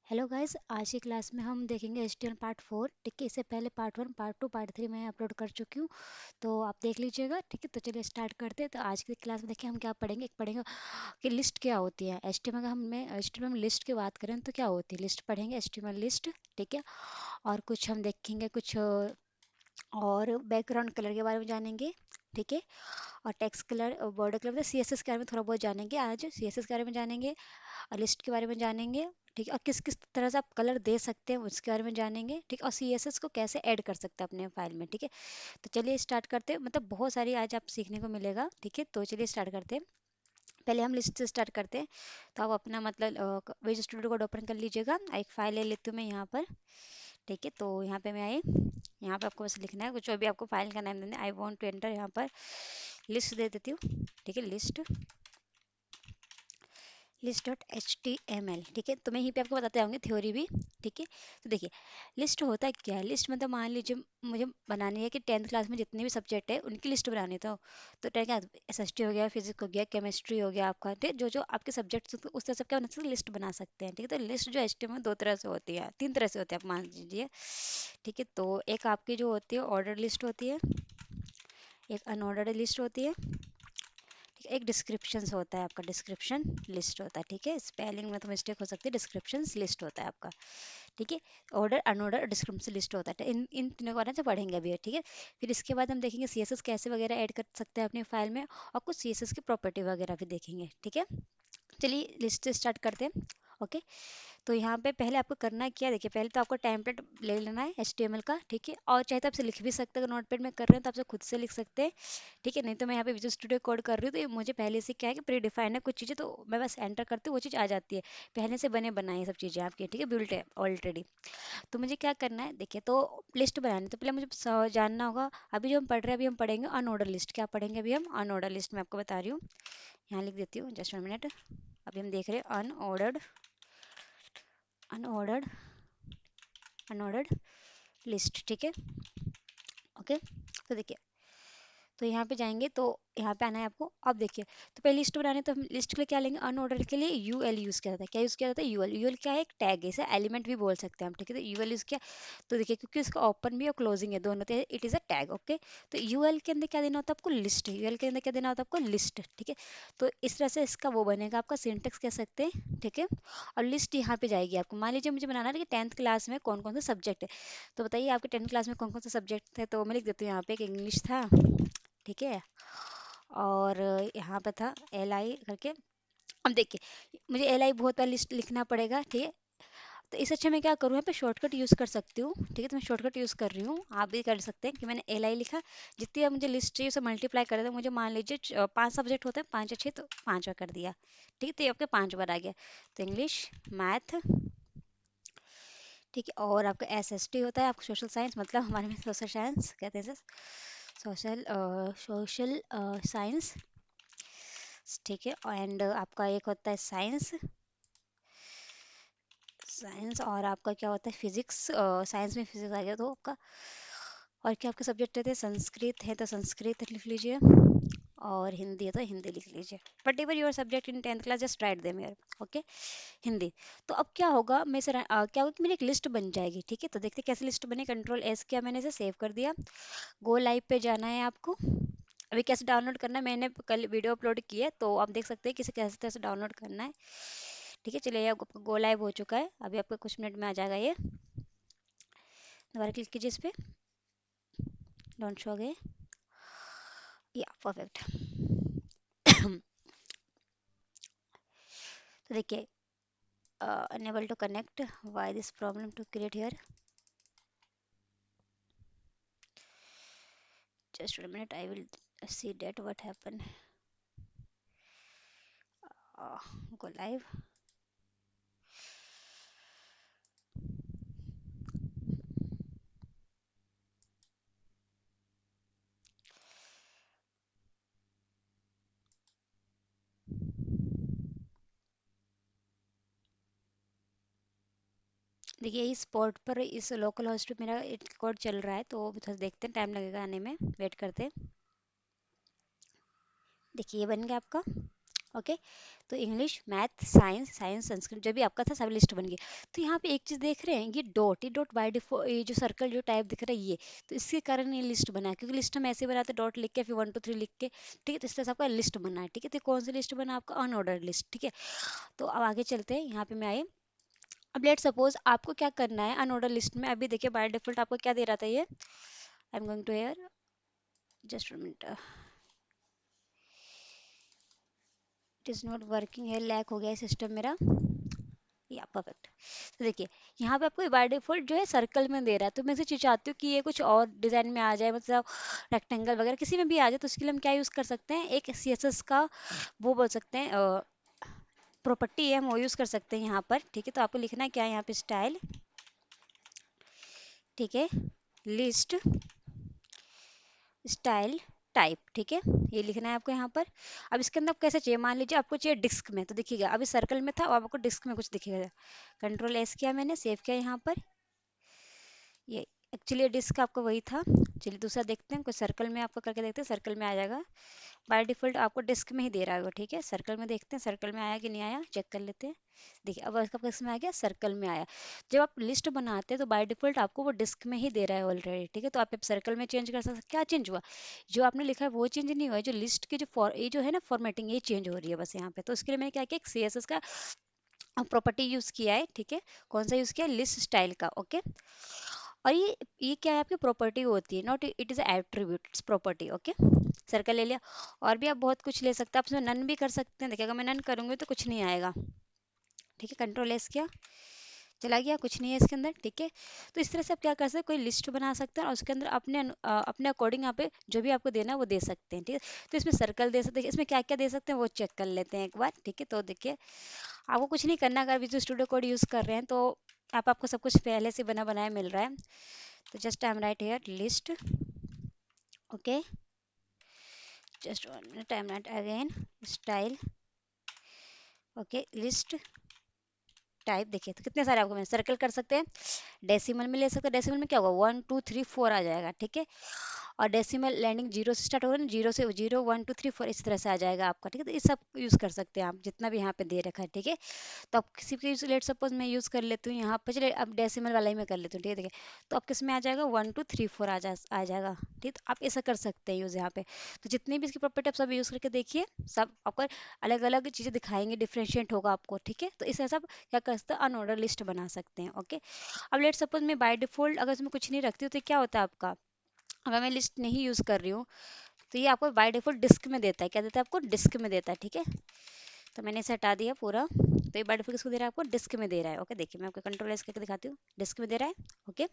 Hello guys, आज की class में हम देखेंगे HTML पार्ट 4। ठीक है, इससे पहले पार्ट 1, पार्ट 2, पार्ट 3 मैं अपलोड कर चुकी हूँ, तो आप देख लीजिएगा। ठीक है, तो चलिए स्टार्ट करते हैं। तो आज की क्लास में देखिए हम क्या पढ़ेंगे। एक पढ़ेंगे कि लिस्ट क्या होती है। HTML का हमें HTML में लिस्ट की बात करें तो क्या होती है, लिस्ट पढ़ेंगे, HTML लिस्ट। ठीक है, और कुछ हम देखेंगे, कुछ और बैकग्राउंड कलर के बारे में जानेंगे। ठीक है, और text colour, border colour, CSS के बारे में थोड़ा बहुत जानेंगे। आज CSS के बारे में जानेंगे और लिस्ट के बारे में जानेंगे। ठीक है, और किस किस तरह से आप कलर दे सकते हैं उसके बारे में जानेंगे। ठीक है, और CSS को कैसे ऐड कर सकते हैं अपने फाइल में। ठीक है, तो चलिए स्टार्ट करते हैं। मतलब बहुत सारी आज आप सीखने को मिलेगा। ठीक है, तो चलिए स्टार्ट करते हैं। पहले हम लिस्ट से स्टार्ट करते हैं। तो आप अपना मतलब विजुअल स्टूडियो कोड ओपन कर लीजिएगा। एक फाइल ले लेती हूँ मैं यहाँ पर। ठीक है, तो यहाँ पे मैं आई। यहाँ पे आपको बस लिखना है कुछ, जो भी आपको फाइल का नाम देना है। आई वॉन्ट टू एंटर, यहाँ पर लिस्ट दे देती हूँ। ठीक है, list list dot H T M L. ठीक है, तो मैं यहीं पे आपको बताते आऊँगी थ्योरी भी। ठीक है, तो देखिए लिस्ट होता क्या है। लिस्ट मतलब मान लीजिए मुझे बनानी है कि 10th क्लास में जितने भी सब्जेक्ट है उनकी लिस्ट बनानी है। तो क्या क्या, SST हो गया, फिजिक्स हो गया, केमिस्ट्री हो गया आपका। ठीक है, जो जो आपके सब्जेक्ट उस तरह से क्या बना सकते हैं, लिस्ट बना सकते हैं। ठीक है, तो लिस्ट जो HTML में दो तरह से होती है, तीन तरह से होती है, आप मान लीजिए। ठीक है, तो एक आपकी जो होती है ऑर्डर लिस्ट होती है, एक अनऑर्डर्ड लिस्ट होती है। ठीक है, एक डिस्क्रिप्शन होता है आपका, डिस्क्रिप्शन लिस्ट होता है। ठीक है, स्पेलिंग में तो मिस्टेक हो सकती है, डिस्क्रिप्शन लिस्ट होता है आपका। ठीक है, ऑर्डर, अनऑर्डर, डिस्क्रिप्शन लिस्ट होता है। इन इन तीनों के बारे में पढ़ेंगे अभी। ठीक है, फिर इसके बाद हम देखेंगे CSS कैसे वगैरह ऐड कर सकते हैं अपनी फाइल में, और कुछ CSS की प्रॉपर्टी वगैरह भी देखेंगे। ठीक है, चलिए लिस्ट से स्टार्ट करते हैं। ओके, तो यहाँ पे पहले आपको करना है क्या, देखिए पहले तो आपको टेम्पलेट ले लेना है HTML का। ठीक है, और चाहे तो आपसे लिख भी सकते हैं, अगर नोटपैड में कर रहे हैं तो आपसे खुद से लिख सकते हैं। ठीक है, नहीं तो मैं यहाँ पे विजुअल स्टूडियो कोड कर रही हूँ, तो ये मुझे पहले से क्या है कि प्री डिफाइंड है कुछ चीज़ें, तो मैं बस एंटर करती हूँ, वो चीज़ आ जाती है। पहले से बने बनाए सब चीज़ें आपकी। ठीक है, बिल्ट है ऑलरेडी। तो मुझे क्या करना है, देखिए तो लिस्ट बनानी है, तो पहले मुझे जानना होगा। अभी जो हम पढ़ रहे हैं, अभी हम पढ़ेंगे अनऑर्डर लिस्ट। क्या पढ़ेंगे अभी हम, अनऑर्डर लिस्ट। मैं आपको बता रही हूँ, यहाँ लिख देती हूँ, जस्ट 1 मिनट। अभी हम देख रहे हैं अनऑर्डर्ड, अनऑर्डर्ड, अनऑर्डर्ड लिस्ट। ठीक है, ओके। तो देखिए, तो यहाँ पे जाएंगे, तो यहाँ पे आना है आपको। अब देखिए, तो पहले लिस्ट बनाने, तो हम लिस्ट के लिए क्या लेंगे, अनऑर्डर के लिए यूएल यूज़ किया जाता है। क्या यूज़ किया जाता है, यूएल। यूएल क्या है, एक टैग है, इसे एलिमेंट भी बोल सकते हैं हम। ठीक है, तो यूएल यूज़ किया। तो देखिए क्योंकि इसका ओपन भी और क्लोजिंग है, दोनों, तो it is a tag. Okay, तो यूएल के अंदर क्या देना होता है आपको, लिस्ट। यूएल के अंदर क्या देना होता है आपको, लिस्ट। ठीक है, तो इस तरह से इसका वो बनेगा आपका सिंटेक्स कह सकते हैं। ठीक है, और लिस्ट यहाँ पे जाएगी आपको। मान लीजिए मुझे बनाना है कि 10th क्लास में कौन कौन से सब्जेक्ट है, तो बताइए आपके 10th क्लास में कौन कौन से सब्जेक्ट थे। तो मैं लिख देती हूँ यहाँ पे, एक इंग्लिश था। ठीक है, और यहाँ पे था LI करके। अब देखिए मुझे LI बहुत बार लिस्ट लिखना पड़ेगा। ठीक है, तो इस अच्छा मैं क्या करूँ, यहाँ पे शॉर्टकट यूज़ कर सकती हूँ। ठीक है, तो मैं शॉर्टकट यूज़ कर रही हूँ, आप भी कर सकते हैं। कि मैंने LI लिखा, जितनी अब मुझे लिस्ट चाहिए उसे मल्टीप्लाई कर दें। मुझे मान लीजिए 5 सब्जेक्ट होते हैं, 5 या 6, तो 5 बार कर दिया। ठीक है, तो ये आपके 5 बार आ गया। तो इंग्लिश, मैथ, ठीक है, और आपका SST होता है, आपको सोशल साइंस, मतलब हमारे में सोशल साइंस कहते हैं, सोशल सोशल साइंस। ठीक है, एंड आपका एक होता है साइंस, साइंस, और आपका क्या होता है फिजिक्स। साइंस में फिजिक्स आ गया तो आपका। और क्या आपके सब्जेक्ट रहते हैं, संस्कृत है तो संस्कृत लिख लीजिए, और हिंदी है तो हिंदी लिख लीजिए। What ever your subject in 10th class, just write them here. Okay, Hindi. तो अब क्या होगा, मैं से क्या होगा कि मेरी एक लिस्ट बन जाएगी। ठीक है, तो देखते हैं कैसे लिस्ट बनी। कंट्रोल S किया मैंने, इसे सेव कर दिया। गो लाइव पे जाना है आपको। अभी कैसे डाउनलोड करना है, मैंने कल वीडियो अपलोड की है, तो आप देख सकते हैं किसे कैसे तरह से डाउनलोड करना है। ठीक है, चलिए आपका गो लाइव हो चुका है, अभी आपको कुछ मिनट में आ जाएगा ये। दोबारा क्लिक कीजिए इस पे, डोंट शो गए, या परफेक्ट। तो देखिए, unable to connect, why this problem to create here, just a minute, I will see that what happened. Go live। देखिए इस पोर्ट पर, इस लोकल होस्ट पे मेरा कोड चल रहा है, तो थोड़ा देखते हैं, टाइम लगेगा आने में, वेट करते हैं। देखिए ये बन गया आपका। ओके। तो इंग्लिश, मैथ, साइंस, संस्कृत जो भी आपका था सब लिस्ट बन गई। तो यहाँ पे एक चीज़ देख रहे हैं, ये डॉट बाय डिफॉल्ट, ये जो सर्कल जो टाइप दिख रहा है ये, तो इसके कारण ये लिस्ट बना है, क्योंकि लिस्ट हम ऐसे बनाते हैं डॉट लिख के फिर 1 2 3 लिख के, ठीक है। तो इस तरह से आपका लिस्ट बना है, ठीक है। तो कौन सी लिस्ट बना आपका? अनऑर्डर लिस्ट, ठीक है। तो अब आगे चलते हैं, यहाँ पे मैं आए। अब लेट सपोज आपको क्या करना है अनऑर्डर लिस्ट में। अभी देखिए बाय डिफॉल्ट आपको क्या दे रहा था ये, I am going to here, just minute, it is not working है, लैक हो गया है सिस्टम मेरा, या परफेक्ट। तो देखिए यहाँ पे आपको बाय डिफॉल्ट जो है सर्कल में दे रहा है, तो मैं से चीज चाहती हूँ कि ये कुछ और डिजाइन में आ जाए, मतलब रेक्टेंगल वगैरह किसी में भी आ जाए। तो उसके लिए हम क्या यूज कर सकते हैं, एक सीएसएस का वो बोल सकते हैं प्रॉपर्टी है, हम वो यूज कर सकते हैं यहाँ पर, ठीक है। तो आपको लिखना है क्या है यहाँ पे, स्टाइल, ठीक है, लिस्ट, स्टाइल, टाइप, ठीक है। ये लिखना है आपको यहाँ पर। अब इसके अंदर कैसे चाहिए, मान लीजिए आपको चाहिए डिस्क में, तो देखिएगा अभी सर्कल में था और आपको डिस्क में कुछ दिखेगा। कंट्रोल एस किया मैंने, सेव किया यहाँ पर, ये एक्चुअली डिस्क आपका वही था। चलिए दूसरा देखते हैं, कोई सर्कल में आपको करके देखते हैं, सर्कल में आ जाएगा। बाय डिफॉल्ट आपको डिस्क में ही दे रहा होगा, ठीक है। सर्कल में देखते हैं सर्कल में आया कि नहीं आया, चेक कर लेते हैं। देखिए अब आपका किस में आ गया, सर्कल में आया। जब आप लिस्ट बनाते हैं तो बाय डिफॉल्ट आपको वो डिस्क में ही दे रहा है ऑलरेडी, ठीक है। तो आप सर्कल में चेंज कर सकते हैं। क्या चेंज हुआ, जो आपने लिखा है वो चेंज नहीं हुआ है, जो लिस्ट की जो ये जो है ना फॉर्मेटिंग, ये चेंज हो रही है बस यहाँ पे। तो उसके लिए मैंने क्या किया, एक सीएसएस का प्रॉपर्टी यूज किया है, ठीक है। कौन सा यूज किया, लिस्ट स्टाइल का, ओके। और ये क्या है, आपकी प्रॉपर्टी होती है, not it is attribute, it's property, okay. Circle ले लिया। और भी आप बहुत कुछ ले सकते हैं, आप इसमें नन भी कर सकते हैं। देखिए अगर मैं नन करूंगी तो कुछ नहीं आएगा, ठीक है। कंट्रोल एस किया, चला गया, कुछ नहीं है इसके अंदर, ठीक है। तो इस तरह से आप क्या कर सकते हैं, कोई लिस्ट बना सकते हैं और उसके अंदर अपने अकॉर्डिंग यहाँ पे जो भी आपको देना है वो दे सकते हैं, ठीक है। तो इसमें सर्कल दे सकते हैं, इसमें क्या क्या दे सकते हैं वो चेक कर लेते हैं एक बार, ठीक है। तो देखिए आपको कुछ नहीं करना, अगर विजुअल स्टूडियो कोड यूज़ कर रहे हैं तो आपको सब कुछ पहले से बना बनाया मिल रहा है। तो just I am right here list, okay, just one minute, I M right again, style, okay, list, type. देखिए तो कितने सारे आपको सर्कल कर सकते हैं, डेसिमल में ले सकते हैं। डेसिमल में क्या होगा, 1 2 3 4 आ जाएगा, ठीक है। और डेसिमल लैंडिंग जीरो से स्टार्ट होगा ना, जीरो से जीरो 1 2 3 4 इस तरह से आ जाएगा आपका, ठीक है। तो ये सब यूज़ कर सकते हैं आप, जितना भी यहाँ पे दे रखा है, ठीक है। तो आप किसी के लेट सपोज मैं यूज़ कर लेती हूँ यहाँ पर, चलिए अब डेसिमल वाला ही मैं कर लेती हूँ, ठीक है। देखिए तो आप किस में आ जाएगा, 1 2 3 4 आ जाएगा, ठीक। तो आप ऐसा कर सकते हैं यूज़ यहाँ पे। तो जितनी भी इसकी प्रॉपर्टी आप सब यूज़ करके देखिए, सब आपको अलग अलग चीज़ें दिखाएंगे, डिफ्रेंशिएट होगा आपको, ठीक है। तो इस तरह से आप क्या कर सकते हैं, अनऑर्डर लिस्ट बना सकते हैं, ओके। अब लेट सपोज मैं बाय डिफॉल्ट अगर इसमें कुछ नहीं रखती हूँ तो क्या होता है आपका, अगर मैं लिस्ट नहीं यूज़ कर रही हूँ तो ये आपको बाय डिफॉल्ट डिस्क में देता है, क्या देता है आपको, डिस्क में देता है, ठीक है। तो मैंने इसे हटा दिया पूरा, तो ये बाय डिफॉल्ट किसको दे रहा है, आपको डिस्क में दे रहा है, ओके। देखिए मैं आपको कंट्रोल एस करके दिखाती हूँ, डिस्क में दे रहा है, ओके।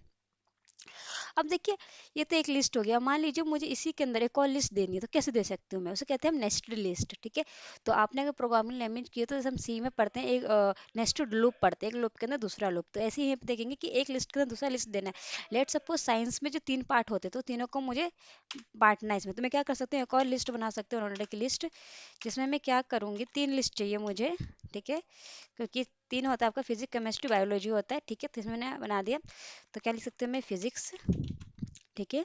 अब देखिए ये तो एक लिस्ट हो गया, मान लीजिए मुझे इसी के अंदर एक और लिस्ट देनी है, तो कैसे दे सकती हूँ मैं, उसे कहते हैं नेस्टेड लिस्ट, ठीक है। तो आपने अगर प्रोग्रामिंग लैंग्वेज की है तो जैसे हम सी में पढ़ते हैं, एक नेस्टेड लूप पढ़ते हैं, एक लूप के अंदर दूसरा लूप, तो ऐसे ही हम देखेंगे कि एक लिस्ट के अंदर दूसरा लिस्ट देना है। लेट सपोज साइंस में जो 3 पार्ट होते हैं तो तीनों को मुझे बांटना है इसमें, तो मैं क्या कर सकती हूँ, एक और लिस्ट बना सकती हूँ, ऑर्डर की लिस्ट, जिसमें मैं क्या करूँगी, 3 लिस्ट चाहिए मुझे, ठीक है। क्योंकि 3 होता है आपका, फिजिक्स केमिस्ट्री बायोलॉजी होता है, ठीक है। तो इसमें मैंने बना दिया। तो क्या लिख सकते हैं, मैं फिजिक्स, ठीक है,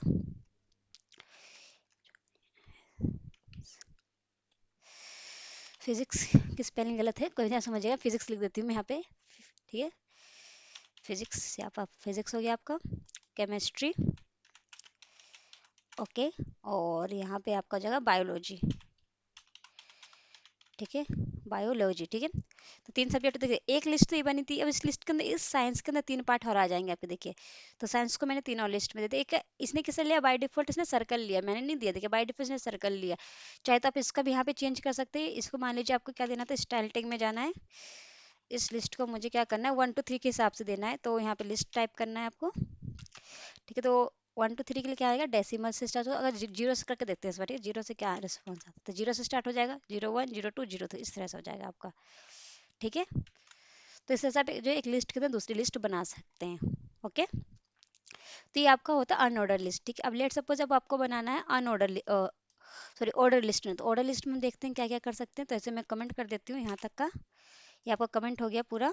फिजिक्स की स्पेलिंग गलत है, कोई ना समझेगा, फिजिक्स लिख देती हूँ मैं यहाँ पे, ठीक है। फिजिक्स, यहाँ पर फिजिक्स हो गया आपका, केमिस्ट्री, ओके। और यहाँ पे आपका हो जाएगा बायोलॉजी, ठीक है, बायोलॉजी, ठीक है। तो 3 सब्जेक्ट देखिए, एक लिस्ट तो ये बनी थी। अब इस लिस्ट के अंदर, इस साइंस के अंदर 3 पार्ट और आ जाएंगे आपके, देखिए। तो साइंस को मैंने तीनों लिस्ट में दे दिया। एक इसने किसे लिया, बाय डिफॉल्ट इसने सर्कल लिया, मैंने नहीं दिया, देखिए बाय डिफॉल्ट इसने सर्कल लिया। चाहे तो आप इसका भी यहाँ पे चेंज कर सकते हैं, इसको मान लीजिए आपको क्या देना था, स्टाइल टैग में जाना है, इस लिस्ट को मुझे क्या करना है, 1 2 3 के हिसाब से देना है, तो यहाँ पे लिस्ट टाइप करना है आपको, ठीक है। तो 1 2 3 के लिए क्या आएगा, डेसिमल से स्टार्ट हो, अगर जीरो से करके देखते हैं इस बार, ठीक है, जीरो से क्या रिस्पॉन्स आता है, तो जीरो से स्टार्ट हो जाएगा, 0 1 0 2 0 3 इस तरह से हो जाएगा आपका, ठीक है। तो इस हिसाब से जो एक लिस्ट के अंदर दूसरी लिस्ट बना सकते हैं, ओके। तो ये आपका होता है अनऑर्डर लिस्ट, ठीक है। अब लेट सपोज अब आपको बनाना है अनऑर्डर, सॉरी ऑर्डर लिस्ट में, तो ऑर्डर लिस्ट में देखते हैं क्या क्या कर सकते हैं। तो ऐसे मैं कमेंट कर देती हूँ यहाँ तक का, ये आपका कमेंट हो गया पूरा,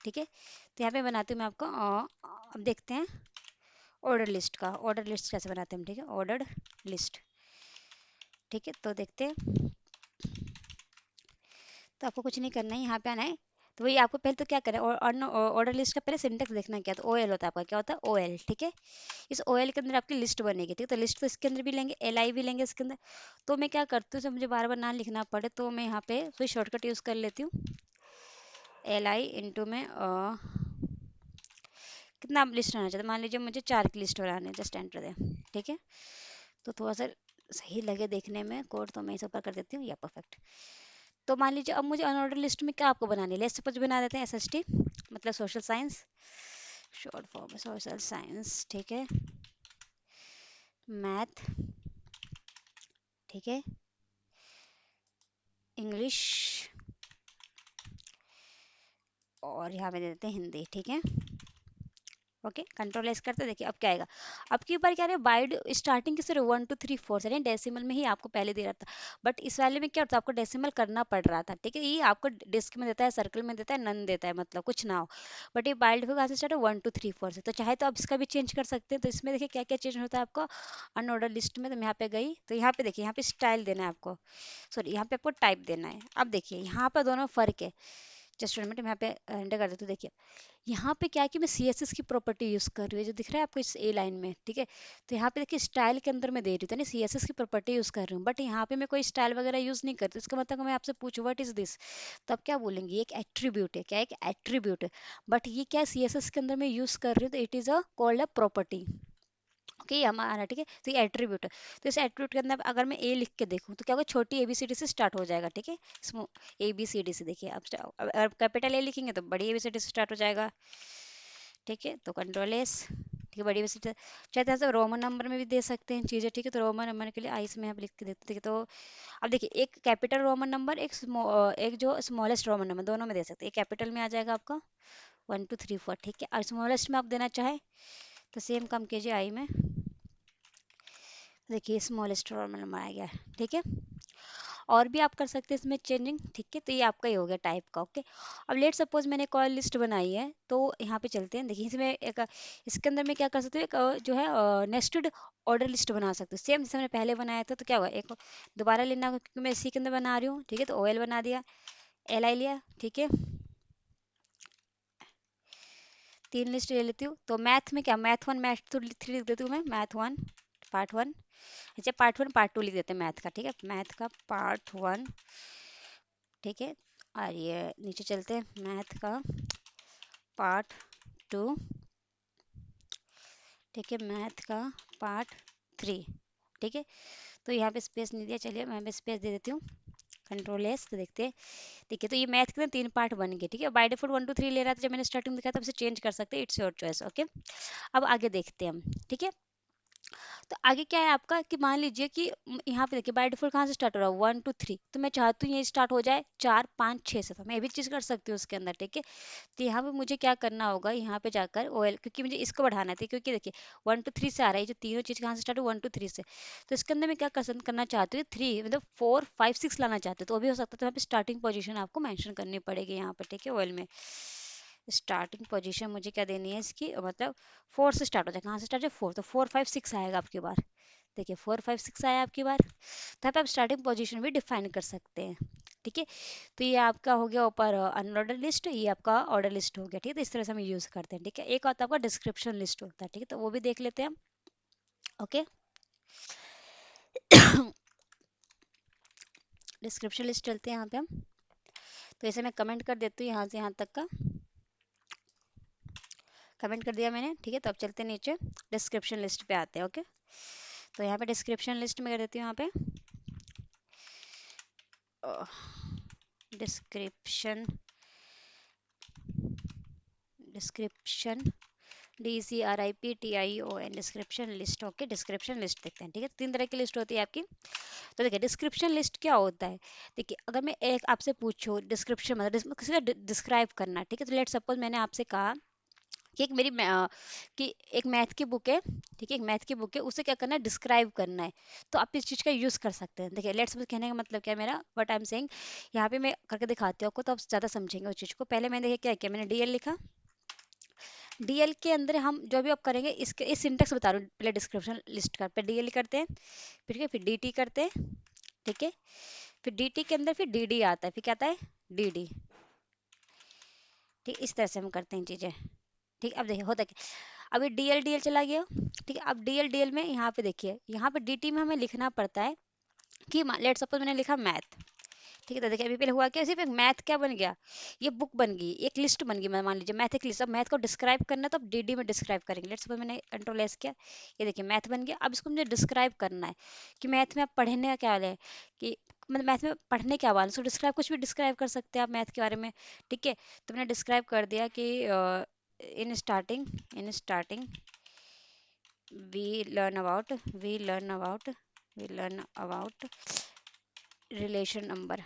ठीक है। तो यहाँ पे बनाती हूँ मैं आपको, अब देखते हैं ऑर्डर लिस्ट का, ऑर्डर लिस्ट कैसे बनाते हैं हम, ठीक है, ऑर्डर लिस्ट, ठीक है। तो देखते हैं, तो आपको कुछ नहीं करना है, यहाँ पे आना है। तो वही आपको पहले तो क्या करना है, ऑर्डर लिस्ट का पहले सिंटेक्स देखना क्या, तो OL होता है आपका, क्या होता है OL, ठीक है। इस OL के अंदर आपकी लिस्ट बनेगी, ठीक है। तो लिस्ट तो इसके अंदर भी लेंगे, LI भी लेंगे इसके अंदर। तो मैं क्या करती हूँ, जब मुझे बार बार ना लिखना पड़े तो मैं यहाँ पे कोई शॉर्टकट यूज़ कर लेती हूँ। LI इंटू में कितना लिस्ट होना चाहिए, मान लीजिए मुझे 4 की लिस्ट बनानी है, जस्ट एंटर दें, ठीक है। तो थोड़ा सा सही लगे देखने में कोड, तो मैं इसे ऊपर कर देती हूँ, या परफेक्ट। तो मान लीजिए अब मुझे अनऑर्डर लिस्ट में क्या आपको बनानी है, लेट्स सपोज बना देते हैं SST, मतलब social science, short form social science, ठीक है, मैथ, ठीक है, इंग्लिश, और यहाँ पे दे देते हैं हिंदी, ठीक है। ओके, कंट्रोल एस करते हैं, देखिए अब क्या आएगा। अब की बार क्या है, बाइड स्टार्टिंग की सिर्फ 1 2 3 4 यानी डेसिमल में ही आपको पहले दे रहा था। बट इस वाले में क्या होता है, आपको डेसिमल करना पड़ रहा था, ठीक है। ये आपको डिस्क में देता है, सर्कल में देता है, नन देता है, मतलब कुछ ना हो। बट ये बाइड कहाँ से स्टार्ट है, 1 2 3 4 से। तो चाहे तो आप इसका भी चेंज कर सकते हैं। तो इसमें देखिए क्या क्या चेंज होता है आपको अनऑर्डर लिस्ट में। तो मैं यहाँ पे गई, तो यहाँ पे देखिए, यहाँ पे स्टाइल देना है आपको, सॉरी यहाँ पे आपको टाइप देना है। अब देखिए यहाँ पर दोनों फर्क है। जस्ट मिनट, मैं यहाँ पे एंटर कर देती हूँ, देखिए यहाँ पे क्या है कि मैं CSS की प्रॉपर्टी यूज कर रही हूँ, जो दिख रहा है आपको इस ए लाइन में, ठीक है। तो यहाँ पे देखिए स्टाइल के अंदर मैं दे रही हूँ, तो CSS की प्रॉपर्टी यूज कर रही हूँ, बट यहाँ पे मैं कोई स्टाइल वगैरह यूज नहीं करती। इसका मतलब मैं आपसे पूछूं व्हाट इज दिस, तो आप क्या बोलेंगे, ये एक एट्रीब्यूट है, क्या है, एक एट्रीब्यूट है। बट ये क्या CSS के अंदर मैं यूज कर रही हूँ, तो it is a called a property, okay, ये हमारा, ठीक है। तो ये एट्रीब्यूट है। तो इस एट्रीब्यूट के अंदर अगर मैं ए लिख के देखूँ तो क्या होगा, छोटी ABCD से स्टार्ट हो जाएगा, ठीक है। ABCD से, देखिए अब अगर कैपिटल ए लिखेंगे तो बड़ी ABCD से स्टार्ट हो जाएगा, ठीक है। तो कंट्रोल एस, ठीक है, बड़ी ABCD। चाहते हैं तो रोमन नंबर में भी दे सकते हैं चीज़ें, ठीक है। तो रोमन नंबर के लिए आइस में आप लिख के देते हैं। तो अब देखिए एक कैपिटल रोमन नंबर, एक जो स्मॉलेस्ट रोमन नंबर, दोनों में दे सकते हैं। एक कैपिटल में आ जाएगा आपका 1 2 3 4, ठीक है। और स्मॉलेस्ट में आप देना चाहे तो सेम काम कीजिए, आई में देखिए स्मॉलेस्ट रोमन नंबर आ गया, ठीक है। और भी आप कर सकते हैं इसमें चेंजिंग, ठीक है। तो ये आपका ही हो गया टाइप का, ओके। अब लेट सपोज मैंने कॉल लिस्ट बनाई है, तो यहाँ पे चलते हैं, देखिए इसमें एक इसके अंदर मैं क्या कर सकती हूँ, एक जो है नेस्टेड ऑर्डर लिस्ट बना सकते हो, सेम जैसे मैंने पहले बनाया था। तो क्या होगा, एक दोबारा लेना होगा, क्योंकि मैं इसी के अंदर बना रही हूँ, ठीक है। तो OL बना दिया, LI लिया, ठीक है। 3 लिस्ट ले लेती हूँ। तो मैथ में क्या, मैथ 1 मैथ 3 लिख देती हूँ मैं, मैथ 1 पार्ट 1। अच्छा, पार्ट 1 पार्ट 2 लिख देते हैं मैथ का, ठीक है। मैथ का पार्ट 1, ठीक है। और ये नीचे चलते हैं, मैथ का पार्ट 2, ठीक है, मैथ का पार्ट 3, ठीक है। तो यहाँ पे स्पेस नहीं दिया, चलिए मैं भी स्पेस दे देती हूँ, कंट्रोल एस। तो देखते हैं, ठीक है। तो ये मैथ के ना 3 पार्ट बन गए, ठीक है। बाय डिफॉल्ट 1 2 3 ले रहा था जब मैंने स्टार्टिंग दिखाया, तब से चेंज कर सकते हैं, इट्स योर चॉइस, ओके। अब आगे देखते हैं हम, ठीक है। तो आगे क्या है आपका कि मान लीजिए कि यहाँ पे देखिए बाय डिफॉल्ट कहाँ से स्टार्ट हो रहा है, 1 2 3। तो मैं चाहती हूँ ये स्टार्ट हो जाए 4 5 6 से, तो मैं ये भी चीज़ कर सकती हूँ उसके अंदर, ठीक है। तो यहाँ पे मुझे क्या करना होगा, यहाँ पे जाकर OL, क्योंकि मुझे इसको बढ़ाना था, क्योंकि देखिए 1 2 3 से आ रहा है, जो तीनों चीज़ कहाँ से स्टार्ट है, 1 2 3 से। तो इसके अंदर मैं क्या करना चाहती हूँ, 3 मतलब 4 5 6 लाना चाहती हूँ, तो वो भी हो सकता है। तो यहाँ पे स्टार्टिंग पोजीशन आपको मेंशन करनी पड़ेगी यहाँ पे, ठीक है। OL में स्टार्टिंग पोजीशन मुझे क्या देनी है इसकी, मतलब 4 से स्टार्ट हो जाए, कहाँ से स्टार्ट है, 4। तो 4 5 6 आएगा आपकी बार, देखिए 4 5 6 आया आपकी बार। तो यहाँ पे आप स्टार्टिंग पोजीशन भी डिफाइन कर सकते हैं, ठीक है। तो ये आपका हो गया ऊपर अनऑर्डर लिस्ट, ये आपका ऑर्डर लिस्ट हो गया, ठीक है। तो इस तरह से हम यूज़ करते हैं, ठीक है। एक होता है आपका डिस्क्रिप्शन लिस्ट होता है, ठीक है। तो वो भी देख लेते हैं हम, ओके। डिस्क्रिप्शन लिस्ट चलते हैं यहाँ पे हम। तो इसे मैं कमेंट कर देती हूँ यहाँ से यहाँ तक का, कमेंट कर दिया मैंने, ठीक है। तो अब चलते हैं नीचे, डिस्क्रिप्शन लिस्ट पे आते हैं, ओके। तो यहाँ पे डिस्क्रिप्शन लिस्ट में कर देती हूँ यहाँ पे description, description DCRIPTION description list, okay. Description list देखते हैं, ठीक है। 3 तरह की लिस्ट होती है आपकी। तो देखिए डिस्क्रिप्शन लिस्ट क्या होता है, देखिए अगर मैं एक आपसे पूछूं डिस्क्रिप्शन मतलब किसी का डिस्क्राइब करना, ठीक है। तो लेट सपोज मैंने आपसे कहा कि कि एक मैथ की बुक है, ठीक है। एक मैथ की बुक है, उसे क्या करना है, डिस्क्राइब करना है। तो आप इस चीज़ का यूज़ कर सकते हैं। देखिए लेट्स सपोज, कहने का मतलब क्या है मेरा, व्हाट आई एम सेइंग, यहाँ पे मैं करके दिखाती हूँ आपको, तो आप ज़्यादा समझेंगे उस चीज़ को। पहले मैंने देखिए क्या किया, मैंने DL लिखा। DL के अंदर हम जो भी आप करेंगे, इसके इस सिंटेक्स बता रहा हूँ, पहले डिस्क्रिप्शन लिस्ट का पे DL करते हैं, फिर क्या, फिर DT करते हैं, ठीक है। फिर dt के अंदर फिर dd आता है, फिर क्या आता है, dd। ठीक, इस तरह से हम करते हैं चीजें। ठीक, अब देखिए होता क्या, अभी dl dl चला गया। ठीक है, अब dl dl में यहाँ पे देखिए, यहाँ पे dt में हमें लिखना पड़ता है कि लेट सपोज मैंने लिखा मैथ। ठीक है, तो देखिए अभी पहले हुआ क्या, सिर्फ एक मैथ क्या बन गया, ये बुक बन गई, एक लिस्ट बन गई। मैं मान लीजिए मैथ एक लिस्ट, अब मैथ को डिस्क्राइब करना है तो अब डीडी में डिस्क्राइब करेंगे। लेट्स सपोज मैंने कंट्रोल एस किया, ये देखिए मैथ बन गया। अब इसको मुझे डिस्क्राइब करना है कि मैथ में आप पढ़ने का क्या वाला है, कि मतलब मैथ में पढ़ने क्या वाला है, उसको डिस्क्राइब, कुछ भी डिस्क्राइब कर सकते हैं आप मैथ के बारे में। ठीक है, तो मैंने डिस्क्राइब कर दिया कि in starting we learn about we learn about we learn about relation number.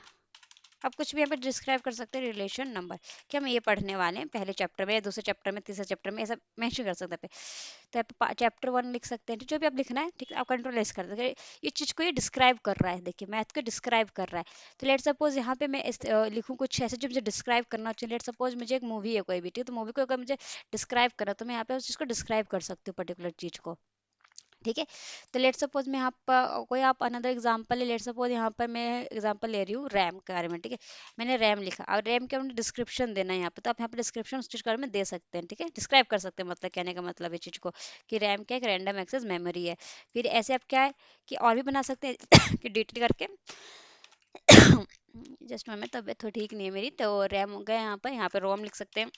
आप कुछ भी यहाँ पे डिस्क्राइब कर सकते हैं रिलेशन नंबर, कि हम ये पढ़ने वाले हैं पहले चैप्टर में या दूसरे चैप्टर में, तीसरे चैप्टर में, ऐसा मेंशन कर सकते हैं। तो आप चैप्टर 1 लिख सकते हैं, जो भी आप लिखना है। ठीक है, आप कंट्रोल एस कर देंगे, ये चीज़ को ये डिस्क्राइब कर रहा है, देखिए मैथ को डिस्क्राइब कर रहा है। तो लेट सपोज यहाँ पे मैं लिखूँ कुछ ऐसे जो मुझे डिस्क्राइब करना चाहिए। लेट सपोज मुझे एक मूवी है कोई भी, ठीक है, तो मूवी को अगर मुझे डिस्क्राइब करना, तो मैं यहाँ पे उस चीज़ को डिस्क्राइब कर सकती हूँ, पर्टिकुलर चीज़ को। ठीक है, तो लेट सपोज मैं यहाँ पर कोई आप अनदर एग्जांपल है, लेट सपोज यहाँ पर मैं एग्जांपल ले रही हूँ रैम के बारे में। ठीक है, मैंने रैम लिखा, और रैम के हमने डिस्क्रिप्शन देना है यहाँ पे, तो आप यहाँ पे डिस्क्रिप्शन उस चीज़ के बारे में दे सकते हैं। ठीक है, डिस्क्राइब कर सकते हैं, मतलब कहने का मतलब इस चीज़ को कि रैम क्या, एक रैंडम एक्सेस मेमोरी है। फिर ऐसे आप क्या है कि और भी बना सकते हैं कि डिटेल करके जस्ट में तबीयत थोड़ी ठीक नहीं है मेरी, तो रैम हो गया, यहाँ पे रोम लिख सकते हैं,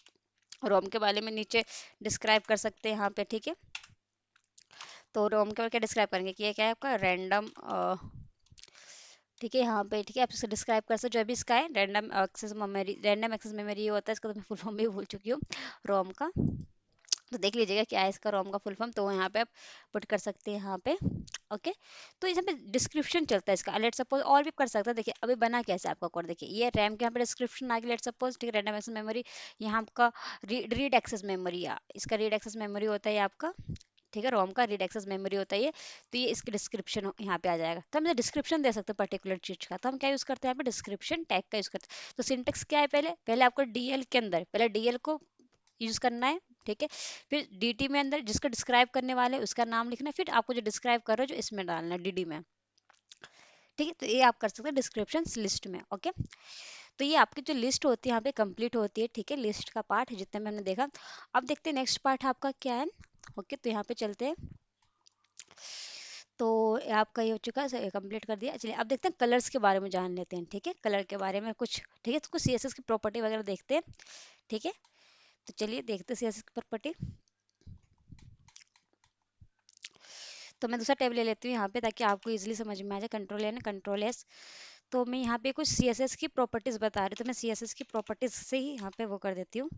रोम के बारे में नीचे डिस्क्राइब कर सकते हैं यहाँ पे। ठीक है, तो रोम के बारे में क्या डिस्क्राइब करेंगे कि ये क्या है आपका रैंडम। ठीक है, यहाँ पे ठीक है, आप इसे डिस्क्राइब कर सकते, जो भी इसका है रैंडम एक्सेस मेमोरी ये होता है, इसका तो मैं फुल फॉर्म भी भूल चुकी हूँ रोम का। तो देख लीजिएगा क्या है इसका रोम का फुल फॉर्म, तो यहाँ पे आप पुट कर सकते हैं यहाँ पे। ओके, तो यहाँ पे डिस्क्रिप्शन चलता है इसका। लेट सपोज और भी कर सकते हैं, देखिए अभी बना कैसे आपका कोड, देखिए ये रैम के यहाँ पे डिस्क्रिप्शन आ गया। लेट सपोज ठीक है, रैंडम एक्सेस मेमोरी, यहाँ आपका रीड एक्सेस मेमोरी, इसका रीड एक्सेस मेमोरी होता है आपका। ठीक है, रोम का रीड एक्सेस मेमोरी होता है ये। तो ये इसकी डिस्क्रिप्शन यहाँ पे आ जाएगा, तो हम डिस्क्रिप्शन दे सकते हैं पर्टिकुलर चीज का। तो हम क्या यूज करते हैं यहाँ पे, डिस्क्रिप्शन टैग का यूज करते हैं। तो सिंटेक्स क्या है, पहले पहले आपको डीएल के अंदर पहले डीएल को यूज करना है। ठीक है, फिर डीटी में अंदर जिसको डिस्क्राइब करने वाले हैं, उसका नाम लिखना है, फिर आपको जो डिस्क्राइब कर रहे हो जो इसमें डालना है डीडी में। ठीक है, तो ये आप कर सकते हैं डिस्क्रिप्शन लिस्ट में। ओके, तो ये आपकी जो लिस्ट होती है यहाँ पे कंप्लीट होती है। ठीक है, लिस्ट का पार्ट जितने में हमने देखा। अब देखते हैं नेक्स्ट पार्ट आपका क्या है। ओके, तो यहाँ पे चलते हैं। तो ये आपका ये हो चुका है, कंप्लीट कर दिया। चलिए अब देखते हैं कलर्स के बारे में जान लेते हैं। ठीक है, कलर के बारे में कुछ, ठीक है, तो कुछ सीएसएस की प्रॉपर्टी वगैरह देखते हैं। ठीक है, तो चलिए देखते हैं सीएसएस की प्रॉपर्टी। तो मैं दूसरा टैब ले लेती हूँ यहाँ पे, ताकि आपको इजीली समझ में आ जाए। कंट्रोल है ना, कंट्रोल एस। तो मैं यहाँ पे कुछ सीएसएस की प्रॉपर्टीज बता रही हूँ, तो मैं सीएसएस की प्रॉपर्टीज से ही यहाँ पे वो कर देती हूँ,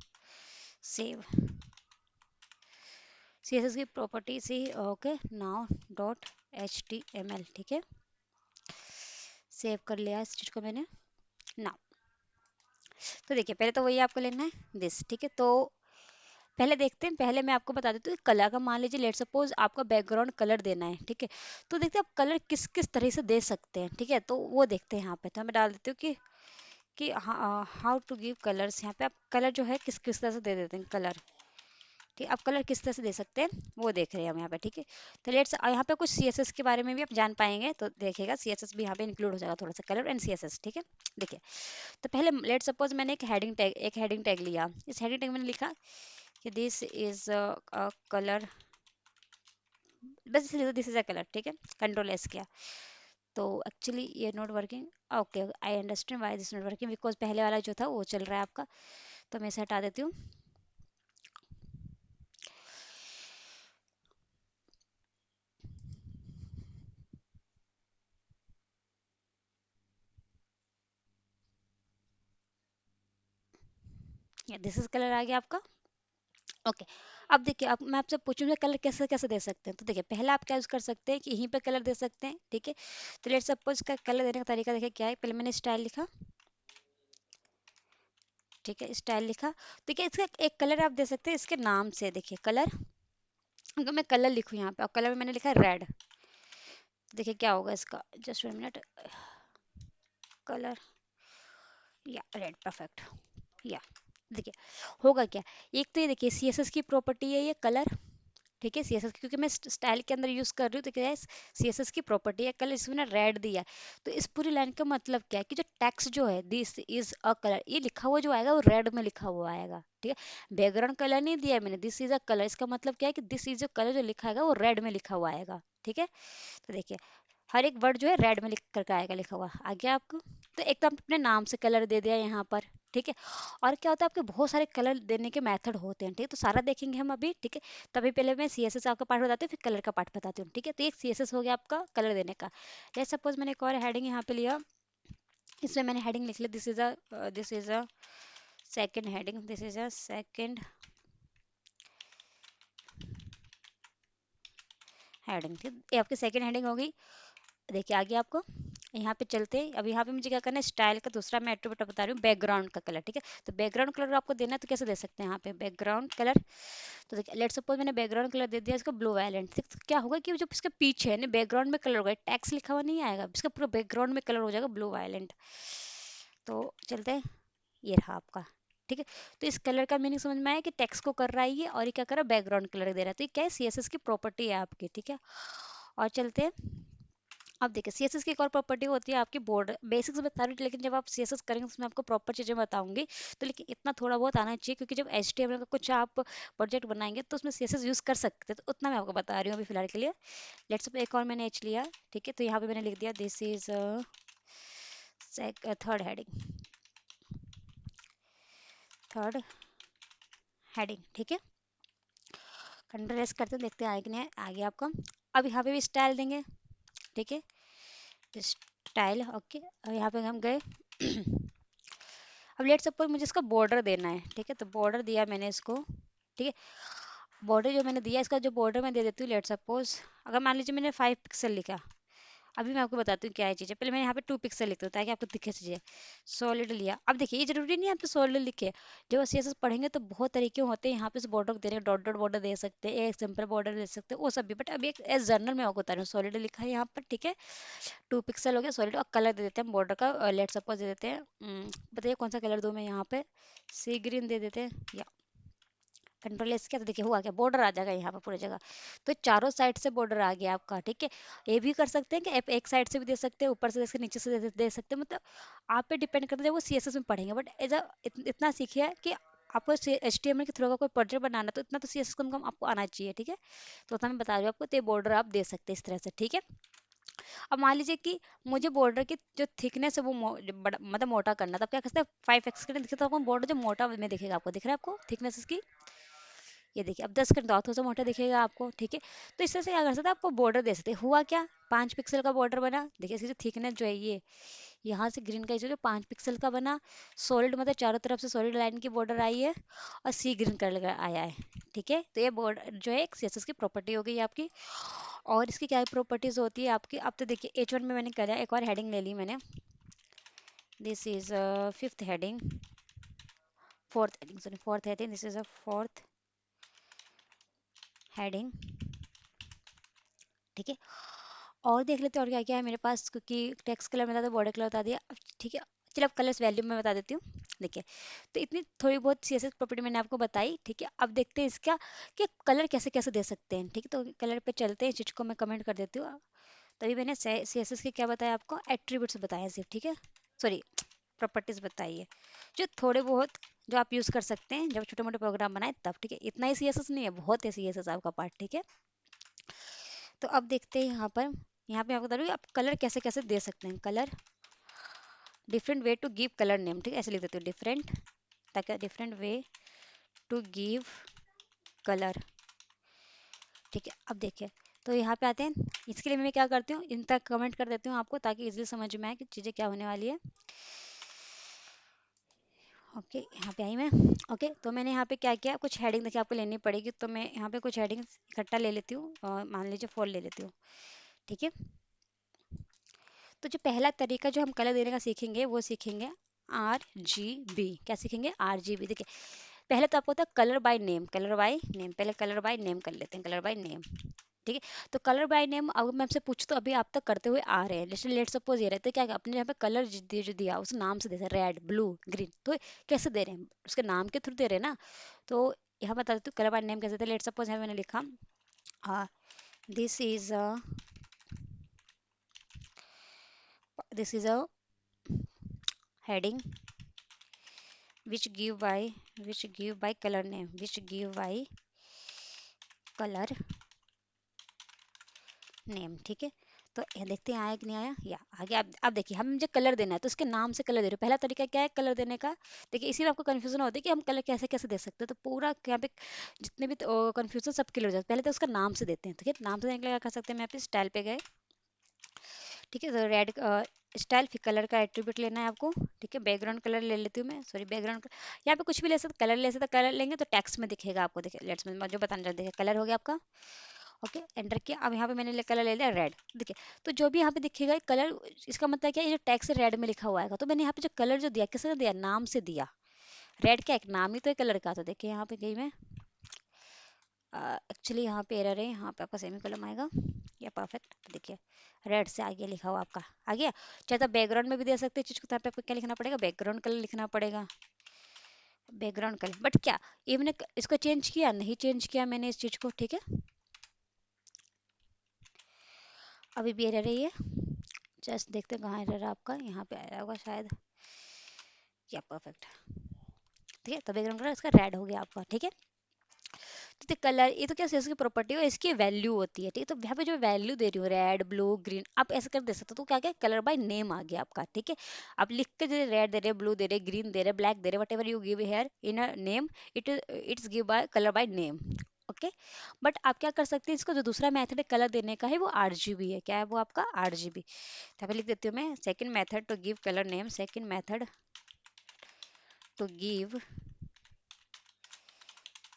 सेव सीएसएस की प्रॉपर्टी से ही। Okay, now dot H T M L. ठीक है, सेव कर लिया इस चीज़ को मैंने। नाउ तो देखिए पहले तो वही आपको लेना है दिस। ठीक है, तो पहले देखते हैं, पहले मैं आपको बता देती हूँ कलर का। मान लीजिए लेट सपोज आपका बैकग्राउंड कलर देना है। ठीक है, तो देखते हैं आप कलर किस किस तरह से दे सकते हैं। ठीक है, तो वो देखते हैं यहाँ पे। तो मैं डाल देती हूँ कि हाउ टू गिव कलर्स। यहाँ पे आप कलर जो है किस किस तरह से दे देते हैं कलर। ठीक है, आप कलर किस तरह से दे सकते हैं वो देख रहे हैं हम यहाँ पे। ठीक है, तो लेट्स यहाँ पे कुछ सीएसएस के बारे में भी आप जान पाएंगे, तो देखिएगा सीएसएस भी यहाँ पे इंक्लूड हो जाएगा थोड़ा सा, कलर एंड सीएसएस। ठीक है, देखिए तो पहले लेट सपोज मैंने एक हेडिंग टैग लिया। इस हेडिंग टैग मैंने लिखा कि दिस इज अ कलर, बस दिस इज अ कलर। ठीक है, कंट्रोल एस किया, तो एक्चुअली ये not working. Okay, I understand why this not working, because पहले वाला जो था वो चल रहा है आपका। तो मैं इसे हटा देती हूँ। दिस इज कलर आ गया आपका। ओके, अब देखिए, अब मैं आपसे पूछूंगा कलर कैसे कैसे दे सकते हैं। तो देखिए पहला आप क्या यूज कर सकते हैं कि यहीं पे कलर दे सकते हैं। ठीक है, तो लेट सपोज का कलर देने का तरीका देखिए क्या है। पहले मैंने स्टाइल लिखा। ठीक है, स्टाइल लिखा। देखिए इसका एक कलर आप दे सकते हैं इसके नाम से। देखिए कलर, अगर मैं कलर लिखूँ यहाँ पे, और कलर में मैंने लिखा है रेड। देखिए क्या होगा इसका, जस्ट 1 मिनट। कलर, या रेड, परफेक्ट। या देखिए होगा क्या, एक तो ये देखिए सीएसएस की प्रॉपर्टी है ये कलर। ठीक है, सीएसएस क्योंकि मैं स्टाइल के अंदर यूज कर रही हूँ, तो क्या है, सीएसएस की प्रॉपर्टी है कलर, इसमें ना रेड दिया है। तो इस पूरी लाइन का मतलब क्या है कि जो टेक्स्ट जो है दिस इज अ कलर, ये लिखा हुआ जो आएगा वो रेड में लिखा हुआ आएगा। ठीक है, बैकग्राउंड कलर नहीं दिया है मैंने, दिस इज अ कलर, इसका मतलब क्या है कि दिस इज अ कलर जो लिखा है वो रेड में लिखा हुआ आएगा। ठीक है, तो देखिए हर एक वर्ड जो है रेड में लिख करके आएगा लिखा हुआ, आ गया आपको। तो एक तो हम अपने नाम से कलर दे दिया यहाँ पर। ठीक है, और क्या होता है आपके बहुत सारे कलर देने के मेथड होते हैं। ठीक है, तो सारा देखेंगे हम अभी। ठीक है, तभी पहले मैं सीएसएस आपका पार्ट बताती हूँ, फिर कलर का पार्ट बताती हूँ। ठीक है, तो एक सीएसएस हो गया आपका कलर देने का। जैसे सपोज मैंने एक और हेडिंग यहाँ पे लिया, इसमें मैंने हेडिंग लिख लिया this is a second heading, this is a second heading. ठीक, ये आपकी सेकंड हेडिंग हो गई। देखिए आगे आपको यहाँ पे चलते हैं। अब यहाँ पे मुझे क्या करना है, स्टाइल का दूसरा मैं एट्रीब्यूट बता रही हूँ, बैकग्राउंड का कलर। ठीक है, तो बैकग्राउंड कलर आपको देना है तो कैसे दे सकते हैं यहाँ पे बैकग्राउंड कलर। तो देखिए लेट्स सपोज मैंने बैकग्राउंड कलर दे दिया इसको ब्लू वायलेंट। तो क्या होगा कि जो इसके पीछे है ना बैकग्राउंड में कलर होगा, टैक्स लिखा हुआ नहीं आएगा, इसका पूरा बैकग्राउंड में कलर हो जाएगा ब्लू वायलेंट। तो चलते हैं, ये रहा आपका। ठीक है, तो इस कलर का मीनिंग समझ में आया कि टेक्स्ट को कर रहा है ये, और ये क्या कर रहा है बैकग्राउंड कलर दे रहा है। तो ये क्या है, सीएसएस की प्रॉपर्टी है आपकी। ठीक है, और चलते हैं। अब देखिए सीएसएस की एक और प्रॉपर्टी होती है आपकी बॉर्डर, बेसिक्स बता रही हूँ लेकिन जब आप सीएसएस करेंगे उसमें आपको प्रॉपर चीज़ें बताऊंगी। तो लेकिन इतना थोड़ा बहुत आना चाहिए, क्योंकि जब एचटीएमएल का कुछ आप प्रोजेक्ट बनाएंगे तो उसमें सीएसएस यूज़ कर सकते हैं, तो उतना मैं आपको बता रही हूँ अभी फिलहाल के लिए। लेट्स सपोज एक और मैंने एच लिया। ठीक है, तो यहाँ पे मैंने लिख दिया this is third heading, third heading. ठीक है, कंट्रोल एस करते हैं, देखते हैं आगे नहीं आगे आपको। अब यहाँ पे भी स्टाइल देंगे। ठीक है, स्टाइल ओके, अब यहाँ पे हम गए। अब लेट सपोज मुझे इसका बॉर्डर देना है। ठीक है, तो बॉर्डर दिया मैंने इसको। ठीक है, बॉर्डर जो मैंने दिया इसका जो बॉर्डर मैं दे देती हूँ, लेट सपोज अगर मान लीजिए मैंने 5 पिक्सल लिखा। अभी मैं आपको बताती हूँ क्या है चीज़ें, पहले मैं यहाँ पे 2 पिक्सल लिखती हूँ ताकि आपको दिखे चीज़ें। सॉलिड लिया, अब देखिए ये जरूरी नहीं है आप तो सॉलिड लिखे, जब सीएसएस पढ़ेंगे तो बहुत तरीके होते हैं। यहाँ पे बॉर्डर दे रहे हैं, डॉट डॉट बॉर्डर दे सकते हैं, एक सिंपल बॉर्डर दे सकते हैं, वो सब भी, बट अभी एक एज जर्नल में आपको बता रही हूँ सॉलिड लिखा है यहाँ पर। ठीक है, 2 पिक्सल हो गया सॉलिड, और कलर दे देते हैं बॉर्डर का, लेट सपोज दे देते हैं बताइए कौन सा कलर दूँ मैं यहाँ पे, सी ग्रीन दे देते हैं, या कंट्रोल एस किया तो देखिए हुआ क्या, बॉर्डर आ जाएगा यहाँ पर पूरी जगह। तो चारों साइड से बॉर्डर आ गया आपका। ठीक है, ये भी कर सकते हैं कि आप एक साइड से भी दे सकते हैं, ऊपर से जैसे नीचे से दे सकते हैं, मतलब आप पे डिपेंड करता है, वो सीएसएस में पढ़ेंगे। बट एज इतना सीखिए कि आपको एचटीएमएल के थ्रू का कोई प्रोजेक्ट बनाना तो इतना तो सीएसएस कम कम आपको आना चाहिए। ठीक है, तो उतना मैं बता रही हूँ आपको, तो ये बॉर्डर आप दे सकते हैं इस तरह से। ठीक है, अब मान लीजिए कि मुझे बॉर्डर की जो थिकनेस है वो मतलब मोटा करना, तब क्या करते हैं 5x के दिखता है आपको बॉर्डर, जो मोटा में दिखेगा आपको, दिख रहा है आपको थिकनेस इसकी, ये देखिए अब 10 का दांत थोड़ा सा मोटा दिखेगा आपको। ठीक है, तो इस तरह से क्या कर सकते हैं, आपको बॉर्डर दे सकते हैं। हुआ क्या, 5 पिक्सल का बॉर्डर बना। देखिए इसकी जो थिकनेस जो है ये यहाँ से ग्रीन का जो 5 पिक्सल का बना, सॉलिड मतलब चारों तरफ से सॉलिड लाइन की बॉर्डर आई है, और सी ग्रीन कलर का आया है। ठीक है, तो ये बॉर्डर जो है एक सीएसएस की प्रॉपर्टी हो गई आपकी। और इसकी क्या प्रॉपर्टीज होती है आपकी, अब तो देखिए H1 में मैंने करा, एक और हेडिंग ले ली मैंने, this is fifth heading, fourth heading sorry fourth heading, this is a fourth heading. ठीक है, और देख लेते हैं और क्या क्या है मेरे पास, क्योंकि टेक्स्ट कलर बता दिया, बॉर्डर कलर बता दिया। अब ठीक है, चलो अब कलर्स वैल्यू में बता देती हूँ। देखिए, तो इतनी थोड़ी बहुत सीएसएस प्रॉपर्टी मैंने आपको बताई। ठीक है, अब देखते हैं इसका कि कलर कैसे कैसे दे सकते हैं। ठीक है, तो कलर पे चलते हैं, इस चीज़ को मैं कमेंट कर देती हूँ। तभी मैंने सीएसएस के क्या बताया आपको, एट्रीब्यूट्स बताया सिर्फ। ठीक है, सॉरी प्रॉपर्टीज बताई है, जो थोड़े बहुत जो आप यूज़ कर सकते हैं जब छोटे मोटे प्रोग्राम बनाए तब। ठीक है, इतना ही सीएसएस नहीं है, बहुत है सीएसएस आपका पार्ट। ठीक है, तो अब देखते हैं यहाँ पे आपको बता रही हूँ आप कलर कैसे कैसे दे सकते हैं। Colour different way to give colour name. ठीक है, ऐसे लिख देते हो डिफरेंट, ताकि different way to give colour. ठीक है, अब देखिए तो यहाँ पे आते हैं, इसके लिए मैं क्या करती हूँ, इन तक कमेंट कर देती हूँ आपको ताकि इजीली समझ में आए कि चीज़ें क्या होने वाली है। ओके, यहाँ पे आई मैं। ओके, तो मैंने यहाँ पे क्या किया, कुछ हेडिंग देखिए आपको लेनी पड़ेगी, तो मैं यहाँ पे कुछ हेडिंग इकट्ठा ले लेती हूँ, और मान लीजिए 4 ले लेती हूँ। ठीक है, तो जो पहला तरीका जो हम कलर देने का सीखेंगे वो सीखेंगे RGB। क्या सीखेंगे, RGB। देखिए पहले तो आपको होता है colour by name, colour by name, पहले कलर बाय नेम कर लेते हैं, कलर बाय नेम। ठीक है, तो कलर बाय नेम अगर मैं आपसे पूछूं तो अभी आप तक करते हुए आ रहे हैं, जैसे लेट सपोज ये रहते क्या अपने यहाँ पे कलर जो दिया उस नाम से दे रहे, रेड ब्लू ग्रीन, तो कैसे दे रहे हैं, उसके नाम के थ्रू दे रहे हैं ना। तो यहाँ बता देती हूँ कलर बाय नेम कैसे थे। लेट सपोज यहाँ मैंने लिखा uh, this is a this is a heading which give by color name, which give by color name, ठीक है। तो ये देखते हैं आया कि नहीं आया, या आगे आप देखिए, हम मुझे कलर देना है तो उसके नाम से कलर दे रहे हो। पहला तरीका क्या है कलर देने का, देखिए इसी में आपको कंफ्यूजन होती है कि हम कलर कैसे कैसे दे सकते हैं, तो पूरा यहाँ पे जितने भी कंफ्यूजन सब क्लियर हो जाते हैं। पहले तो उसका नाम से देते हैं, ठीक है। नाम से देने के लिए क्या कर सकते हैं, मैं यहाँ पे स्टाइल पे गए, ठीक है। तो रेड स्टाइल, फिर कलर का एट्रीब्यूट लेना है आपको, ठीक है। बैकग्राउंड कलर ले लेती हूँ मैं, सॉरी बैकग्राउंड, यहाँ पे कुछ भी ले सकते, कलर ले सकते, कलर लेंगे तो टेक्स्ट में दिखेगा आपको, देखिए लेट्स में जो बताना चाहते हैं, कलर हो गया आपका, ओके एंटर किया। अब यहाँ पे मैंने कलर ले लिया रेड, देखिए। तो जो भी यहाँ पे दिखेगा कलर, इसका मतलब क्या है, ये जो टैक्स रेड में लिखा हुआ है, तो मैंने यहाँ पे जो कलर जो दिया किसने दिया, नाम से दिया। रेड क्या एक नाम ही तो है कलर का, तो देखिए यहाँ पे गई मैं, एक्चुअली यहाँ पे एरर है, यहाँ पे आपका सेमी कॉलम आएगा, या परफेक्ट, देखिए रेड से आगे लिखा हुआ आपका आ गया। चाहे तो बैकग्राउंड में भी दे सकते हैं चीज को, तो यहाँ पे आपको क्या लिखना पड़ेगा, बैकग्राउंड कलर लिखना पड़ेगा, बैकग्राउंड कलर। बट क्या ये मैंने इसको चेंज किया, नहीं चेंज किया मैंने इस चीज को, ठीक है। अभी भी एरर है ये, जस्ट देखते हैं कहाँ एरर है आपका, यहाँ पे आया होगा शायद, या परफेक्ट, ठीक है। तो बैकग्राउंड कलर इसका रेड हो गया आपका, ठीक है। तो कलर ये तो क्या इसकी प्रॉपर्टी है, इसकी वैल्यू होती है, ठीक है। तो यहाँ पे जो वैल्यू दे रही हूँ रेड ब्लू ग्रीन, आप ऐसे कर दे सकते हो, तो क्या क्या कलर बाय नेम आ गया आपका, ठीक है। आप लिख के दे रेड दे रहे, ब्लू दे रहे, ग्रीन दे रहे, ब्लैक दे रहे, whatever you give here in a name, it's give by colour by name, okay. But आप क्या कर सकते हैं, इसका जो दूसरा मेथड है कलर देने का है वो आरजीबी है, क्या है वो आपका आरजीबी। यहाँ पे लिख देती हूँ मैं, second method to give colour name, second method to give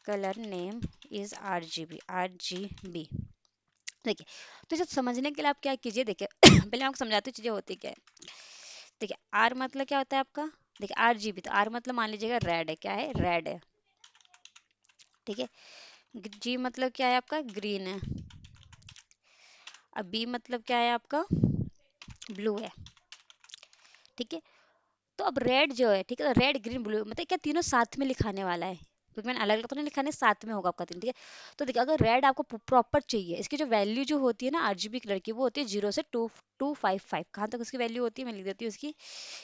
colour name is RGB, RGB, देखिए। तो इसे समझने के लिए आप क्या कीजिए, देखिए पहले मैं आपको समझाती हूँ चीजें होती क्या है। देखिए आर मतलब क्या होता है आपका, देखिए आरजीबी, तो आर मतलब मान लीजिएगा रेड है, क्या है रेड है, ठीक है। जी मतलब क्या है आपका ग्रीन है, अब बी मतलब क्या है आपका ब्लू है, ठीक है। तो अब रेड जो है, ठीक है, तो रेड ग्रीन ब्लू मतलब क्या तीनों साथ में लिखाने वाला है, क्योंकि मैंने अलग अलग तो नहीं लिखाने, साथ में होगा आपका तीन, ठीक है। तो देखिए अगर रेड आपको प्रॉपर चाहिए, इसकी जो वैल्यू जो होती है ना आरजीबी कलर की, वो होती है 0 से 255, कहाँ तक उसकी वैल्यू होती है मैं लिख देती हूँ उसकी,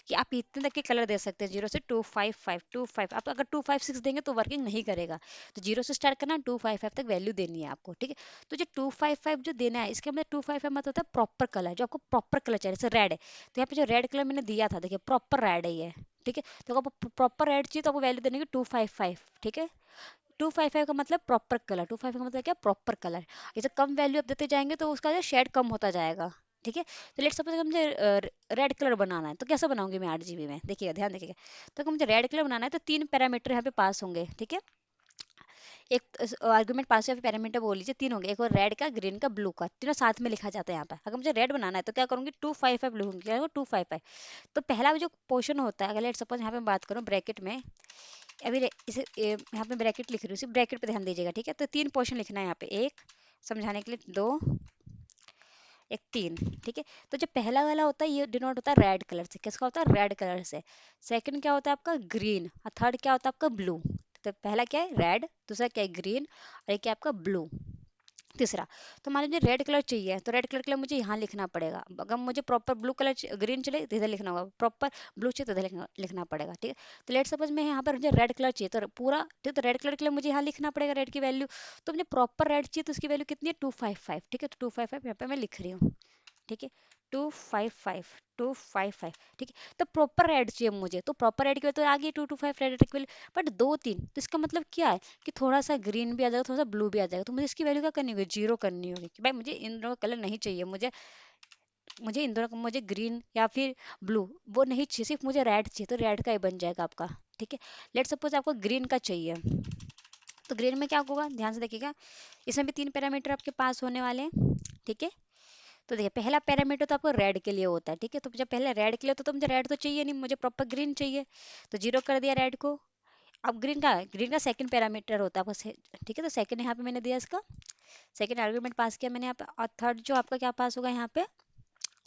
कि आप इतने तक के कलर दे सकते हैं, 0 से 255, 25, आप अगर 256 देंगे तो वर्किंग नहीं करेगा। तो 0 से स्टार्ट करना, 255 तक वैल्यू देनी है आपको, ठीक है। तो जो 255 जो देना है, इसके मतलब 255 मतलब होता है प्रॉपर कलर, जो आपको प्रॉपर कलर चाहिए, जैसे रेड है, तो यहाँ पे जो रेड कलर मैंने दिया था, देखिए प्रॉपर रेड है ये, ठीक है। तो आपको प्रॉपर रेड चाहिए तो आपको वैल्यू देने की 255, ठीक है। 255 का मतलब प्रॉपर कलर, 255 का मतलब क्या प्रॉपर कलर। जैसे कम वैल्यू आप देते जाएंगे तो उसका जो शेड कम होता जाएगा, ठीक है। तो लेट सपोज मुझे रेड कलर बनाना है, तो कैसे बनाऊंगी मैं 8 GB में, देखिएगा ध्यान देखिएगा। तो अगर मुझे रेड कलर बनाना है तो तीन पैरामीटर यहाँ पे पास होंगे, ठीक है। एक आर्गुमेंट पास या फिर पैरामीटर बोल लीजिए, तीन होंगे, एक और रेड का, ग्रीन का, ब्लू का, तीनों साथ में लिखा जाता है यहाँ पर। अगर मुझे रेड बनाना है तो क्या करूंगी, 255 लिखूंगी, क्या 255। तो पहला जो पोर्शन होता है, अगर लेट सपोज यहाँ पे बात करूँ ब्रैकेट में, अभी इसे यहाँ पे ब्रैकेट लिख रही हूँ, सिर्फ ब्रैकेट पे ध्यान दीजिएगा, ठीक है। तो तीन पोर्शन लिखना है यहाँ पे, एक समझाने के लिए, दो, एक, तीन, ठीक है। तो जो पहला वाला होता है ये डिनोट होता है रेड कलर से, किसका होता है रेड कलर से। सेकंड क्या होता है आपका ग्रीन, और थर्ड क्या होता है आपका ब्लू। तो पहला क्या है रेड, दूसरा क्या है ग्रीन, और एक क्या है आपका ब्लू, तीसरा। तो मान लीजिए रेड कलर चाहिए, तो रेड कलर के लिए मुझे यहाँ लिखना पड़ेगा। अगर मुझे प्रॉपर ब्लू कलर ग्रीन चले तो इधर लिखना होगा, प्रॉपर ब्लू चाहिए तो इधर लिखना पड़ेगा, ठीक है। तो लेट सपोज मैं यहाँ पर मुझे रेड कलर चाहिए, तो पूरा, ठीक है, तो रेड कलर के लिए मुझे यहाँ लिखना पड़ेगा रेड की वैल्यू। तो मुझे प्रॉपर रेड चाहिए तो उसकी वैल्यू कितनी है 255, ठीक है। तो 255 यहाँ पे मैं लिख रही हूँ, ठीक है। 255, 255, ठीक है। तो प्रॉपर रेड चाहिए मुझे, तो प्रॉपर रेड की वैल्यू तो आ गई 225 रेड की वैल्यू। बट दो तीन, तो इसका मतलब क्या है कि थोड़ा सा ग्रीन भी आ जाएगा, थोड़ा सा ब्लू भी आ जाएगा, तो मुझे इसकी वैल्यू क्या करनी होगी, जीरो करनी होगी, कि भाई मुझे इन दोनों कलर नहीं चाहिए, मुझे मुझे इन दोनों, मुझे ग्रीन या फिर ब्लू वो नहीं चाहिए, सिर्फ मुझे रेड चाहिए, तो रेड का ही बन जाएगा आपका, ठीक है। लेट सपोज आपको ग्रीन का चाहिए, तो ग्रीन में क्या होगा ध्यान से देखिएगा, इसमें भी तीन पैरामीटर आपके पास होने वाले हैं, ठीक है। तो देखिए पहला पैरामीटर तो आपको रेड के लिए होता है, ठीक है। तो जब पहले रेड के लिए होता है तो मुझे रेड तो चाहिए नहीं, मुझे प्रॉपर ग्रीन चाहिए, तो जीरो कर दिया रेड को। अब ग्रीन का सेकंड पैरामीटर होता है आपको ठीक है। तो सेकंड यहाँ पे मैंने दिया इसका, सेकंड आर्गुमेंट पास किया मैंने यहाँ पे, और थर्ड जो आपका क्या पास होगा यहाँ पे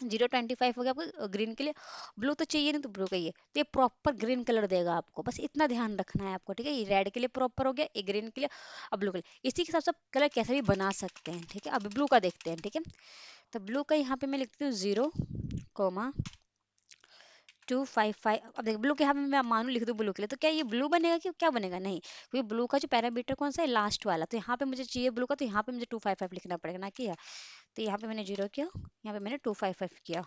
0.25 हो गया आपको ग्रीन के लिए। ब्लू तो चाहिए नहीं तो ब्लू का ही है, तो ये प्रॉपर ग्रीन कलर देगा आपको, बस इतना ध्यान रखना है आपको, ठीक है। ये रेड के लिए प्रॉपर हो गया, ये ग्रीन के लिए, अब ब्लू के लिए। इसी के हिसाब से कलर कैसे भी बना सकते हैं, ठीक है। अब ब्लू का देखते हैं, ठीक है। तो ब्लू का यहाँ पे मैं लिखती हूँ 0,255। अब देखो ब्लू के यहाँ पे मैं मानू लिख दूँ ब्लू के लिए, तो क्या ये ब्लू बनेगा कि क्या बनेगा, नहीं, क्योंकि ब्लू का जो पैरामीटर कौन सा है, लास्ट वाला, तो यहाँ पे मुझे चाहिए ब्लू का, तो यहाँ पे मुझे 255 लिखना पड़ेगा ना कि, तो यहाँ पे मैंने 0 किया, यहाँ पे मैंने 255 किया,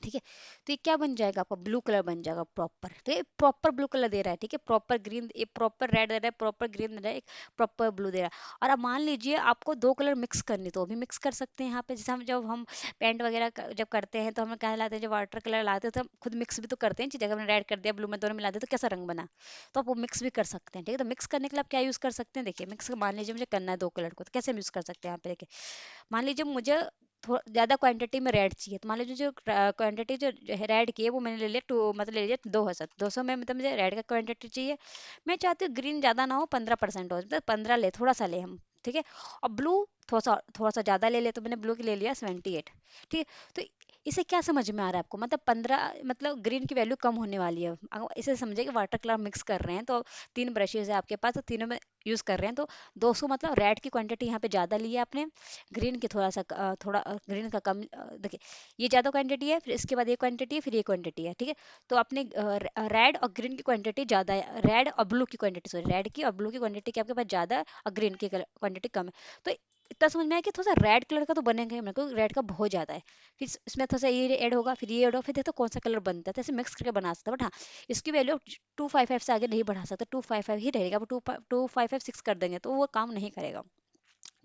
ठीक है। तो ये क्या बन जाएगा आपका, ब्लू कलर बन जाएगा प्रॉपर, तो ये प्रॉपर ब्लू कलर दे रहा है, ठीक है। प्रॉपर ग्रीन, ये प्रॉपर रेड दे रहा है, प्रॉपर ग्रीन दे रहा है, एक प्रॉपर ब्लू दे रहा है। और अब मान लीजिए आपको दो कलर मिक्स करनी, तो वो भी मिक्स कर सकते हैं यहाँ पे। जैसे हम जब हम पेंट वगैरह जब करते हैं तो हम क्या लाते हैं, जब वाटर कलर लाते हैं तो हम खुद मिक्स भी तो करते हैं, जगह हमने रेड कर दिया ब्लू में दोनों मिला दिया तो कैसा रंग बना, तो आप वो मिक्स भी कर सकते हैं, ठीक है। तो मिक्स करने के लिए आप क्या यूज़ कर सकते हैं, देखिए मिक्स मान लीजिए मुझे करना है दो कलर को, तो कैसे यूज़ कर सकते हैं यहाँ पे, देखिए मान लीजिए मुझे थोड़ा ज़्यादा क्वांटिटी में रेड चाहिए, तो मान लीजिए जो क्वांटिटी जो रेड की है वो मैंने ले लिया टू, मतलब ले लिया 200, 200 में मतलब मुझे रेड का क्वांटिटी चाहिए। मैं चाहती हूँ ग्रीन ज़्यादा ना हो, 15% हो, मतलब 15 ले, थोड़ा सा ले हम, ठीक है। और ब्लू थोड़ा सा ज़्यादा ले ले, तो मैंने ब्लू की ले लिया 78, ठीक है। तो इसे क्या समझ में आ रहा है आपको, मतलब 15, मतलब ग्रीन की वैल्यू कम होने वाली है। इसे समझिए कि वाटर कलर मिक्स कर रहे हैं, तो तीन ब्रशेज है आपके पास, तो तीनों में यूज़ कर रहे हैं, तो 200 मतलब रेड की क्वांटिटी यहाँ पे ज़्यादा ली है आपने, ग्रीन की थोड़ा सा थोड़ा ग्रीन का कम, देखिए ये ज़्यादा क्वांटिटी है, फिर इसके बाद ये क्वांटिटी है, फिर ये क्वांटिटी है, ठीक है। तो आपने रेड और ग्रीन की क्वांटिटी ज़्यादा है, रेड और ब्लू की क्वांटिटी, सॉरी रेड की और ब्लू की क्वांटिटी की आपके पास ज़्यादा है और ग्रीन की क्वांटिटी कम है। तो इतना समझ में आया कि थोड़ा सा रेड कलर का तो बनेगा ही, मेरे को रेड का बहुत ज़्यादा है, फिर इसमें थोड़ा सा ये ऐड होगा, फिर ये ऐड होगा, फिर देखो कौन सा कलर बनता है, तो ऐसे मिक्स करके बना सकते हैं। बट हाँ, इसकी वैल्यू 255 से आगे नहीं बढ़ा सकते, 255 ही रहेगा, वो 255 6 कर देंगे तो वो काम नहीं करेगा,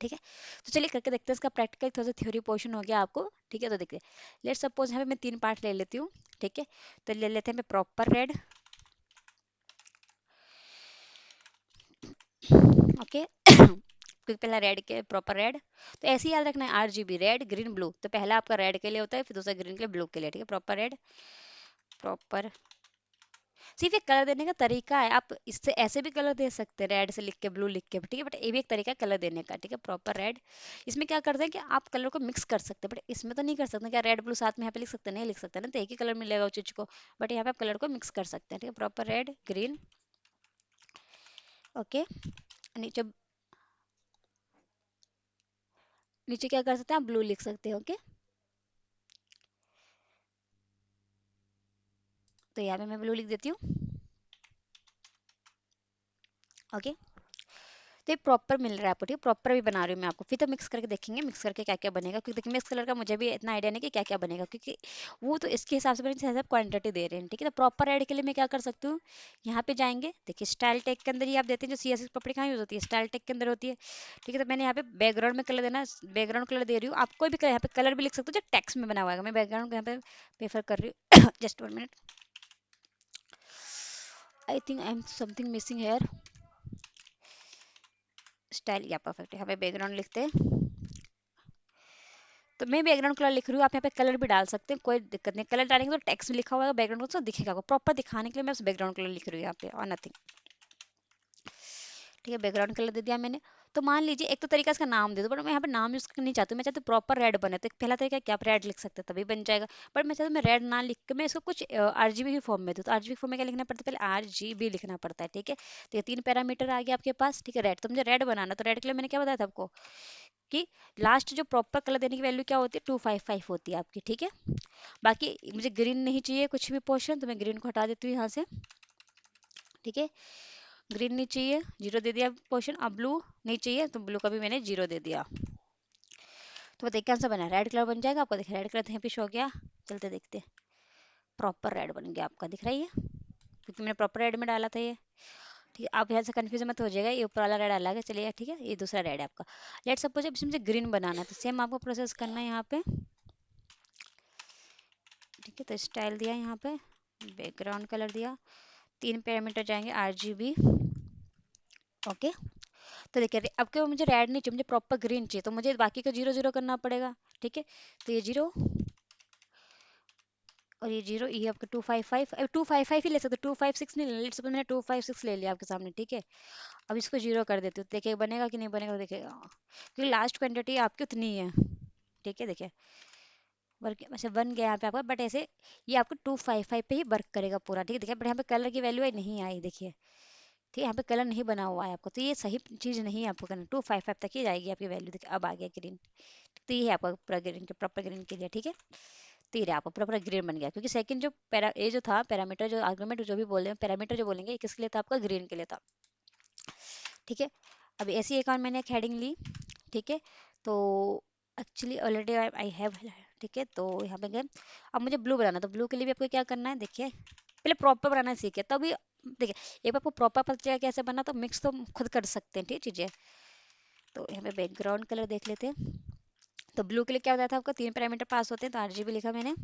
ठीक है। तो चलिए करके देखते हैं इसका प्रैक्टिकल, थोड़ा सा थ्योरी पोर्शन हो गया आपको, ठीक है। तो देखिए लेट्स सपोज यहाँ पे मैं तीन पार्ट ले लेती हूँ, ठीक है। तो ले लेते हैं मैं प्रॉपर रेड, ओके क्योंकि पहला रेड के प्रॉपर रेड, तो ऐसे ही याद रखना है, RGB रेड ग्रीन ब्लू, तो पहला आपका रेड के लिए होता है, फिर दूसरा ग्रीन के लिए, ब्लू के लिए, ठीक है। प्रॉपर रेड, प्रॉपर, सिर्फ एक कलर देने का तरीका है, आप इससे ऐसे भी कलर दे सकते हैं, रेड से लिख के ब्लू लिख के, ठीक है। बट ये भी एक तरीका है कलर देने का, ठीक है। प्रॉपर रेड, इसमें क्या करते हैं कि आप कलर को मिक्स कर सकते हैं, बट इसमें तो नहीं कर सकते, क्या रेड ब्लू साथ में यहाँ पे लिख सकते हैं, नहीं लिख सकते ना, तो एक ही कलर मिलेगा उस चीज को, बट यहाँ पे आप कलर को मिक्स कर सकते हैं, ठीक है। Proper red green, okay. नीचे, नीचे क्या कर सकते हैं आप, ब्लू लिख सकते हैं, ओके। तो यहाँ पे मैं ब्लू लिख देती हूँ, ओके। तो ये प्रॉपर मिल रहा है आपको, ठीक है। प्रॉपर भी बना रही हूँ मैं आपको, फिर तो मिक्स करके देखेंगे मिक्स करके क्या क्या बनेगा, क्योंकि देखिए मिक्स कलर का मुझे भी इतना आइडिया नहीं कि क्या क्या बनेगा, क्योंकि वो तो इसके हिसाब से मैंने क्वांटिटी दे रहे हैं, ठीक है। तो प्रॉपर ऐड के लिए मैं क्या कर सकती हूँ, यहाँ पे जाएंगे, देखिए स्टाइल टैग के अंदर ही आप देते हैं, जो CSS पपड़ी कहाँ यूज होती है, स्टाइल टैग के अंदर होती है, ठीक है। तो मैंने यहाँ पे बैकग्राउंड में कलर देना, बैकग्राउंड कलर दे रही हूँ, आप कोई भी कलर यहाँ पे कलर भी लिख सकते हो जो टेक्स्ट में बना हुआ है, मैं बैकग्राउंड यहाँ पे प्रेफर कर रही हूँ जस्ट 1 मिनट, I think I am something missing hair, style या परफेक्ट, यहाँ पे बैकग्राउंड लिखते हैं। तो मैं बैकग्राउंड कलर लिख रही हूँ, आप यहाँ पे कलर भी डाल सकते हैं, कोई दिक्कत नहीं, कलर डालेंगे तो टेक्स्ट भी लिखा हुआ है बैकग्राउंड को, तो दिखेगा, प्रॉपर दिखाने के लिए मैं बस बैकग्राउंड कलर लिख रही हूँ यहाँ पे और नथिंग, ठीक है। बैकग्राउंड कलर दे दिया मैंने। तो मान लीजिए एक तो तरीका इसका नाम दे दो, बट मैं यहाँ पे नाम यूज करना नहीं चाहती हूँ, मैं चाहती हूँ प्रॉपर रेड बने, तो एक पहला तरीका क्या, आप रेड लिख सकते हैं तभी बन जाएगा, बट मैं चाहती हूँ मैं रेड ना लिख के मैं इसको कुछ RGB फॉर्म में दूँ, तो RGB फॉर्म में क्या लिखना पड़ता है, पहले RGB लिखना पड़ता है, ठीक है। तो ये तीन पैरामीटर आ गया आपके पास, ठीक है। रेड, तो मुझे रेड बनाना, तो रेड के लिए मैंने क्या बताया था आपको कि लास्ट जो प्रॉपर कलर देने की वैल्यू क्या होती है, 255 होती है आपकी, ठीक है। बाकी मुझे ग्रीन नहीं चाहिए कुछ भी पोर्शन, तो मैं ग्रीन को हटा देती हूँ यहाँ से, ठीक है। ग्रीन नहीं चाहिए, 0 दे दिया पोर्शन। अब ब्लू नहीं चाहिए, तो ब्लू का भी मैंने 0 दे दिया। तो बताइए कैसा बना, रेड कलर बन जाएगा आपको, देखिए रेड कलर यहाँ पे शो हो गया, चलते देखते, प्रॉपर रेड बन गया आपका, दिख रहा है ये, क्योंकि मैंने प्रॉपर रेड में डाला था ये, ठीक है। आप यहाँ से कंफ्यूज मत हो जाएगा, ये ऊपर वाला रेड अलग है, चलिए ठीक है, ये दूसरा रेड है आपका। लेट सपोज अब इसमें मुझे ग्रीन बनाना है, तो सेम आपको प्रोसेस करना है यहाँ पे, ठीक है। तो स्टाइल दिया यहाँ पे, बैकग्राउंड कलर दिया, तीन पैरामीटर जाएंगे, RGB, ओके। तो देखिए अब क्या, मुझे रेड नहीं चाहिए, मुझे प्रॉपर ग्रीन चाहिए, तो मुझे बाकी का 0 0 करना पड़ेगा, ठीक है। तो ये 0 और ये 0, ये आपका 255, अब 255 ही ले सकते, 256 नहीं, लेट्स सपोज मैंने 256 ले लिया आपके सामने, ठीक है। अब इसको 0 कर देती हूँ, देखिए बनेगा कि नहीं बनेगा, तो देखिएगा, क्योंकि लास्ट क्वांटिटी आपकी उतनी ही है, ठीक है। देखिए वर्क अच्छा बन गया यहाँ पे आपका, बट ऐसे ये आपको 255 पे ही वर्क करेगा पूरा, ठीक है। देखिए बट यहाँ पे कलर की वैल्यू नहीं आई, देखिए ठीक है, यहाँ पे कलर नहीं बना हुआ है आपको, तो ये सही चीज़ नहीं है आपको करना। 255 तक ही जाएगी आपकी वैल्यू, देखिए अब आ गया ग्रीन। तो ये है आपका पूरा ग्रीन के प्रॉपर ग्रीन के लिए, ठीक है। तो ये रहा आपका पूरा पूरा ग्रीन बन गया, क्योंकि सेकंड जो पैरा ये जो था पैरामीटर, जो आर्गुमेंट जो भी बोल रहे हैं पैरामीटर जो बोलेंगे, ये किसके लिए था आपका, ग्रीन के लिए था, ठीक है। अभी ऐसी एक और मैंने एक हेडिंग ली, ठीक है। तो एक्चुअली ऑलरेडी आई हैव, ठीक है। तो यहाँ पे गए, अब मुझे ब्लू बनाना, तो ब्लू के लिए भी आपको क्या करना है, देखिए पहले प्रॉपर बनाना सीखे तभी, देखिए एक बार आपको प्रॉपर पता चलेगा कैसे बनना, तो मिक्स तो खुद कर सकते हैं, ठीक चीज़ें। तो यहाँ पे बैकग्राउंड कलर देख लेते हैं। तो ब्लू के लिए क्या होता था आपका, 3 पैरामीटर पास होते हैं, तो RGB लिखा मैंने।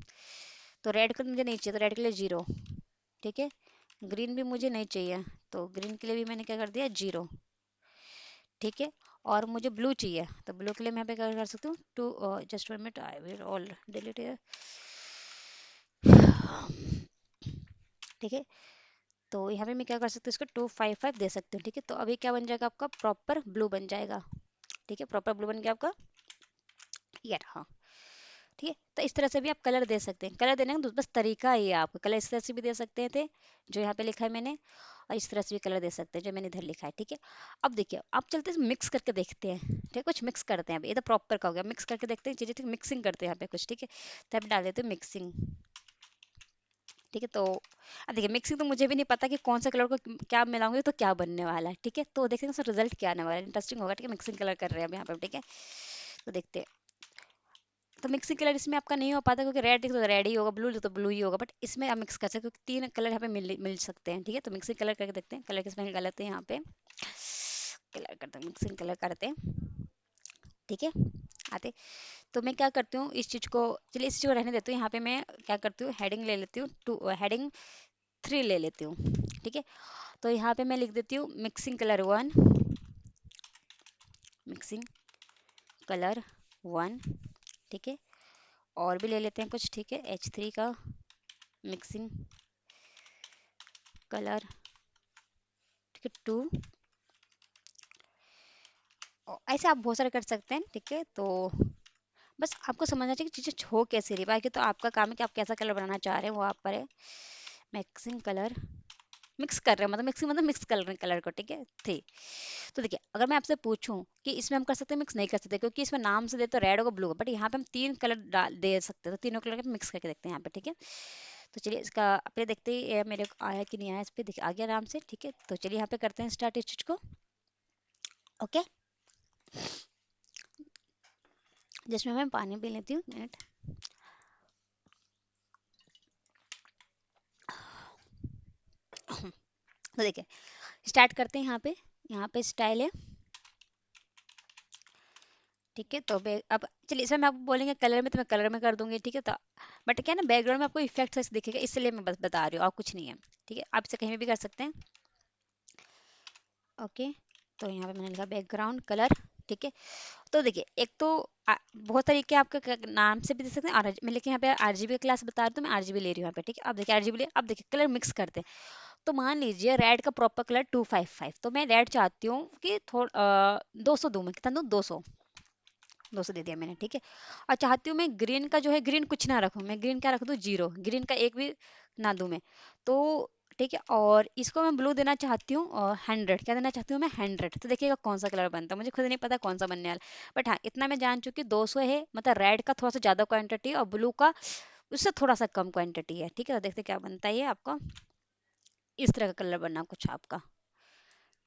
तो रेड को मुझे नहीं चाहिए, तो रेड के लिए 0, ठीक है। ग्रीन भी मुझे नहीं चाहिए, तो ग्रीन के लिए भी मैंने क्या कर दिया, 0, ठीक है। और मुझे ब्लू चाहिए, तो ब्लू के लिए मैं यहाँ पे क्या कर सकती हूँ, टू, जस्ट 1 मिनट, I will all delete here, ठीक है। तो यहाँ पे मैं क्या कर सकती हूँ, इसको 255 दे सकती हूँ, ठीक है। तो अभी क्या बन जाएगा आपका, प्रॉपर ब्लू बन जाएगा, ठीक है। प्रॉपर ब्लू बन गया आपका, यार हाँ, ठीक है। तो इस तरह से भी आप कलर दे सकते हैं, कलर देने का तो बस तरीका ही है, आप कलर इस तरह से भी दे सकते थे जो यहाँ पे लिखा है मैंने, और इस तरह से भी कलर दे सकते हैं जो मैंने इधर लिखा है, ठीक है। अब देखिए आप चलते हैं मिक्स करके देखते हैं, ठीक है। कुछ मिक्स करते हैं, अब ये तो प्रॉपर का हो गया, मिक्स करके देखते हैं चीज़ें, ठीक, मिक्सिंग करते हैं यहाँ पे कुछ, ठीक है। तो अब डाल देते हैं मिक्सिंग, ठीक है। तो अब देखिए मिक्सिंग तो मुझे भी नहीं पता कि कौन सा कलर को क्या मिलाऊंगी तो क्या बनने वाला है, ठीक है। तो देखते हैं उसका रिजल्ट क्या आने वाला है, इंटरेस्टिंग होगा, ठीक है। मिक्सिंग कलर कर रहे हैं अब यहाँ पे, ठीक है। तो देखते हैं। तो मिक्सिंग कलर इसमें आपका नहीं हो पाता, क्योंकि रेड तो रेड ही होगा, ब्लू तो ब्लू ही होगा, बट इसमें आप मिक्स कर सकते हो, क्योंकि 3 कलर यहाँ पे मिल मिल सकते हैं, ठीक है। तो मिक्सिंग कलर करके देखते हैं, कलर किसमें गलत है यहाँ पे, कलर करते हैं, मिक्सिंग कलर करते हैं, ठीक है। आते, तो मैं क्या करती हूँ इस चीज़ को, चलिए इस चीज़ को रहने देती हूँ, यहाँ पे मैं क्या करती हूँ, हेडिंग ले लेती हूँ, टू हेडिंग 3 ले लेती हूँ, ठीक है। तो यहाँ पे मैं लिख देती हूँ मिक्सिंग कलर 1, मिक्सिंग कलर 1, ठीक है। और भी ले लेते हैं कुछ, ठीक है, H3 का मिक्सिंग कलर, ठीक है, 2। ऐसे आप बहुत सारे कर सकते हैं, ठीक है। तो बस आपको समझना चाहिए कि चीज़ें हो कैसे रही, बाकी तो आपका काम है कि आप कैसा कलर बनाना चाह रहे हैं, वो आप पर है। मिक्सिंग कलर, मिक्स कर रहे हैं, मतलब मिक्सिंग मतलब मिक्स कर रहे हैं कलर को, ठीक है, ठीक। तो देखिए अगर मैं आपसे पूछूं कि इसमें हम कर सकते हैं मिक्स, नहीं कर सकते, क्योंकि इसमें नाम से दे तो रेड होगा ब्लू होगा, बट यहाँ पे हम 3 कलर डाल दे सकते हैं, तो तीनों कलर के मिक्स करके देखते हैं यहाँ पे, ठीक है। तो चलिए इसका अपने देखते ही मेरे को आया कि नहीं आया, इस पे देखिए आ गया आराम से, ठीक है। तो चलिए यहाँ पे करते हैं स्टार्ट इस चीज को, ओके। जिसमें मैं पानी पी लेती हूँ, मिनट। तो देखिए स्टार्ट करते हैं, यहाँ पे स्टाइल है, ठीक है। तो अब चलिए इसमें मैं आपको बोलेंगे कलर में, तो मैं कलर में कर दूंगी, ठीक है। तो बट क्या है ना, बैकग्राउंड में आपको इफेक्ट ऐसे दिखेगा, इसलिए मैं बस बता रही हूँ, और कुछ नहीं है, ठीक है। आप इसे कहीं भी कर सकते हैं, ओके। तो यहाँ पे मैंने लिखा बैकग्राउंड कलर, ठीक है। तो देखिए एक तो बहुत तरीके आपके नाम से भी दे सकते हैं, और मैं लेकिन यहाँ पे RGB क्लास बता रही हूँ, तो मैं RGB ले रही हूँ यहाँ पे, ठीक है। अब देखिए RGB ले, अब देखिए कलर मिक्स करते हैं। तो मान लीजिए रेड का प्रॉपर कलर 255, तो मैं रेड चाहती हूँ कि थोड़ा 200 दूँ, मैं कितना दूँ, 200, 200 दे दिया मैंने, ठीक है। और चाहती हूँ मैं ग्रीन का जो है, ग्रीन कुछ ना रखूँ, मैं ग्रीन क्या रख दूँ, 0, ग्रीन का एक भी ना दूँ मैं, तो ठीक है। और इसको मैं ब्लू देना चाहती हूँ, और 100 क्या देना चाहती हूँ मैं, 100। तो देखिएगा कौन सा कलर बनता है, मुझे खुद नहीं पता कौन सा बनने वाला, बट हाँ इतना मैं जान चुकी, 200 है, मतलब रेड का थोड़ा सा ज़्यादा क्वांटिटी और ब्लू का उससे थोड़ा सा कम क्वांटिटी है, ठीक है। तो देखते क्या बनता है ये आपका, इस तरह का कलर बनना कुछ आपका,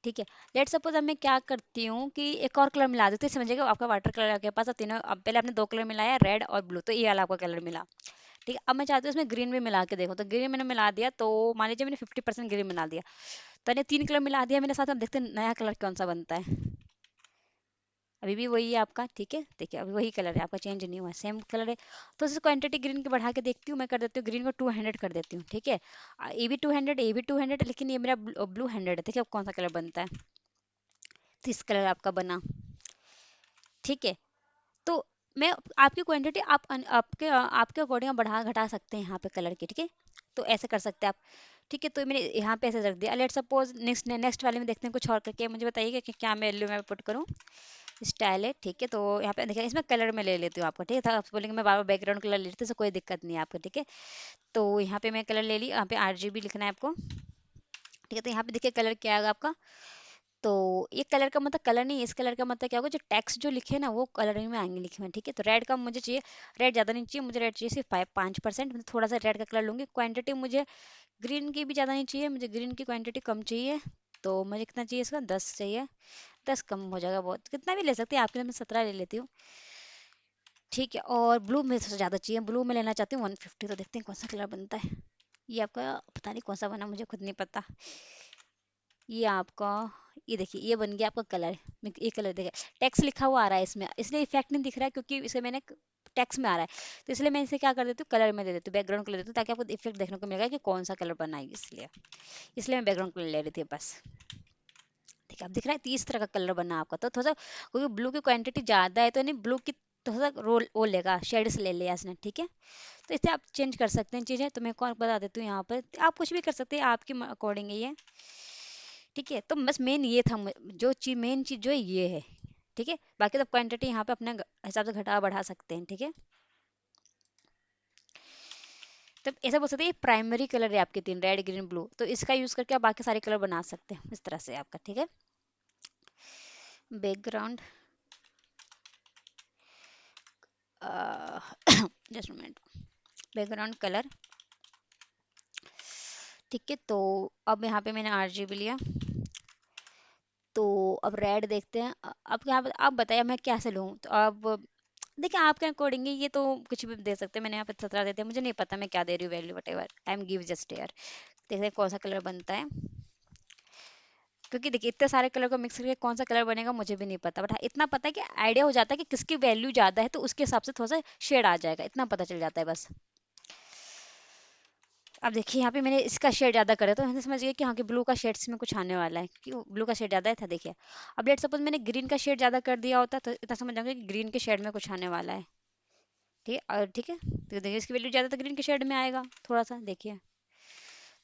ठीक है। लेट सपोज अब मैं क्या करती हूँ कि एक और कलर मिला देती हूँ, समझिएगा आपका वाटर कलर आपके पास, अब तीनों, अब पहले आपने 2 कलर मिलाया, रेड और ब्लू, तो ये वाला आपका कलर मिला, ठीक है। अब मैं चाहती हूँ इसमें ग्रीन भी मिला के देखो, तो ग्रीन मैंने मिला दिया, तो मान लीजिए मैंने 50% ग्रीन मिला दिया, तो मैंने 3 कलर मिला दिया मेरे साथ। अब देखते हैं नया कलर कौन सा बनता है, अभी भी वही है आपका, ठीक है। देखिए अभी वही कलर है आपका, चेंज नहीं हुआ, सेम कलर है। तो इस क्वांटिटी ग्रीन की बढ़ा के देखती हूँ, मैं कर देती हूँ ग्रीन को 200 कर देती हूँ, ठीक है। ये भी 200, ये भी 200, लेकिन ये मेरा ब्लू 100 है, देखिए अब कौन सा कलर बनता है, तो इस कलर आपका बना, ठीक है। तो मैं आपकी क्वांटिटी आपके अकॉर्डिंग आप बढ़ा घटा सकते हैं यहाँ पे कलर की, ठीक है। तो ऐसे कर सकते हैं आप, ठीक है। तो मैंने यहाँ पे ऐसे रख दिया। लेट सपोज नेक्स्ट नेक्स्ट वाले में देखते हैं कुछ और करके, मुझे बताइए कि क्या वैल्यू मैं पुट करूँ, स्टाइल है, ठीक है। तो यहाँ पे देखिए इसमें कलर में ले लेती हूँ आपको, ठीक है। तो आप बोलेंगे मैं बार बार बैकग्राउंड कलर ले लेती हूँ, तो कोई दिक्कत नहीं है आपको, ठीक है। तो यहाँ पे मैं कलर ले ली, यहाँ पे RGB लिखना है आपको, ठीक है। तो यहाँ पे देखिए कलर क्या आएगा आपका। तो ये कलर का मतलब कलर नहीं, इस कलर का मतलब क्या होगा, जो टेक्स्ट जो लिखे हैं ना वो कलरिंग में आएंगे लिखे हुए, ठीक है। तो रेड का मुझे चाहिए, रेड ज़्यादा नहीं चाहिए मुझे, रेड चाहिए सिर्फ 5%। मैं थोड़ा सा रेड का कलर लूँगी। क्वांटिटी मुझे ग्रीन की भी ज़्यादा नहीं चाहिए, मुझे ग्रीन की क्वांटिटी कम चाहिए। तो मुझे कितना चाहिए इसका, 10 चाहिए। 10 कम हो जाएगा बहुत, कितना भी ले सकते हैं आपके लिए, मैं 17 ले लेती हूँ, ठीक है। और ब्लू में सबसे ज़्यादा चाहिए, ब्लू में लेना चाहती हूँ 150। तो देखते हैं कौन सा कलर बनता है। ये आपका पता नहीं कौन सा बना, मुझे खुद नहीं पता। ये आपका, ये देखिए ये बन गया आपका कलर। ये कलर देखिए टेक्स्ट लिखा हुआ आ रहा है इसमें, इसलिए इफेक्ट नहीं दिख रहा है क्योंकि इसे मैंने टेक्स्ट में आ रहा है। तो इसलिए मैं इसे क्या कर देती हूँ, कलर में दे देती हूँ, बैकग्राउंड कलर देती हूँ, ताकि आपको इफेक्ट देखने को मिलेगा कि कौन सा कलर बना है। इसलिए इसलिए मैं बैकग्राउंड कलर ले रही थी बस, ठीक है। अब दिख रहा है 30 तरह का कलर बना आपका। तो थोड़ा सा, क्योंकि ब्लू की क्वांटिटी ज़्यादा है तो नहीं, ब्लू की थोड़ा सा रोल वो लेगा, शेड्स ले लिया इसने, ठीक है। तो इसे आप चेंज कर सकते हैं चीज़ें। तो मैं को बता देती हूँ यहाँ पर, आप कुछ भी कर सकते हैं आपके अकॉर्डिंग है ये, ठीक है। तो बस मेन ये था, जो चीज मेन चीज जो है ये है, ठीक है। बाकी तो क्वांटिटी यहाँ पे अपने हिसाब से घटा बढ़ा सकते हैं, ठीक है। तो ऐसा बोल सकते हैं ये प्राइमरी कलर है आपके तीन, रेड ग्रीन ब्लू। तो इसका यूज करके आप बाकी सारे कलर बना सकते हैं इस तरह से आपका, ठीक है। Background just minute, background colour, ठीक है। तो अब यहाँ पे मैंने RGB लिया। तो अब रेड देखते हैं। अब यहाँ आप बताइए मैं कैसे लूँ। तो अब देखिए आपके अकॉर्डिंग ये तो कुछ भी दे सकते हैं। मैंने यहाँ पे 17 देते हैं, मुझे नहीं पता मैं क्या दे रही हूँ value, what ever I am give just air. देखते हैं कौन सा कलर बनता है, क्योंकि देखिए इतने सारे कलर को मिक्स करके कौन सा कलर बनेगा मुझे भी नहीं पता। बट हाँ, इतना पता है कि आइडिया हो जाता है कि किसकी वैल्यू ज़्यादा है, तो उसके हिसाब से थोड़ा सा शेड आ जाएगा, इतना पता चल जाता है बस। अब देखिए यहाँ पे मैंने इसका शेड ज़्यादा करा तो मैंने समझ गया कि हाँ कि ब्लू का शेड इसमें कुछ आने वाला है, क्यों ब्लू का शेड ज़्यादा था देखिए। अब लेट सपोज मैंने ग्रीन का शेड ज़्यादा कर दिया होता तो इतना समझ जाऊंगा कि ग्रीन के शेड में कुछ आने वाला है, ठीक है। और ठीक है, तो देखिए इसकी वैल्यू ज़्यादा तो ग्रीन के शेड में आएगा थोड़ा सा, देखिए।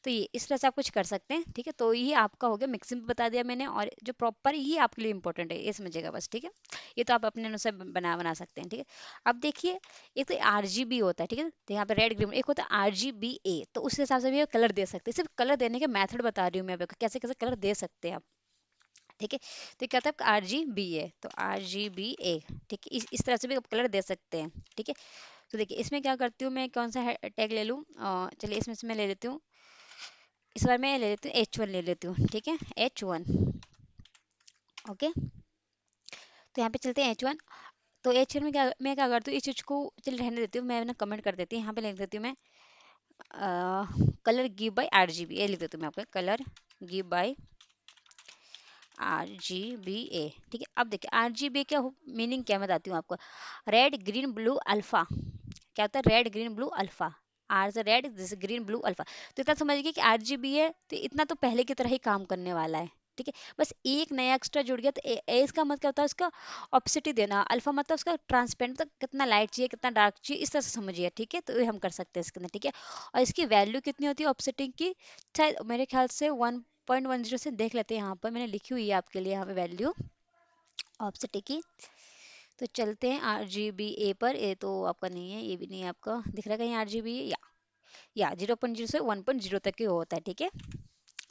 तो ये इस तरह से आप कुछ कर सकते हैं, ठीक है। तो ये आपका हो गया, मिक्सिंग बता दिया मैंने, और जो प्रॉपर ये आपके लिए इंपॉर्टेंट है ये समझिएगा बस, ठीक है। ये तो आप अपने अनुसार बना बना सकते हैं, ठीक है। अब देखिए एक तो RGB होता है, ठीक है। तो यहाँ पे रेड ग्रीन, एक होता है RGBA। तो उस हिसाब से भी कलर दे सकते हैं, सिर्फ कलर देने के मेथड बता रही हूँ मैं आपको, कैसे कैसे कलर दे सकते हैं आप, ठीक है। तो क्या होता है RGBA, तो RGBA, ठीक है। इस तरह से भी आप कलर दे सकते हैं, ठीक है। तो देखिए इसमें क्या करती हूँ मैं, कौन सा टैग ले लूँ, चलिए इसमें से मैं ले लेती हूँ, इस बार मैं ले लेती हूँ H1 ले लेती हूँ, ठीक है। H1, okay. तो यहाँ पे चलते हैं H1। तो H1 में क्या मैं क्या करती हूँ, इस चीज़ को चल रहने देती हूँ, मैं ना कमेंट कर देती हूँ, यहाँ पे लिख देती हूँ मैं कलर गिव बाय RGB, ये लिख देती हूँ मैं आपको, कलर गिव बाय RGBA, ठीक है। अब देखिए RGB क्या मीनिंग क्या, मैं बताती हूँ आपको। रेड ग्रीन ब्लू अल्फा, क्या होता है, red green blue alpha. R से red, this green blue alpha. तो इतना समझ गए कि RGB है तो इतना तो पहले की तरह ही काम करने वाला है, ठीक है। बस एक नया एक्स्ट्रा जुड़ गया। तो ए इसका मतलब क्या होता है, उसका ऑप्सिटी देना। अल्फा मतलब उसका ट्रांसपेरेंट, मतलब कितना लाइट चाहिए कितना डार्क चाहिए, इस तरह से समझिए, ठीक है। तो ये हम कर सकते हैं इसके अंदर, ठीक है। और इसकी वैल्यू कितनी होती है ऑप्सिटी की, शायद मेरे ख्याल से 1.10 से देख लेते हैं। यहाँ पर मैंने लिखी हुई है आपके लिए यहाँ पे वैल्यू ऑप्सिटी की। तो चलते हैं RGBA पर। ये तो आपका नहीं है, ये भी नहीं है आपका, दिख रहा है कहीं RGB, या 0.0 से 1.0 तक की होता है, ठीक है।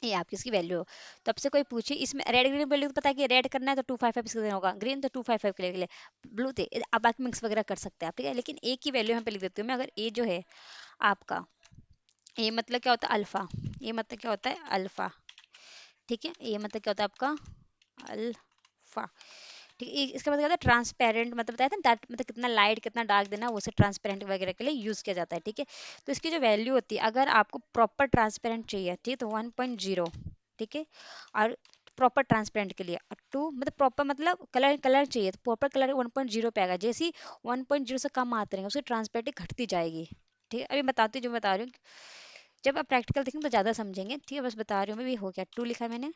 ये आपकी इसकी वैल्यू हो। तो आपसे कोई पूछे इसमें रेड ग्रीन वैल्यू, तो पता है कि रेड करना है तो 255 इसका देना होगा, ग्रीन तो 255 के लिए, ब्लू थे आप बाकी मिक्स वगैरह कर सकते हैं आप, ठीक है। लेकिन एक ही वैल्यू यहाँ पे लिख देती हूँ मैं। अगर ए जो है आपका, ये मतलब क्या होता है अल्फा, ये मतलब क्या होता है अल्फा, ठीक है। ये मतलब क्या होता है आपका अल्फा, ठीक है। इसका मतलब क्या होता है ट्रांसपेरेंट, मतलब बताया था ना मतलब कितना लाइट कितना डार्क देना, वो से ट्रांसपेरेंट वगैरह के लिए यूज किया जाता है, ठीक है। तो इसकी जो वैल्यू होती है, अगर आपको प्रॉपर ट्रांसपेरेंट चाहिए, ठीक है, तो 1.0, ठीक है। और प्रॉपर ट्रांसपेरेंट के लिए 2, मतलब प्रॉपर मतलब कलर कलर चाहिए तो प्रॉपर कलर 1.0 पे आएगा। जैसे ही 1.0 से कम आते रहेंगे उसकी ट्रांसपेरेंटी घटती जाएगी, ठीक है। अभी बताती हूँ जो बता रही हूँ, जब आप प्रैक्टिकल देखेंगे तो ज़्यादा समझेंगे, ठीक है। बस बता रही हूँ मैं, भी हो गया 2 लिखा है मैंने।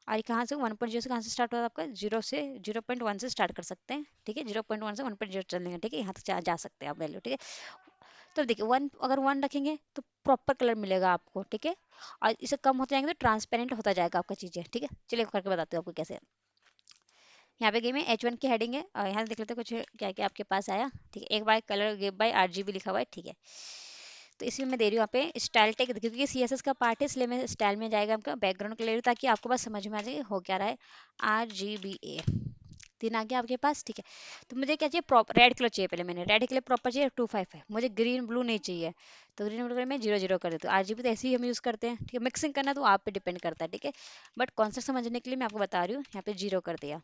और ये कहाँ से 1.0 से कहाँ से स्टार्ट होता है आपका, 0 से 0.1 से स्टार्ट कर सकते हैं, ठीक है। 0.1 से 1.0 चलेंगे, ठीक है। यहाँ तक जा सकते हैं आप वैल्यू, ठीक है। तो देखिए 1, अगर 1 रखेंगे तो प्रॉपर कलर मिलेगा आपको, ठीक है। और इसे कम होते जाएंगे तो ट्रांसपेरेंट होता जाएगा आपका चीज़ें, ठीक है। चलिए करके बताती हूँ आपको कैसे। यहाँ पे गई मैं H1 की हेडिंग है और यहाँ से देख लेते हैं कुछ क्या क्या आपके पास आया। ठीक है, एक बार कलर गिव बाय RGB लिखा हुआ है। ठीक है, तो इसमें मैं दे रही हूँ यहाँ पे स्टाइल टैग, क्योंकि CSS का पार्ट है इसलिए मैं स्टाइल में जाएगा आपका बैकग्राउंड कलर, ताकि आपको बस समझ में आ जाए हो क्या रहा है। RGBA 3 आ गया आपके पास। ठीक है, तो मुझे क्या चाहिए, प्रॉपर रेड कलर चाहिए। पहले मैंने रेड कलर प्रॉपर चाहिए 255, मुझे ग्रीन ब्लू नहीं चाहिए, तो ग्रीन ब्लू कलर में 00 कर देती हूँ। RGB तो ऐसे ही हम यूज़ करते हैं। ठीक है, मिक्सिंग करना तो आप पे डिपेंड करता है। ठीक है, बट कॉन्सेप्ट समझने के लिए मैं आपको बता रही हूँ। यहाँ पे 0 कर दिया।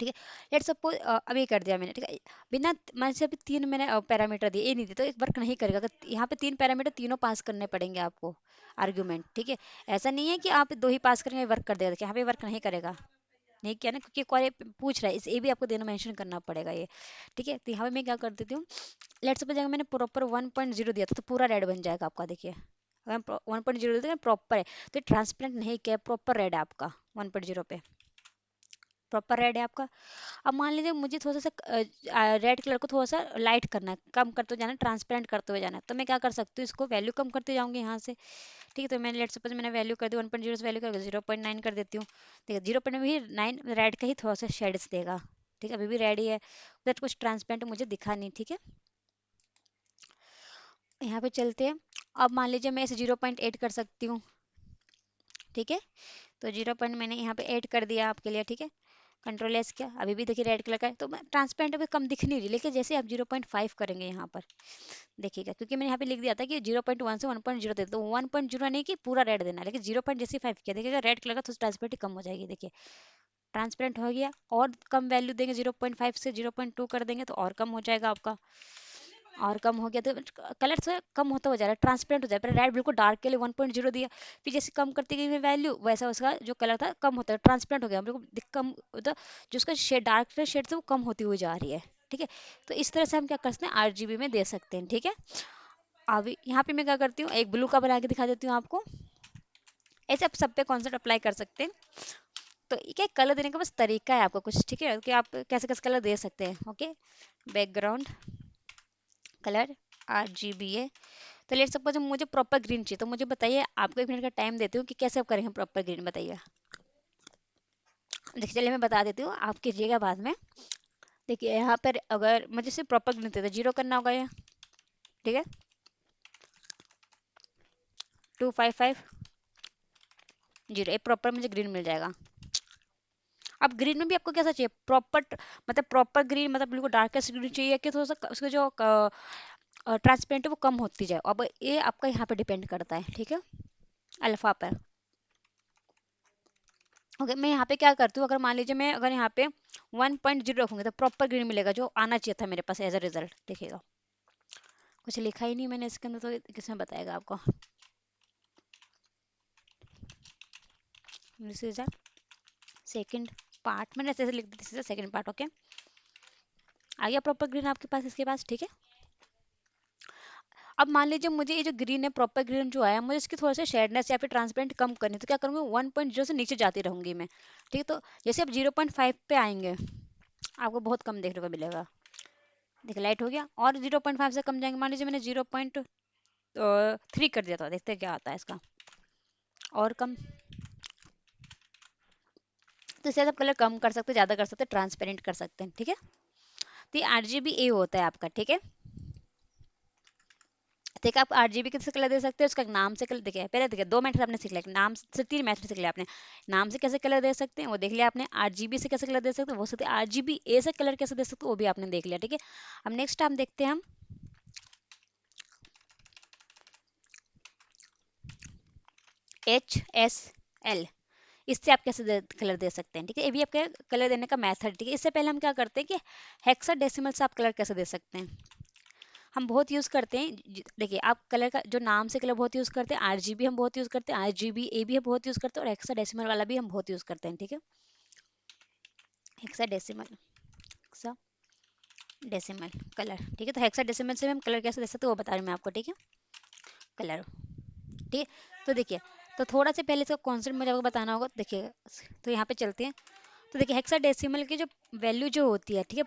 ठीक है, लेट सपोज अभी कर दिया मैंने। ठीक है, बिना मान से अभी 3 मैंने पैरामीटर दिए, ये नहीं दिए तो एक वर्क नहीं करेगा। अगर यहाँ पे 3 पैरामीटर तीनों पास करने पड़ेंगे आपको आर्ग्यूमेंट। ठीक है, ऐसा नहीं है कि आप 2 ही पास करेंगे वर्क कर देगा। देखिए यहाँ पे वर्क नहीं करेगा, नहीं किया ना, क्योंकि कोई पूछ रहा है, इस ये भी आपको देना मेंशन करना पड़ेगा ये। ठीक है, तो यहाँ पे मैं क्या कर देती हूँ, लेट सपोज अगर मैंने प्रॉपर 1.0 दिया था तो पूरा रेड बन जाएगा आपका। देखिए अगर 1.0 देते प्रॉपर है तो ट्रांसपेरेंट नहीं किया, प्रॉपर रेड है आपका 1.0 पे, प्रॉपर रेड है आपका। अब मान लीजिए मुझे थोड़ा सा रेड कलर को थोड़ा सा लाइट करना है, कम करते हुए जाना है, ट्रांसपेरेंट करते हुए जाना है, तो मैं क्या कर सकती हूँ, इसको वैल्यू कम करते जाऊंगी यहाँ से। ठीक है, तो मैंने लेट सपोज मैंने वैल्यू कर दी 1.0 से वैल्यू कर 0.9 कर देती हूँ। ठीक है, 0.9 रेड का ही थोड़ा सा शेड्स देगा। ठीक है, अभी भी रेड ही है, बट कुछ ट्रांसपेरेंट मुझे दिखा नहीं। ठीक है, यहाँ पे चलते हैं। अब मान लीजिए मैं इसे 0.8 कर सकती हूँ। ठीक है, तो 0 पॉइंट मैंने यहाँ पे 8 कर दिया आपके लिए। ठीक है, कंट्रोल एस किया, अभी भी देखिए रेड कलर का है, तो ट्रांसपेरेंट अभी कम दिख नहीं रही, लेकिन जैसे आप 0.5 करेंगे यहाँ पर देखिएगा, क्योंकि मैंने यहाँ पे लिख दिया था कि 0.1 से 1.0 दे, तो 1.0 नहीं कि पूरा रेड देना, लेकिन 0.5 किया देखिएगा रेड कलर का, तो ट्रांसपेरेंट कम हो जाएगी। देखिए ट्रांसपेरेंट हो गया, और कम वैल्यू देंगे 0.5 से 0.2 कर देंगे तो और कम हो जाएगा आपका, और कम हो गया तो कलर से कम होता हो जा रहा है, ट्रांसपेरेंट हो जाए। पर रेड बिल्कुल डार्क के लिए 1.0 दिया, फिर जैसे कम करती गई मैं वैल्यू, वैसा उसका जो कलर था कम होता है, ट्रांसपेरेंट हो गया बिल्कुल कम, मतलब जो उसका शेड डार्क शेड से वो कम होती हुई जा रही है। ठीक है, तो इस तरह से हम क्या कर सकते हैं, RGB में दे सकते हैं। ठीक है, अभी यहाँ पे मैं क्या करती हूँ, एक ब्लू का बना के दिखा देती हूँ आपको। ऐसे आप सब पे कॉन्सेप्ट अप्लाई कर सकते हैं। तो ये क्या कलर देने का बस तरीका है आपको कुछ। ठीक है, कि आप कैसे कैसे कलर दे सकते हैं। Okay, background colour RGBA। तो लेट सपोज मुझे प्रॉपर ग्रीन चाहिए, तो मुझे बताइए, आपको 1 मिनट का टाइम देती हूँ कि कैसे आप करेंगे प्रॉपर ग्रीन, बताइए। देखिए चलिए मैं बता देती हूँ, आप कीजिएगा बाद में। देखिए यहाँ पर अगर मुझे सिर्फ प्रॉपर ग्रीन चाहिए तो 0 करना होगा ये। ठीक है, 255 0, एक प्रॉपर मुझे ग्रीन मिल जाएगा। अब ग्रीन में भी आपको कैसा चाहिए, प्रॉपर, मतलब प्रॉपर ग्रीन, मतलब बिल्कुल डार्केस्ट ग्रीन चाहिए कि थोड़ा सा उसका जो ट्रांसपेरेंट है वो कम होती जाए। अब ये आपका यहाँ पे डिपेंड करता है। ठीक है, अल्फा पर। ओके, मैं यहाँ पे क्या करती हूँ, अगर मान लीजिए मैं अगर यहाँ पे 1.0 रखूंगी तो प्रॉपर ग्रीन मिलेगा, जो आना चाहिए था मेरे पास एज अ रिजल्ट। देखिएगा कुछ लिखा ही नहीं मैंने इसके अंदर, तो किसमें बताएगा आपको। This is a second part, मैंने ऐसे ऐसे लिख दिया, this is a second part. Okay, आ गया प्रॉपर ग्रीन आपके पास इसके पास। ठीक है, अब मान लीजिए मुझे ये जो ग्रीन है, प्रॉपर ग्रीन जो आया, मुझे इसकी थोड़ा सा शेडनेस या फिर ट्रांसपेरेंट कम करनी है, तो क्या करूँगी, 1.0 से नीचे जाती रहूंगी मैं। ठीक है, तो जैसे आप 0.5 पे आएंगे आपको बहुत कम देखने को मिलेगा। देखिए लाइट हो गया, और 0.5 से कम जाएंगे, मान लीजिए मैंने 0.3 कर दिया, था देखते हैं क्या आता है इसका, और कम। तो इससे आप कलर कम कर सकते हैं, ज़्यादा कर सकते हैं, ट्रांसपेरेंट कर सकते हैं। ठीक है, तो ये RGB होता है आपका। ठीक है, ठीक है, आप RGB किससे कलर दे सकते हैं, उसका नाम से कलर। देखिए पहले देखिए 2 मेथड आपने सीख लिया, नाम से 3 मेथड सीख लिया आपने। नाम से कैसे कलर दे सकते हैं वो देख लिया आपने, RGB से कैसे कलर दे सकते हैं वो सकते, RGBA से कलर कैसे दे सकते हैं वो भी आपने देख लिया। ठीक है, अब नेक्स्ट हम देखते हैं, हम HSL, इससे आप कैसे कलर दे सकते हैं। ठीक है, ये भी आपके कलर देने का मेथड। ठीक है, इससे पहले हम क्या करते हैं कि हेक्साडेसिमल से आप कलर कैसे दे सकते हैं, हम बहुत यूज़ करते हैं। देखिए आप कलर का जो नाम से कलर बहुत यूज़ करते हैं, RGB हम बहुत यूज़ करते हैं, RGBA भी हम बहुत यूज़ करते हैं, और हेक्साडेसिमल वाला भी हम बहुत यूज़ करते हैं। ठीक है, हेक्साडेसिमल, हेक्साडेसिमल कलर। ठीक है, तो हेक्साडेसिमल से हम कलर कैसे दे सकते हैं वो बता रही हूँ मैं आपको। ठीक है, कलर। ठीक है, तो देखिए, तो थोड़ा से पहले इसका कॉन्सेप्ट मुझे आपको बताना होगा। देखिए, तो यहाँ पे चलते हैं। तो देखिए हेक्साडेसिमल की जो वैल्यू जो होती है, ठीक है,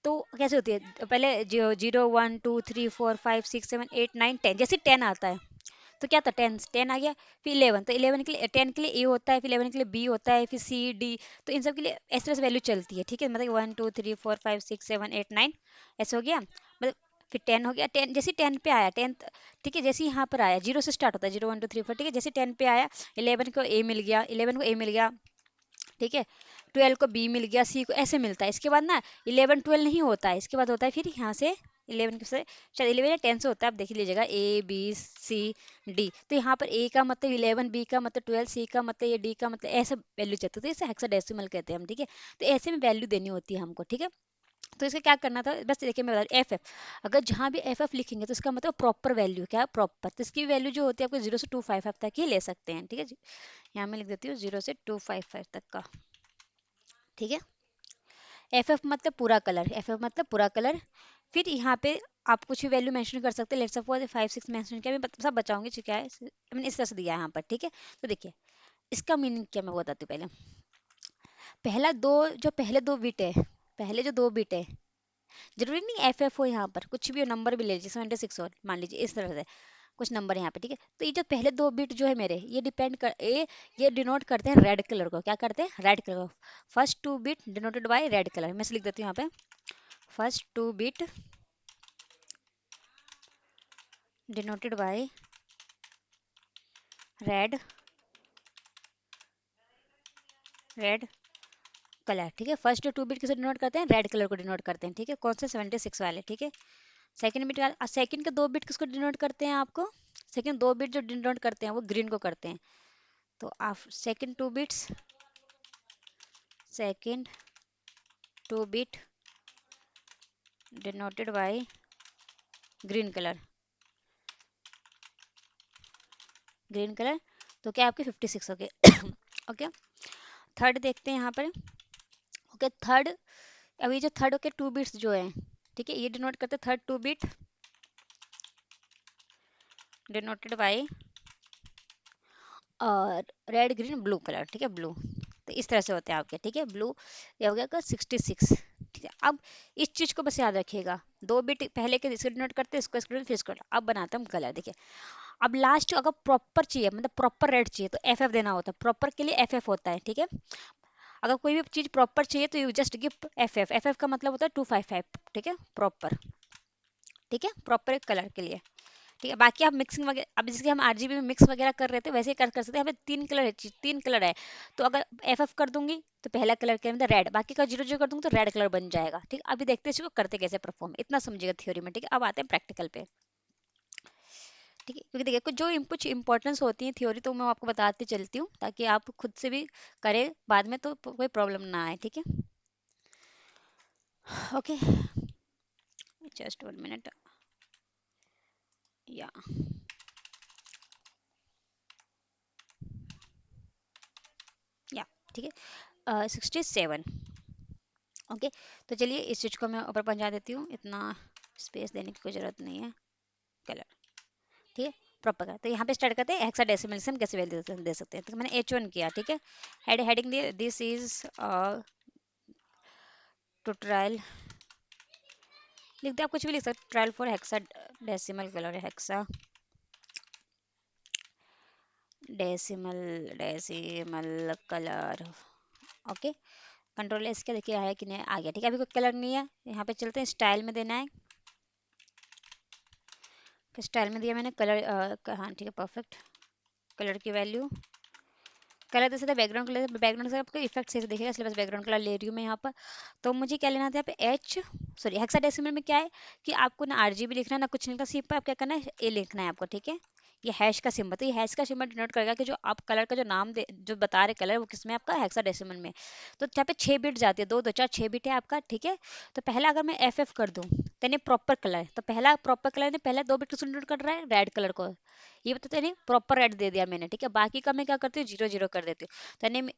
तो कैसे होती है, पहले 0 1 2 3 4 5 6 7 8 9 10, जैसे 10 आता है तो क्या था, 10 10 आ गया। फिर 11, तो 11 के लिए 10 के लिए ए होता है, फिर 11 के लिए बी होता है, फिर सी डी। तो इन सब के लिए ऐसे तरह से वैल्यू चलती है, ठीक है, मतलब 1 2 3 4 5 6 7 8 9 ऐसे हो गया, मतलब फिर 10 हो गया। 10 जैसे 10 पे आया, 10, ठीक है, जैसे यहाँ पर आया, जीरो से स्टार्ट होता है, 0 1 2 3 4, ठीक है, जैसे 10 पे आया, 11 को ए मिल गया, 11 को ए मिल गया, ठीक है, 12 को बी मिल गया, सी को, ऐसे मिलता है। इसके बाद ना 11 12 नहीं होता है, इसके बाद होता है फिर यहाँ से 11 से, शायद 11 या 10 से होता है, आप देख लीजिएगा, ए बी सी डी। तो यहाँ पर ए का मतलब 11, बी का मतलब 12, सी का मतलब ये, डी का मतलब, ऐसे वैल्यू चलती है, तो इसे हेक्साडेसिमल कहते हैं हम, ठीक है। तो ऐसे में वैल्यू देनी होती है हमको, ठीक है। तो इसका क्या करना था, बस देखिए मैं बता रही एफ एफ, अगर जहाँ भी एफ एफ लिखेंगे तो इसका मतलब प्रॉपर वैल्यू, क्या प्रॉपर, तो इसकी वैल्यू जो होती है आपको 0 से 255 तक ही ले सकते हैं, ठीक है जी। यहाँ मैं लिख देती हूँ 0 से 255 तक का, ठीक है। एफ एफ मतलब पूरा कलर, एफ एफ मतलब पूरा कलर। फिर यहाँ पे आप कुछ भी वैल्यू मेंशन कर सकते हैं, लेट्स सपोज 5 6 मेंशन किया, मैं सब बचाऊंगी, क्या है, मैंने इस तरह से दिया है यहाँ पर, ठीक है। तो देखिए इसका मीनिंग क्या मैं बताती हूँ पहले। पहला दो, जो पहले दो बिट है, पहले जो दो बिट है, जरूरी नहीं एफ एफ हो, यहाँ पर कुछ भी हो, नंबर भी ले लीजिए, 76 हो मान लीजिए, इस तरह से कुछ नंबर यहाँ पे, ठीक है। तो ये जो पहले दो बिट जो है मेरे, ये डिपेंड कर ये डिनोट करते हैं रेड कलर को, क्या करते हैं, रेड कलर को। First to bit denoted bye red colour, मैं से लिख देती हूँ यहाँ पे, first to bit denoted bye red, red colour, ठीक है। फर्स्ट टू बिट किसे डिनोट करते हैं, रेड कलर को डिनोट करते हैं, ठीक है, कौन से 76 वाले, ठीक है। सेकंड बिट, सेकंड के दो बिट किसको डिनोट करते हैं आपको, सेकंड दो बिट जो डिनोट करते हैं वो ग्रीन को करते हैं। तो आप second two bits, second two bit denoted by green colour, green colour. तो क्या आपके 56 हो गए। ओके, थर्ड देखते हैं यहाँ पर। ओके थर्ड, अभी जो थर्ड के टू बिट्स जो है, ठीक है, ये डिनोट करते हैं third to bit denoted bye और रेड ग्रीन ब्लू कलर, ठीक है, ब्लू। तो इस तरह से होते हैं आपके, ठीक है, ब्लू। ये हो गया 66, ठीक है। अब इस चीज को बस याद रखिएगा, दो बिट पहले के इसको डिनोट करते हैं, इसको इसको फिर इसको, अब बनाते हैं हम कलर, देखिए। अब लास्ट अगर प्रॉपर चाहिए, मतलब प्रॉपर रेड चाहिए, तो एफ एफ देना होता है, प्रॉपर के लिए एफ एफ होता है, ठीक है। अगर कोई भी चीज प्रॉपर चाहिए तो you just give F F, F F का मतलब होता है 255, ठीक है, प्रॉपर, ठीक है, प्रॉपर एक कलर के लिए, ठीक है। बाकी आप मिक्सिंग वगैरह, अब जैसे हम आरजीबी में मिक्स वगैरह कर रहे थे वैसे ही कर सकते हैं। हमें तीन कलर है, तीन कलर है, तो अगर एफ एफ कर दूंगी तो पहला कलर क्या मतलब रेड, बाकी का जीरो जीरो कर दूंगी तो रेड कलर बन जाएगा, ठीक है। अभी देखते हैं इसको करते कैसे परफॉर्म, इतना समझिएगा थ्योरी में, ठीक है। अब आते हैं प्रैक्टिकल पे, ठीक है, क्योंकि देखिए कुछ जो कुछ इंपॉर्टेंस होती है थ्योरी तो मैं आपको बताती चलती हूँ, ताकि आप खुद से भी करें बाद में तो कोई प्रॉब्लम ना आए, ठीक है। ओके, जस्ट 1 मिनट, या या ठीक है, 67। ओके, तो चलिए इस चीज को मैं ऊपर पहुंचा देती हूँ, इतना स्पेस देने की कोई जरूरत नहीं है, कलर, ठीक है, प्रॉपर का। तो यहाँ पे स्टार्ट करते हैं हेक्साडेसिमल से हम कैसे वैल्यू दे सकते हैं। तो मैंने H1 किया, ठीक है, हेडिंग दिए, दिस इज टू ट्रायल, लिख दे, आप कुछ भी लिख सकते, trial for hexa decimal colour, hexa decimal, decimal colour. Okay, control S क्या, देखिए आया कि नहीं, आ गया, ठीक है। अभी कोई कलर नहीं है, यहाँ पे चलते हैं स्टाइल में देना है, स्टाइल में दिया मैंने कलर, हाँ ठीक है, परफेक्ट, कलर की वैल्यू, कलर दे सकते हैं बैकग्राउंड कलर, बैकग्राउंड से आपको इफेक्ट से दिखेगा, इसलिए बस बैकग्राउंड कलर ले रही हूँ मैं यहाँ पर। तो मुझे क्या लेना था यहाँ पे एच, सॉरी हेक्साडेसिमल में क्या है कि आपको ना आरजीबी लिखना है ना कुछ नहीं लिखना, सिर्फ आप क्या करना है ए लिखना है आपको, ठीक है। ये हैश का सिंबल, तो ये हैश का सिंबल डिनोट करेगा कि जो आप कलर का जो नाम दे, जो बता रहे कलर वो किसमें आपका हेक्साडेसिमल में। तो यहाँ पे 6 बिट जाती है, 2 2 4 6 बिट है आपका, ठीक है। तो पहला अगर मैं एफ एफ कर दूँ तो ये प्रॉपर कलर, तो पहला प्रॉपर कलर ने पहला 2 बिट किसको डिनोट कर रहा है, रेड कलर को, ये बताते नहीं प्रॉपर रेड दे दिया मैंने, ठीक है। बाकी का मैं क्या करती हूँ, जीरो जीरो कर देती हूँ, तो यानी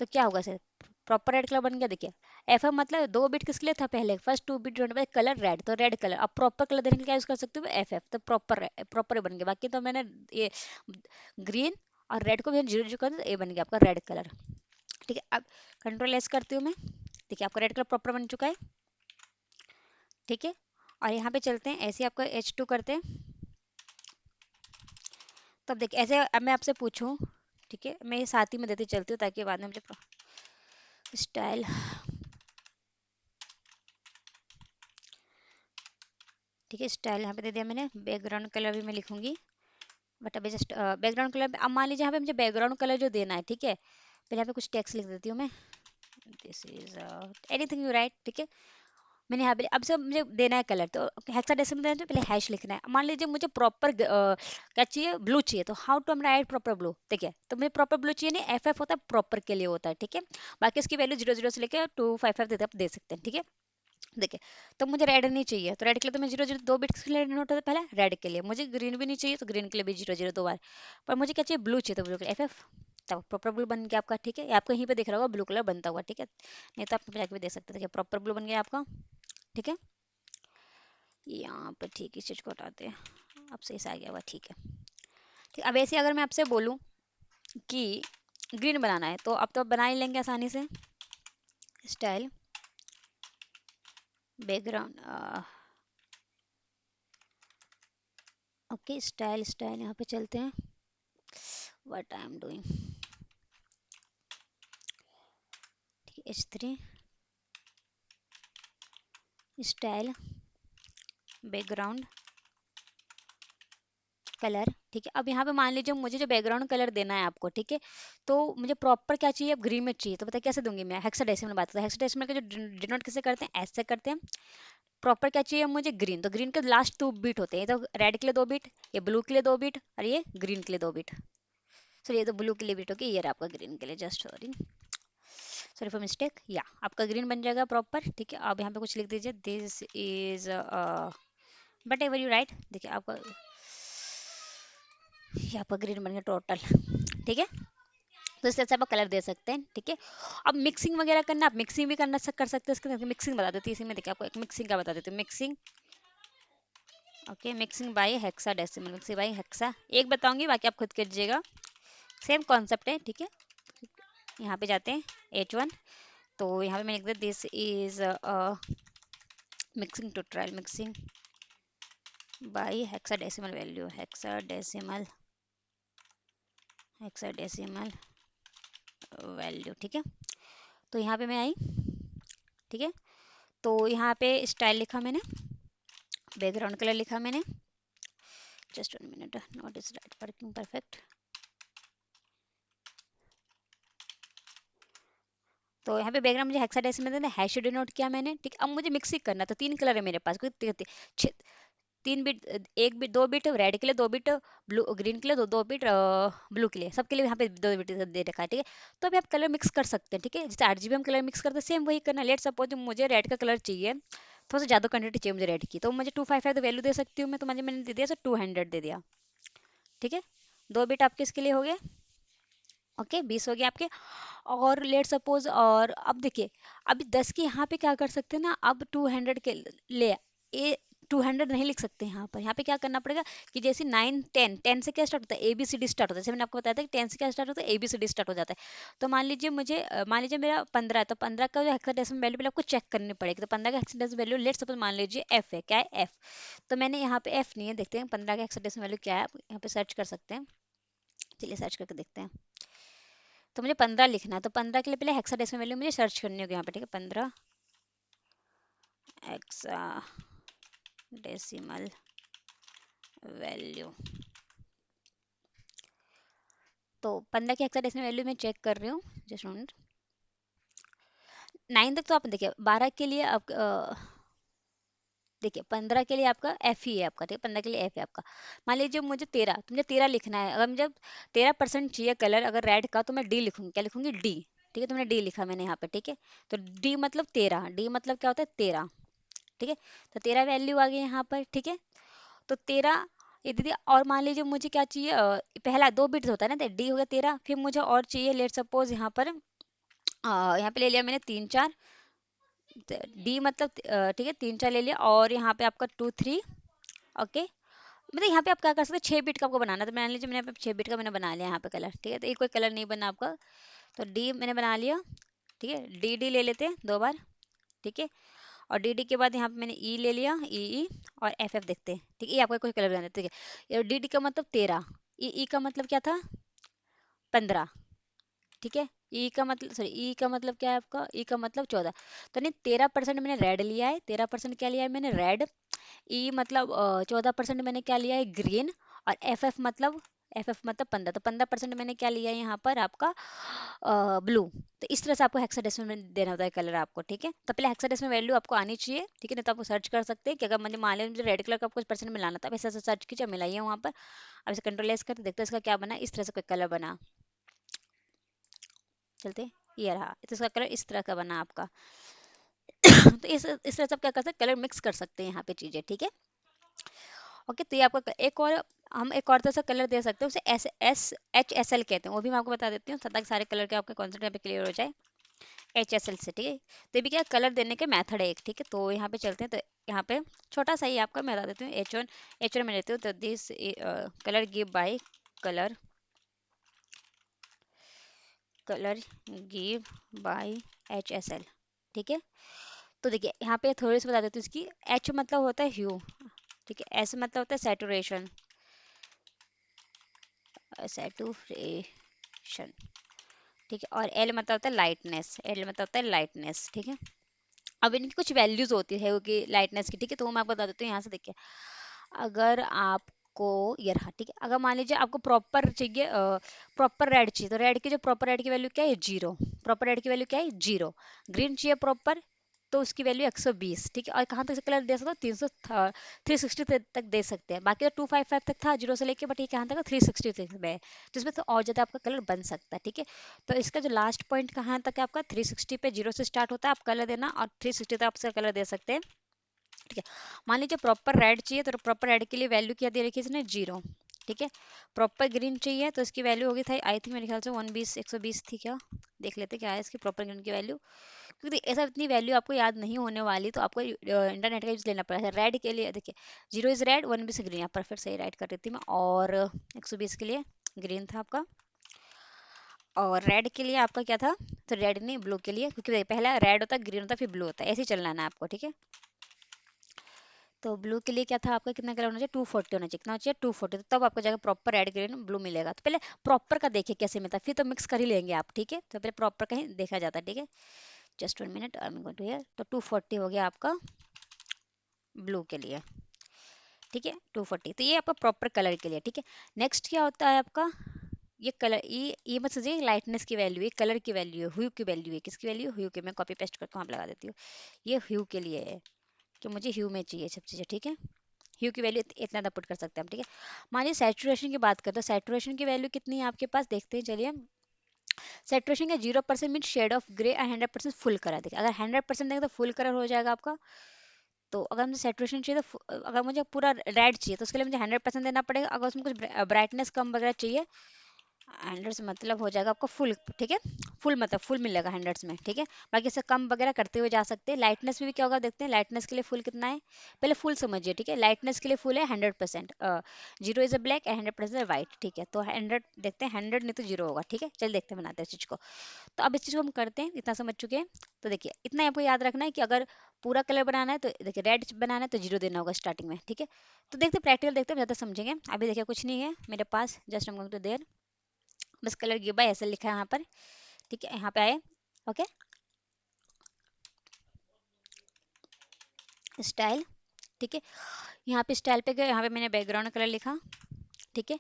तो क्या होगा सर, प्रॉपर रेड कलर बन गया, देखिए। एफ एम मतलब दो बिट किसके लिए था, पहले फर्स्ट टू बिट जोड़ने कलर रेड, तो रेड कलर। अब प्रॉपर कलर देने के लिए क्या यूज कर सकते हो, एफ एफ, तो प्रॉपर प्रॉपर बन गया। बाकी तो मैंने ये ग्रीन और रेड को भी जीरो जीरो कर दिया, ये बन गया आपका रेड कलर, ठीक है। अब कंट्रोल एस करती हूँ मैं, देखिए आपका रेड कलर प्रॉपर बन चुका है, ठीक है। और यहाँ पे चलते हैं ऐसे ही आपका H2 करते हैं, तो अब देखिए ऐसे, अब मैं आपसे पूछूं, ठीक है, मैं ये साथ ही में देती चलती हूँ ताकि बाद में मुझे स्टाइल, ठीक है, स्टाइल यहाँ पे दे दिया मैंने, बैकग्राउंड कलर भी मैं लिखूंगी, बट अभी जस्ट बैकग्राउंड कलर, अब मान लीजिए यहाँ पे मुझे बैकग्राउंड कलर जो देना है, ठीक है, पहले यहाँ पे कुछ टेक्स्ट लिख देती हूँ मैं, this is anything you right, ठीक है, मैंने यहाँ पे अब से मुझे देना है कलर, तो हेक्साडेसिमल देना है तो पहले हैश लिखना है। मान लीजिए मुझे प्रॉपर क्या चाहिए, ब्लू चाहिए, तो how to write proper blue, ठीक है, तो मुझे प्रॉपर ब्लू चाहिए, नहीं एफ एफ होता है प्रॉपर के लिए होता है, ठीक है, बाकी इसकी वैल्यू 00 से लेकर 255 देते आप दे सकते हैं, ठीक है। देखिए, तो मुझे रेड नहीं चाहिए, तो रेड के लिए तो मैं 00 दो बिट्स के लिए नोट होता है पहले रेड के लिए, मुझे ग्रीन भी नहीं चाहिए तो ग्रीन के लिए भी 00 दो बार, पर मुझे क्या चाहिए, ब्लू चाहिए, तो ब्लू के लिए एफ एफ, तो प्रॉपर ब्लू बन गया आपका, ठीक है, ये आपको यहीं पे दिख रहा होगा ब्लू कलर बनता हुआ, ठीक है, नहीं तो आप जाके भी देख सकते हैं, प्रॉपर ब्लू बन गया आपका, ठीक है, यहाँ पे ठीक, इस चीज को हटाते हैं, अब सही से आ गया हुआ, ठीक है, ठीक। अब ऐसे अगर मैं आपसे बोलूँ कि ग्रीन बनाना है, तो अब तो आप बना ही लेंगे आसानी से, style background, okay, style style यहाँ पे चलते हैं, व्हाट आई एम डूइंग, ठीक है, H3 स्टाइल बैकग्राउंड कलर, ठीक है। अब यहाँ पे मान लीजिए मुझे जो बैकग्राउंड कलर देना है आपको, ठीक है, तो मुझे प्रॉपर क्या चाहिए, अब ग्रीन में चाहिए, तो बताइए कैसे दूंगी मैं, हेक्साडेसिमल बात करते हैं, हेक्साडेसिमल का जो डिनोट कैसे करते हैं, ऐसे करते हैं, प्रॉपर क्या चाहिए मुझे, ग्रीन, तो ग्रीन के लास्ट 2 बीट होते हैं, तो रेड के लिए 2 बीट, ये ब्लू के लिए 2 बीट, और ये ग्रीन के लिए 2 बीट, सो ये तो ब्लू के लिए बीट होगी, ये रहा आपका ग्रीन के लिए, just sorry, sorry for mistake, या आपका ग्रीन बन जाएगा प्रॉपर, ठीक है। अब यहाँ पे कुछ लिख दीजिए, this is but ever you right, देखिए आपका ये आपका ग्रीन बन गया टोटल, ठीक है, तो इससे अच्छा आप कलर दे सकते हैं, ठीक है। अब मिक्सिंग वगैरह करना, आप मिक्सिंग भी करना कर सकते हैं, इसके मिक्सिंग बता देती हूँ, इसी में देखिए आपको एक मिक्सिंग का बता देती हूँ, mixing, okay, mixing by hexa decimal, mixing by hexa, एक बताऊंगी बाकी आप खुद कीजिएगा, सेम कॉन्सेप्ट है, ठीक है। यहाँ पे जाते हैं H1, तो यहाँ पे मैं लिख देती this is mixing two trial, mixing by hexadecimal value, hexadecimal, hexadecimal value, ठीक है। तो यहाँ पे मैं आई, ठीक है, तो यहाँ पे स्टाइल लिखा मैंने, बैकग्राउंड कलर लिखा मैंने, just 1 minute, not is right working perfect, तो यहाँ पे बैकग्राउंड मुझे हेक्साडेसिमल में देना, हैश डिनोट किया मैंने, ठीक। अब मुझे मिक्सिंग करना, तो 3 कलर है मेरे पास, कोई 3 बिट, 1 बिट, 2 बिट रेड के लिए, 2 बिट ब्लू, ग्रीन के लिए, दो बिट ब्लू के लिए, सबके लिए यहाँ पे 2 बिट दे रखा है, ठीक है। तो अभी आप कलर मिक्स कर सकते हैं, ठीक है, जैसे आरजीबी हम कलर मिक्स करते हैं सेम वही करना, लेट सपोज मुझे रेड का कलर चाहिए, थोड़ा सा ज़्यादा क्वांटिटी चाहिए मुझे रेड की, तो मुझे 255 तो वैल्यू दे सकती हूँ मैं, तो मैंने दे दिया सर 200 दे दिया, ठीक है, 2 बिट आपके इसके लिए हो गए, ओके, 20 हो गए आपके। और लेट सपोज, और अब देखिए, अभी 10 के यहाँ पे क्या कर सकते हैं ना, अब 200 के ले, ए 200 नहीं लिख सकते यहाँ पे क्या करना पड़ेगा कि जैसे 9 10 से क्या स्टार्ट होता है, A B C D start होता है, जैसे मैंने आपको बताया था कि 10 से क्या स्टार्ट होता है, A B C D start हो जाता है, तो मान लीजिए मुझे मान लीजिए मेरा 15 है, तो 15 का जो हेक्साडेसिमल वैल्यू पहले आपको चेक करनी पड़ेगी, तो 15 का हेक्साडेसिमल वैल्यू लेट सपोज मान लीजिए एफ है, क्या है एफ, तो मैंने यहाँ पे एफ नहीं है, देखते हैं 15 का हेक्साडेसिमल वैल्यू क्या है, आप यहाँ पे सर्च कर सकते हैं, चलिए सर्च करके देखते हैं, तो मुझे 15 लिखना है, तो 15 के लिए पहले हेक्साडेसिमल वैल्यू मुझे सर्च करनी होगी यहाँ पे, ठीक है, 15 हेक्साडेसिमल वैल्यू, तो 15 की हेक्साडेसिमल वैल्यू मैं चेक कर रही हूँ, जस्ट मिनट, 9 तक तो आप देखिए, 12 के लिए आप देखिए 15 के लिए आपका एफ ही है आपका, ठीक है, 15 के लिए एफ है आपका, मान लीजिए मुझे 13, तो मुझे 13 लिखना है, अगर मुझे 13% चाहिए कलर अगर रेड का, तो मैं डी लिखूंगी, क्या लिखूंगी, डी, ठीक है, तो मैंने डी लिखा मैंने यहाँ पे, ठीक है, तो डी मतलब 13, डी मतलब क्या होता है 13, ठीक है, तो 13 वैल्यू आ गई यहाँ पर, ठीक है, तो 13 ये दीदी, और मान लीजिए मुझे क्या चाहिए, पहला 2 बिट्स होता है ना, तो डी हो गया 13, फिर मुझे और चाहिए लेट सपोज यहाँ पर यहाँ पे ले लिया मैंने 3 4, डी मतलब ठीक है 3 4 ले लिया, और यहाँ पे आपका 2 3, ओके, मतलब यहाँ पे आप क्या कर सकते हैं, 6 बिट का आपको बनाना, तो मान लीजिए मैंने यहाँ पे 6 बिट का मैंने बना लिया यहाँ पे कलर, ठीक है, तो ये कोई कलर नहीं बना आपका, तो डी मैंने बना लिया, ठीक है, डी डी ले लेते हैं 2 बार, ठीक है, और डी डी के बाद यहाँ पे मैंने ई ले लिया, ई ई, और एफ एफ देखते हैं, ठीक है, ये आपका कोई कलर बनाना है, ठीक है, डी डी का मतलब 13, ई का मतलब क्या था? 15। ठीक है, ई का मतलब, सॉरी, ई का मतलब क्या है आपका? ई का मतलब 14। तो नहीं, 13% मैंने रेड लिया है, 13% क्या लिया है मैंने? रेड। ई मतलब 14% मैंने क्या लिया है? ग्रीन। और एफ एफ मतलब 15, तो 15% मैंने क्या लिया है यहाँ पर आपका? ब्लू। तो इस तरह से आपको हेक्साडेसिमल में देना होता है कलर आपको, ठीक है। तो पहले हेक्साडेसिमल वैल्यू आपको आनी चाहिए, ठीक है, नहीं तो आपको सर्च कर सकते हैं कि अगर मुझे मान लिया मुझे रेड कलर का कुछ परसेंट मिलाना था, अब ऐसे ऐसे सर्च कीजिए, मिलाइए वहाँ पर। अब इसे कंट्रोल एस करते देखते हैं इसका क्या बना, इस तरह से कोई कलर बना। चलते, ये रहा, तो इसका कलर इस तरह का बना आपका। तो इस तरह से आप क्या कर सकते हैं? कलर मिक्स कर सकते हैं यहाँ पे चीजें, ठीक है। ओके, तो ये आपका एक और, हम एक और तरह से कलर दे सकते हैं, उसे HSL कहते हैं, वो भी मैं आपको बता देती हूँ ताकि सारे कलर के आपके कॉन्सेप्ट यहाँ पे क्लियर हो जाए। HSL से, ठीक है। तो ये भी क्या कलर देने के मेथड है एक, ठीक है। तो यहाँ पे चलते हैं, तो यहाँ पे छोटा सा ही आपका मैं बता देती हूँ। H1 में लेती हूँ, तो this colour give by colour colour give by HSL, ठीक है। तो देखिए यहाँ पे थोड़ी सी बता देती हूँ इसकी। H मतलब होता है ह्यू, ठीक है। S मतलब होता है सैचुरेशन, सैचुरेशन, ठीक है। और L मतलब होता है लाइटनेस, L मतलब होता है लाइटनेस, ठीक है। अब इनकी कुछ वैल्यूज होती है कि लाइटनेस की, ठीक है। तो वो मैं आपको बता देती हूँ यहाँ से, देखिए। अगर आपको ये रहा, ठीक है। अगर मान लीजिए आपको प्रॉपर चाहिए, प्रॉपर रेड चाहिए, तो रेड की जो प्रॉपर रेड की वैल्यू क्या है? 0। प्रॉपर रेड की वैल्यू क्या है? 0। ग्रीन चाहिए प्रॉपर, तो उसकी वैल्यू 120, ठीक है। और कहाँ तक से कलर दे सकते हो? 300, 360 तक दे सकते हैं। बाकी तो 255 तक था, 0 से लेके, बट ये कहाँ तक? 360 तक में है। तो इसमें तो और ज़्यादा आपका कलर बन सकता है, ठीक है। तो इसका जो लास्ट पॉइंट कहाँ तक है आपका? 360 पे 0 से स्टार्ट होता है आप कलर देना, और 360 तक आप इसका कलर दे सकते हैं, ठीक है। मान लीजिए प्रॉपर रेड चाहिए, तो प्रॉपर रेड के लिए वैल्यू क्या दे रखी है इसने? 0, ठीक है। प्रॉपर ग्रीन चाहिए, तो इसकी वैल्यू होगी था, आई थिंक मेरे ख्याल से 120 थी क्या, देख लेते क्या है इसकी प्रॉपर ग्रीन की वैल्यू। क्योंकि ऐसा इतनी वैल्यू आपको याद नहीं होने वाली, तो आपको इंटरनेट का यूज लेना पड़ेगा। रेड के लिए देखिए, 0 इज रेड, 120 ग्रीन, यहाँ परफेक्ट सही राइट कर रही थी मैं। और 120 के लिए ग्रीन था आपका, और रेड के लिए आपका क्या था? तो रेड नहीं, ब्लू के लिए, क्योंकि देखिए, पहला रेड होता है, ग्रीन होता है, फिर ब्लू होता है, ऐसे ही चलना है ना आपको, ठीक है। तो ब्लू के लिए क्या था आपका? कितना कलर होना चाहिए? 240 होना चाहिए। कितना होना चाहिए? 240, तो तब आपको जाकर प्रॉपर रेड ग्रीन ब्लू मिलेगा। तो पहले प्रॉपर का देखिए कैसे मिलता है, फिर तो मिक्स कर ही लेंगे आप, ठीक है। तो पहले प्रॉपर का ही देखा जाता है, ठीक है। जस्ट 1 मिनट, I am going to here. तो 240 हो गया आपका ब्लू के लिए, ठीक है। 240, तो ये आपका प्रॉपर कलर के लिए, ठीक है। नेक्स्ट क्या होता है आपका? ये कलर, ये मत सोचिए लाइटनेस की वैल्यू, ये कलर की वैल्यू है, ह्यू की वैल्यू है। किसकी वैल्यू? ह्यू की। मैं कॉपी पेस्ट करके वहाँ पे लगा देती हूँ। ये ह्यू के लिए है, कि मुझे ह्यू में चाहिए सब चीज़ें, ठीक है। ह्यू की वैल्यू इतना दा पुट कर सकते हैं हम, ठीक है। मानिए सैचुरेशन की बात करते हैं, सैचुरेशन की वैल्यू कितनी है आपके पास? देखते हैं, चलिए। सैचुरेशन का 0% मीन शेड ऑफ ग्रे, और 100% फुल कलर। देखिए, अगर 100% देंगे तो फुल कलर हो जाएगा आपका। तो अगर मुझे सैचुरेशन चाहिए, तो अगर मुझे पूरा रेड चाहिए, तो उसके लिए मुझे 100% देना पड़ेगा। अगर उसमें कुछ ब्राइटनेस कम वगैरह चाहिए, 100 से मतलब हो जाएगा आपका फुल, ठीक है। फुल मतलब फुल मिलेगा 100 में, ठीक है। बाकी इससे कम वगैरह करते हुए जा सकते हैं। लाइटनेस में भी क्या होगा देखते हैं, लाइटनेस के लिए फुल कितना है? पहले फुल समझिए, ठीक है। लाइटनेस के लिए फुल है 100%, 0 इज अ ब्लैक, 100% वाइट, ठीक है। तो 100 देखते हैं, 100 नहीं तो 0 होगा, ठीक है। चल देखते हैं, बनाते हैं इस चीज़ को। तो अब इस चीज़ को हम करते हैं, इतना समझ चुके हैं। तो देखिए, इतना आपको याद रखना है कि अगर पूरा कलर बनाना है, तो देखिए रेड बनाना है तो 0 देना होगा स्टार्टिंग में, ठीक है। तो देखते हैं, प्रैक्टिकल देखते हैं, ज़्यादा समझेंगे। अभी देखिए कुछ नहीं है मेरे पास, जस्ट हम गोइंग टू देयर, बस कलर गिव बाय ऐसा लिखा है यहाँ पर, ठीक है। यहाँ पे आए, ओके, स्टाइल, ठीक है। यहाँ पे स्टाइल पे गए, यहाँ पे मैंने बैकग्राउंड कलर लिखा, ठीक है।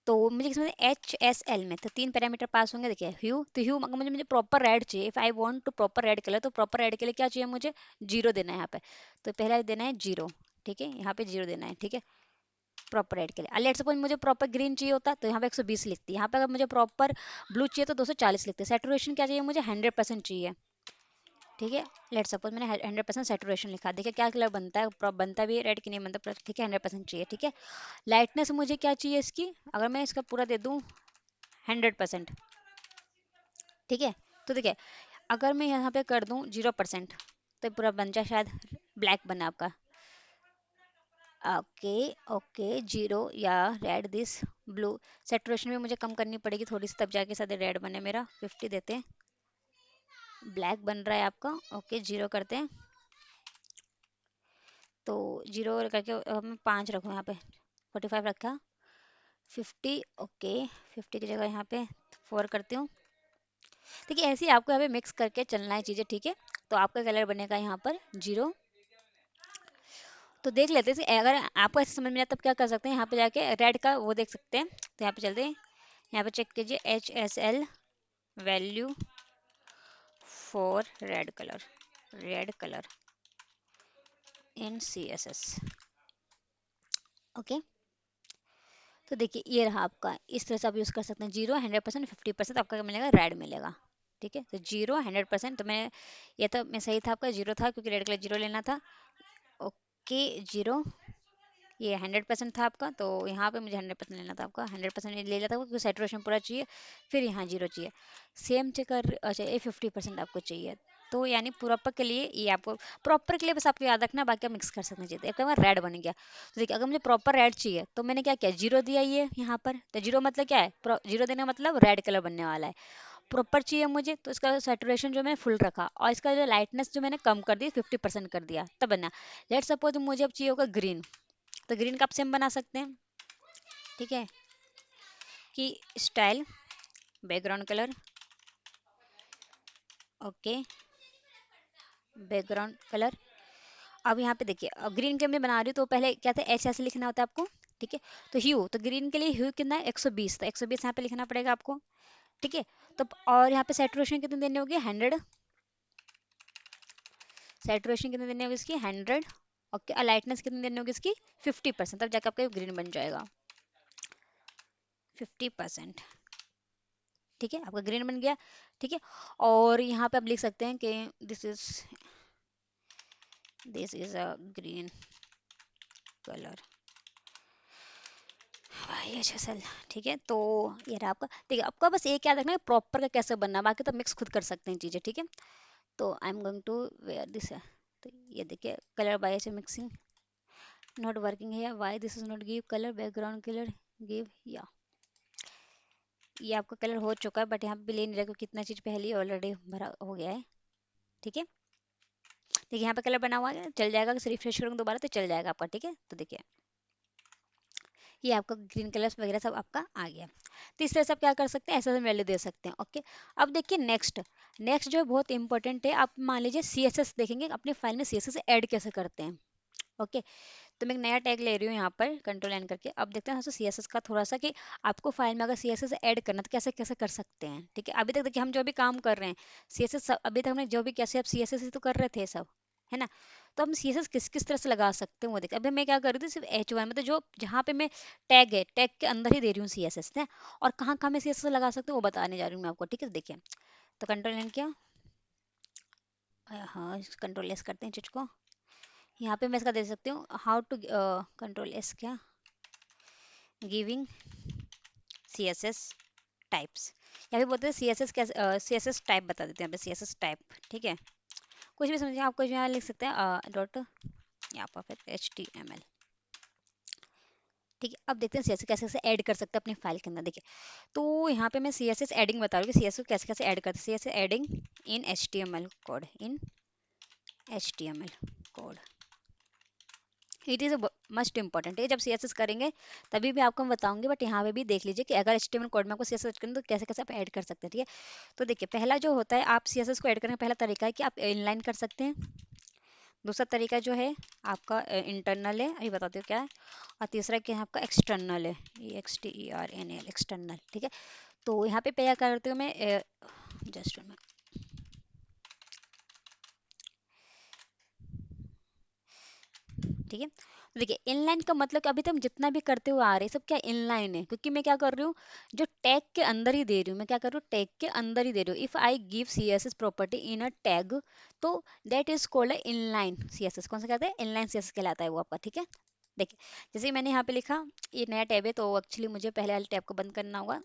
तो मुझे इसमें HSL में तो 3 पैरामीटर पास होंगे। देखिए ह्यू, तो ह्यू अगर मुझे मुझे प्रॉपर रेड चाहिए, if I want to proper red colour, तो प्रॉपर रेड के लिए क्या चाहिए मुझे? 0 देना है यहाँ पे। तो पहला देना है 0, ठीक है। यहाँ पे 0 देना है, ठीक है, प्रॉपर रेड के लिए। लेट्स सपोज मुझे प्रॉपर ग्रीन चाहिए होता, तो यहाँ पे 120 लिखती है। यहाँ पे अगर मुझे प्रॉपर ब्लू चाहिए तो 240 लिखते हैं। सैचुरेशन क्या चाहिए मुझे? 100% चाहिए, ठीक है। लेट्स सपोज मैंने 100% सेटुरेशन लिखा। देखिए क्या कलर बनता है, बनता भी है रेड की, नहीं बनता, ठीक है, 100% चाहिए, ठीक है। लाइटनेस मुझे क्या चाहिए इसकी? अगर मैं इसका पूरा दे दूं 100%, ठीक है। तो देखिए, अगर मैं यहाँ पे कर दूं 0%, तो पूरा बन जाए, शायद ब्लैक बना आपका। ओके, ओके, 0 या रेड दिस ब्लू। सेटुरेशन भी मुझे कम करनी पड़ेगी थोड़ी सी, तब जाके शायद रेड बने मेरा। 50 देते हैं, ब्लैक बन रहा है आपका। ओके, 0 करते हैं, तो 0 करके हम 5 रखो यहाँ पे, 45 रखा। 50, ओके। 50 की जगह यहाँ पे 4 करती हूँ। देखिए ऐसे ही आपको यहाँ पे मिक्स करके चलना है चीज़ें, ठीक है। तो आपका कलर बनेगा यहाँ पर 0। तो देख लेते हैं अगर आपको ऐसे समझ में आया तब क्या कर सकते हैं, यहाँ पे जाके रेड का वो देख सकते हैं। तो यहाँ पे चलते हैं, यहाँ पे चेक कीजिए HSL value for red colour in CSS। Okay. तो देखिए ये रहा आपका, इस तरह से आप यूज़ कर सकते हैं। 0, 100%, 50% आपका क्या मिलेगा, रेड मिलेगा। ठीक है, तो 0, 100%, तो मैं ये तो मैं सही था, आपका 0 था क्योंकि रेड कलर 0 लेना था। ओके 0, ये 100% था आपका, तो यहाँ पे मुझे 100% लेना था, आपका 100% ले लेता था क्योंकि सेचुरेशन पूरा चाहिए। फिर यहाँ 0 चाहिए। सेम चेकर, अच्छा ये 50% आपको चाहिए। तो यानी प्रॉपर के लिए ये आपको, प्रॉपर के लिए बस आपको याद रखना, बाकी आप मिक्स कर सकते हैं। एक बार रेड बन गया, तो देखिए अगर मुझे प्रॉपर रेड चाहिए तो मैंने क्या किया, 0 दिया ये यहाँ पर। तो 0 मतलब क्या है, 0 देने का मतलब रेड कलर बनने वाला है। प्रॉपर चाहिए मुझे, तो इसका सेचुरेशन जो मैंने फुल रखा और इसका जो लाइटनेस जो मैंने कम कर दी, 50% कर दिया, तब बना। लेट सपोज मुझे अब चाहिए होगा ग्रीन, तो ग्रीन का आप सेम बना सकते हैं। ठीक है, कि style background colour, okay background colour. अब यहाँ पे देखिए, ग्रीन के मैं बना रही हूँ तो पहले क्या था, एच ऐसे लिखना होता है आपको। ठीक है, तो ह्यू, तो ग्रीन के लिए ह्यू कितना है, 120, तो 120 यहाँ पे लिखना पड़ेगा आपको। ठीक है, तो और यहाँ पे सेचुरेशन कितने देने होंगे, 100। सेचुरेशन कितने देने होंगे इसकी, 100। ओके, और लाइटनेस कितने देने होंगे इसकी, 50%, तब जाकर आपका ग्रीन बन जाएगा, 50%। ठीक है, आपका ग्रीन बन गया। ठीक है, और यहाँ पे आप लिख सकते हैं कि this is a green colour HSL। ठीक है, तो ये रहा आपका। देखिए आपका बस एक याद रखना है प्रॉपर का कैसे बनना, बाकी तो मिक्स खुद कर सकते हैं चीज़ें। ठीक है, तो I am going to where this है। तो ये देखिए कलर बाय से मिक्सिंग नॉट वर्किंग है, why this is not give colour background colour give, या ये आपका कलर हो चुका है, बट यहाँ पे ले नहीं रहा क्योंकि कितना चीज़ पहले ही ऑलरेडी भरा हो गया है। ठीक है, देखिए यहाँ पे कलर बना हुआ है, चल जाएगा, रिफ्रेश करूँगा दोबारा तो चल जाएगा आपका। ठीक है, तो देखिए ये आपका ग्रीन कलर्स वगैरह सब आपका आ गया। तो इस तरह से आप क्या कर सकते हैं, ऐसा वैल्यू दे सकते हैं। ओके, अब देखिए नेक्स्ट, नेक्स्ट जो है बहुत इंपॉर्टेंट है। आप मान लीजिए CSS देखेंगे अपनी फाइल में, CSS ऐड कैसे करते हैं। ओके, तो मैं एक नया टैग ले रही हूँ यहाँ पर कंट्रोल एन करके। अब देखते हैं CSS का थोड़ा सा कि आपको फाइल में अगर CSS ऐड करना तो कैसे कैसे कर सकते हैं। ठीक है, अभी तक देखिए हम जो भी काम कर रहे हैं CSS, अभी तक हमने जो भी कैसे आप CSS ही तो कर रहे थे सब, है ना। तो हम CSS किस किस तरह से लगा सकते हैं वो देखिए। अभी मैं क्या कर रही थी, सिर्फ H1 मतलब जो जहाँ पे मैं टैग है, टैग के अंदर ही दे रही हूँ CSS है, और कहाँ कहाँ मैं CSS लगा सकती हूँ वो बताने जा रही हूँ मैं आपको। ठीक है, देखिए तो कंट्रोल एन किया, हाँ कंट्रोल एस करते हैं चीज को। यहाँ पे मैं इसका दे सकती हूँ हाउ टू, कंट्रोल एस क्या, गिविंग CSS टाइप्स, या फिर बोलते हैं CSS कैसे, CSS टाइप बता देते हैं यहाँ पे, CSS टाइप। ठीक है, कुछ भी समझिए, आप कुछ यहाँ लिख सकते हैं डॉट, यहाँ पर फिर HTML। ठीक है, अब देखते हैं CSS कैसे कैसे ऐड कर सकते हैं अपनी फाइल के अंदर। देखिए तो यहाँ पे मैं CSS एडिंग बता रही हूँ कि CSS कैसे कैसे ऐड करते हैं। CSS adding in HTML code, in HTML code, it is must important है। जब CSS करेंगे तभी भी आपको हम बताऊंगे, बट यहाँ पे भी देख लीजिए कि अगर HTML कोड में आपको CSS करें तो कैसे कैसे आप ऐड कर सकते हैं। ठीक है, तो देखिए पहला जो होता है, आप CSS को ऐड करने का पहला तरीका है कि आप इनलाइन कर सकते हैं। दूसरा तरीका जो है आपका इंटरनल है, अभी बताती हूँ क्या है। और तीसरा क्या है आपका एक्सटर्नल है, EXTERNAL एक्सटर्नल। ठीक है, तो यहाँ पे क्या करती हूँ मैं, जस्ट ठीक है। तो देखिए इनलाइन का मतलब कि अभी तक हम जितना भी करते हुए आ रहे हैं सब क्या इनलाइन है, क्योंकि मैं क्या कर रही हूँ, जो टैग के अंदर ही दे रही हूँ, मैं क्या कर रही हूँ, टैग के अंदर ही दे रही हूँ। If I give CSS property in a tag, तो that is called inline CSS। कौन सा कहते हैं, इनलाइन CSS कहलाता है वो आपका। ठीक है, देखिए जैसे ही मैंने यहाँ पे लिखा, ये नया टैब है तो एक्चुअली मुझे पहले वाले टैब को बंद करना होगा,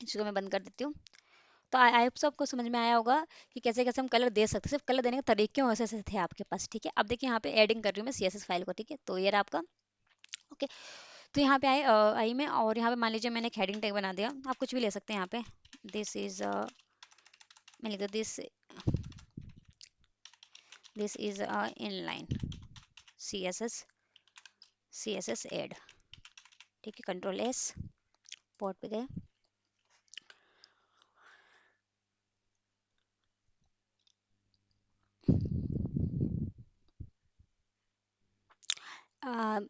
इसको मैं बंद कर देती हूँ। तो आई होप सबको समझ में आया होगा कि कैसे कैसे हम कलर दे सकते हैं, सिर्फ कलर देने के तरीके वैसे ऐसे थे आपके पास। ठीक है, अब देखिए यहाँ पे एडिंग कर रही हूँ मैं CSS फाइल को। ठीक है, तो ये रहा आपका। ओके, तो यहाँ पे आई मैं, और यहाँ पे मान लीजिए मैंने एक हेडिंग टैग बना दिया, आप कुछ भी ले सकते हैं यहाँ पे। दिस इज मैं लिख दो, this is inline CSS add. ठीक है, कंट्रोल एस। इंपोर्ट पे गए।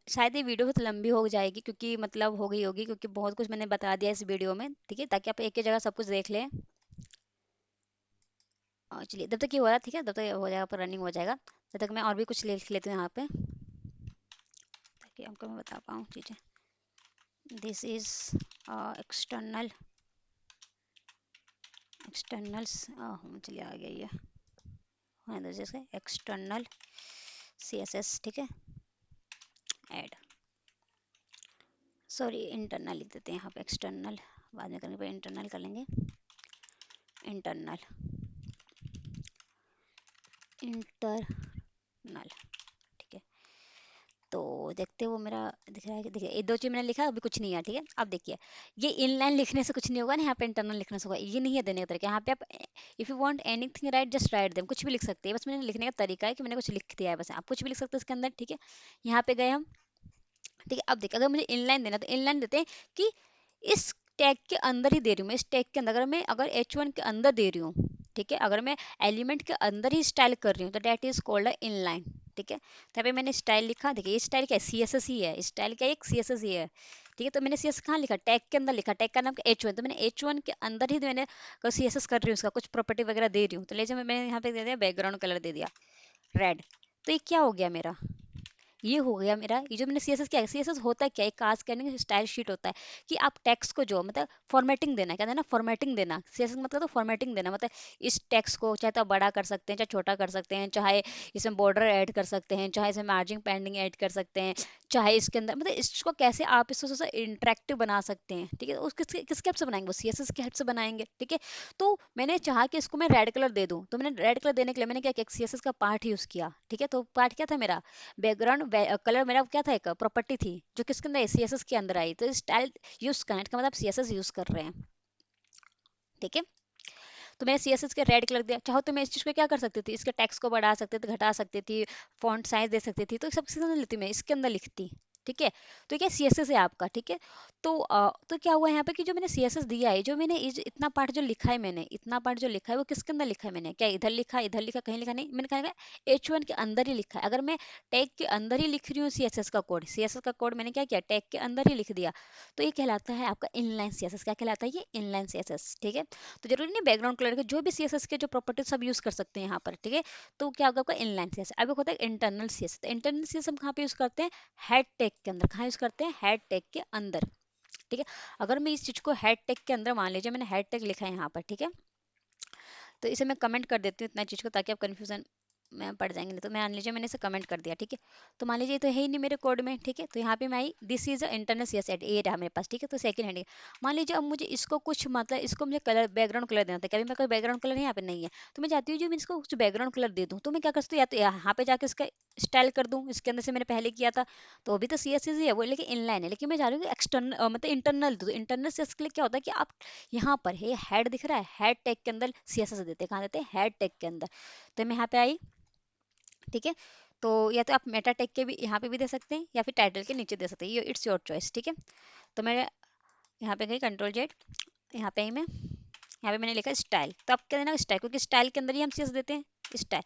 शायद ये वीडियो बहुत लंबी हो जाएगी, क्योंकि मतलब हो गई होगी, क्योंकि बहुत कुछ मैंने बता दिया इस वीडियो में, ठीक है, ताकि आप एक ही जगह सब कुछ देख लें। चलिए, जब तक ये हो रहा है, ठीक है, तब तक ये हो जाएगा, पर रनिंग हो जाएगा, तब तक मैं और भी कुछ लिख लेती हूँ यहाँ पे, ताकि आपको मैं बता पाऊँ चीज़ें। दिस इज एक्सटर्नल, एक्सटर्नल्स, चलिए आ गया ये, हाँ, जैसे एक्सटर्नल सी एस एस, ठीक है, ऐड, सॉरी इंटरनल लिख देते हैं यहाँ पे, एक्सटर्नल बाद में करने पर इंटरनल कर लेंगे, इंटरनल, इंटरनल, ठीक है। तो देखते वो मेरा दिख रहा है कि, देखिए ये दो चीज मैंने लिखा, अभी कुछ नहीं है, ठीक है। अब देखिए, ये इनलाइन लिखने से कुछ नहीं होगा ना, यहाँ पे इंटरनल लिखने से होगा, ये नहीं है देने का तरीका। यहाँ पे आप if you want anything right just write them, कुछ भी लिख सकते हैं, बस मैंने लिखने का तरीका है कि मैंने कुछ लिख दिया है, बस आप कुछ भी लिख सकते हैं इसके अंदर, ठीक है। यहाँ पे गए हम, ठीक है। अब देखिए, अगर मुझे इनलाइन देना तो इनलाइन देते हैं कि इस टैग के अंदर ही दे रही हूँ मैं, इस टैग के अंदर, अगर H1 के अंदर दे रही हूँ, ठीक है, अगर मैं एलिमेंट के अंदर ही स्टाइल कर रही हूँ, तो that is called a inline, ठीक है। तो यहाँ पे मैंने स्टाइल लिखा, देखिए ये स्टाइल क्या है, CSS ही है, स्टाइल क्या है, एक CSS ही है, ठीक है। तो मैंने CSS कहाँ लिखा, टैग के अंदर लिखा, टैग का नाम H1, तो मैंने H1 के अंदर ही मैंने CSS कर रही हूँ, उसका कुछ प्रॉपर्टी वगैरह दे रही हूँ। तो लीजिए मैंने यहाँ पे दे दिया बैकग्राउंड कलर, दे दिया रेड। तो ये क्या हो गया मेरा, ये हो गया मेरा, ये जो मैंने CSS किया, CSS होता है क्या, एक खास करने स्टाइल शीट होता है कि आप टेक्स्ट को जो मतलब फॉर्मेटिंग देना, कहते हैं ना फॉर्मेटिंग देना, CSS मतलब तो फॉर्मेटिंग देना, मतलब इस टेक्स्ट को चाहे तो बड़ा कर सकते हैं, चाहे छोटा कर सकते हैं, चाहे इसमें बॉर्डर ऐड कर सकते हैं, चाहे इसमें मार्जिन पेंडिंग ऐड कर सकते हैं, चाहे इसके अंदर मतलब इसको कैसे आप इसको इंटरेक्टिव बना सकते हैं, ठीक है। उस किसके हेल्प से बनाएंगे, वो CSS के हेल्प से बनाएंगे, ठीक है। तो मैंने चाहा कि इसको मैं रेड कलर दे दूं, तो मैंने रेड कलर देने के लिए मैंने क्या किया, CSS का पार्ट यूज किया, ठीक है। तो पार्ट क्या था मेरा, बैकग्राउंड कलर, मेरा क्या था, एक प्रॉपर्टी थी जो किसके अंदर, CSS के अंदर आई। तो स्टाइल यूज करना का मतलब CSS यूज कर रहे हैं, ठीक है। तो मैंने CSS के रेड कलर दिया, चाहो तो मैं इस चीज को क्या कर सकती थी, इसके टेक्स्ट को बढ़ा सकती थी, घटा सकती थी, फॉन्ट साइज दे सकती थी, तो सब किसके अंदर लेती मैं, इसके अंदर लिखती, ठीक है। तो क्या CSS है आपका, ठीक है। तो क्या हुआ यहाँ पे कि जो मैंने CSS दिया है, जो मैंने इतना पार्ट जो लिखा है, मैंने इतना पार्ट जो लिखा है वो किसके अंदर लिखा है, मैंने क्या इधर लिखा, इधर लिखा, कहीं लिखा नहीं, मैंने कहा H1 के अंदर ही लिखा है। अगर मैं टैग के अंदर ही लिख रही हूँ CSS का कोड, CSS का कोड मैंने क्या किया, टैग के अंदर ही लिख दिया, तो ये कहलाता है आपका इनलाइन CSS। क्या कहलाता है, ये इनलाइन CSS, ठीक है। तो जरूरी नहीं बैकग्राउंड कलर के, जो भी CSS के जो प्रॉपर्टीज सब यूज कर सकते हैं यहाँ पर, ठीक है। तो क्या होगा आपका इनलाइन CSS। अब एक होता है इंटरनल CSS, तो इंटरनल CSS हम कहाँ पे यूज करते हैं, हेड टैग के अंदर, कहाँ यूज करते हैं, हेड टैग के अंदर, ठीक है। अगर मैं इस चीज को हेड टैग के अंदर, मान लीजिए मैंने हेड टैग लिखा है यहाँ पर, ठीक है, तो इसे मैं कमेंट कर देती हूँ इतना चीज को, ताकि आप कंफ्यूजन में पड़ जाएंगे। नहीं तो मान लीजिए मैंने इसे कमेंट कर दिया, ठीक है। तो मान लीजिए तो है ही नहीं मेरे कोड में, ठीक है। तो यहाँ पे मैं I, this is a internal CSS add, ये रहा मेरे पास, ठीक है। तो सेकंड हेडिंग, मान लीजिए अब मुझे इसको कुछ मतलब इसको मुझे कलर, बैकग्राउंड कलर देना था, कभी मेरे कोई बैकग्राउंड कलर यहाँ पे नहीं है, तो मैं चाहती हूँ जो मैं इसको कुछ बैकग्राउंड कलर दे दूँ, तो मैं क्या कर सकती हूँ, या तो यहाँ पे जाकर इसका स्टाइल कर दूँ, इसके अंदर से मैंने पहले किया था, तो वो भी तो CSS ही है वो, लेकिन इनलाइन है, लेकिन मैं चाह रही हूँ कि एक्सटर्नल मतलब इंटरनल, तो इंटरनल CSS के लिए क्या होता है कि आप यहाँ पर है हेड दिख रहा है, हेड टैग के अंदर CSS देते हैं, कहाँ देते हैं, हेड टैग के अंदर। तो मैं यहाँ पे आई, ठीक है। तो या तो आप मेटा टैग के भी यहाँ पे भी दे सकते हैं, या फिर टाइटल के नीचे दे सकते हैं, ये इट्स योर चॉइस, ठीक है। तो मैं यहाँ पे गई, Ctrl Z, यहाँ पे आई मैं, यहाँ पे मैंने लिखा स्टाइल, तो आप क्या देना, स्टाइल, क्योंकि स्टाइल के अंदर ही हम CSS देते हैं, स्टाइल।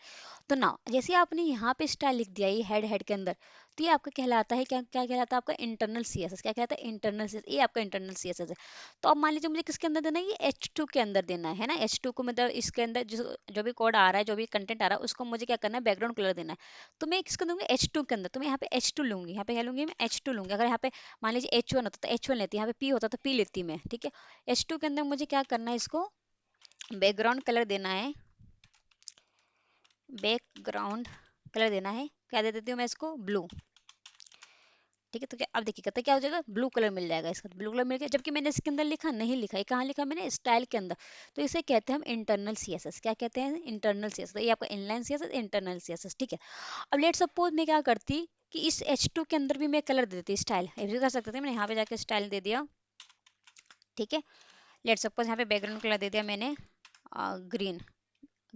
तो ना जैसे आपने यहाँ पे स्टाइल लिख दिया ये हेड हेड के अंदर, तो ये आपका कहलाता है, क्या क्या कहलाता है आपका इंटरनल CSS। क्या कहलाता है, इंटरनल CSS, ये आपका इंटरनल CSS है। तो अब मान लीजिए मुझे किसके अंदर देना है, ये H2 के अंदर देना है ना, H2 को मतलब इसके अंदर जो भी कोड आ रहा है, जो भी कंटेंट आ रहा है, उसको मुझे क्या करना है, बैकग्राउंड कलर देना है। तो मैं किसको दूंगी, H2 के अंदर। तो मैं यहाँ पे H2 लूंगी, यहाँ पे क्या लूंगी, मैं H2 लूंगी। अगर यहाँ पे मान लीजिए H1 होता तो H1 लेती, यहाँ पे P होता तो P लेती मैं, ठीक है। H2 के अंदर मुझे क्या करना है, इसको बैकग्राउंड कलर देना है, बैकग्राउंड कलर देना है, क्या दे देती हूँ मैं इसको, ब्लू, ठीक है। तो क्या अब देखिए कहते क्या हो जाएगा, ब्लू कलर मिल जाएगा इसका, ब्लू कलर मिल गया, जबकि मैंने इसके अंदर लिखा नहीं, लिखा है कहाँ लिखा मैंने, स्टाइल के अंदर। तो इसे कहते हैं हम इंटरनल CSS। क्या कहते हैं, इंटरनल CSS। तो ये आपका इनलाइन CSS, इंटरनल CSS, ठीक है। अब लेट सपोज मैं क्या करती कि इस H2 के अंदर भी मैं कलर दे देती, स्टाइल, ये भी कर सकते थे, मैंने यहाँ पे जाकर स्टाइल दे दिया, ठीक है। लेट सपोज यहाँ पे बैकग्राउंड कलर दे दिया मैंने ग्रीन,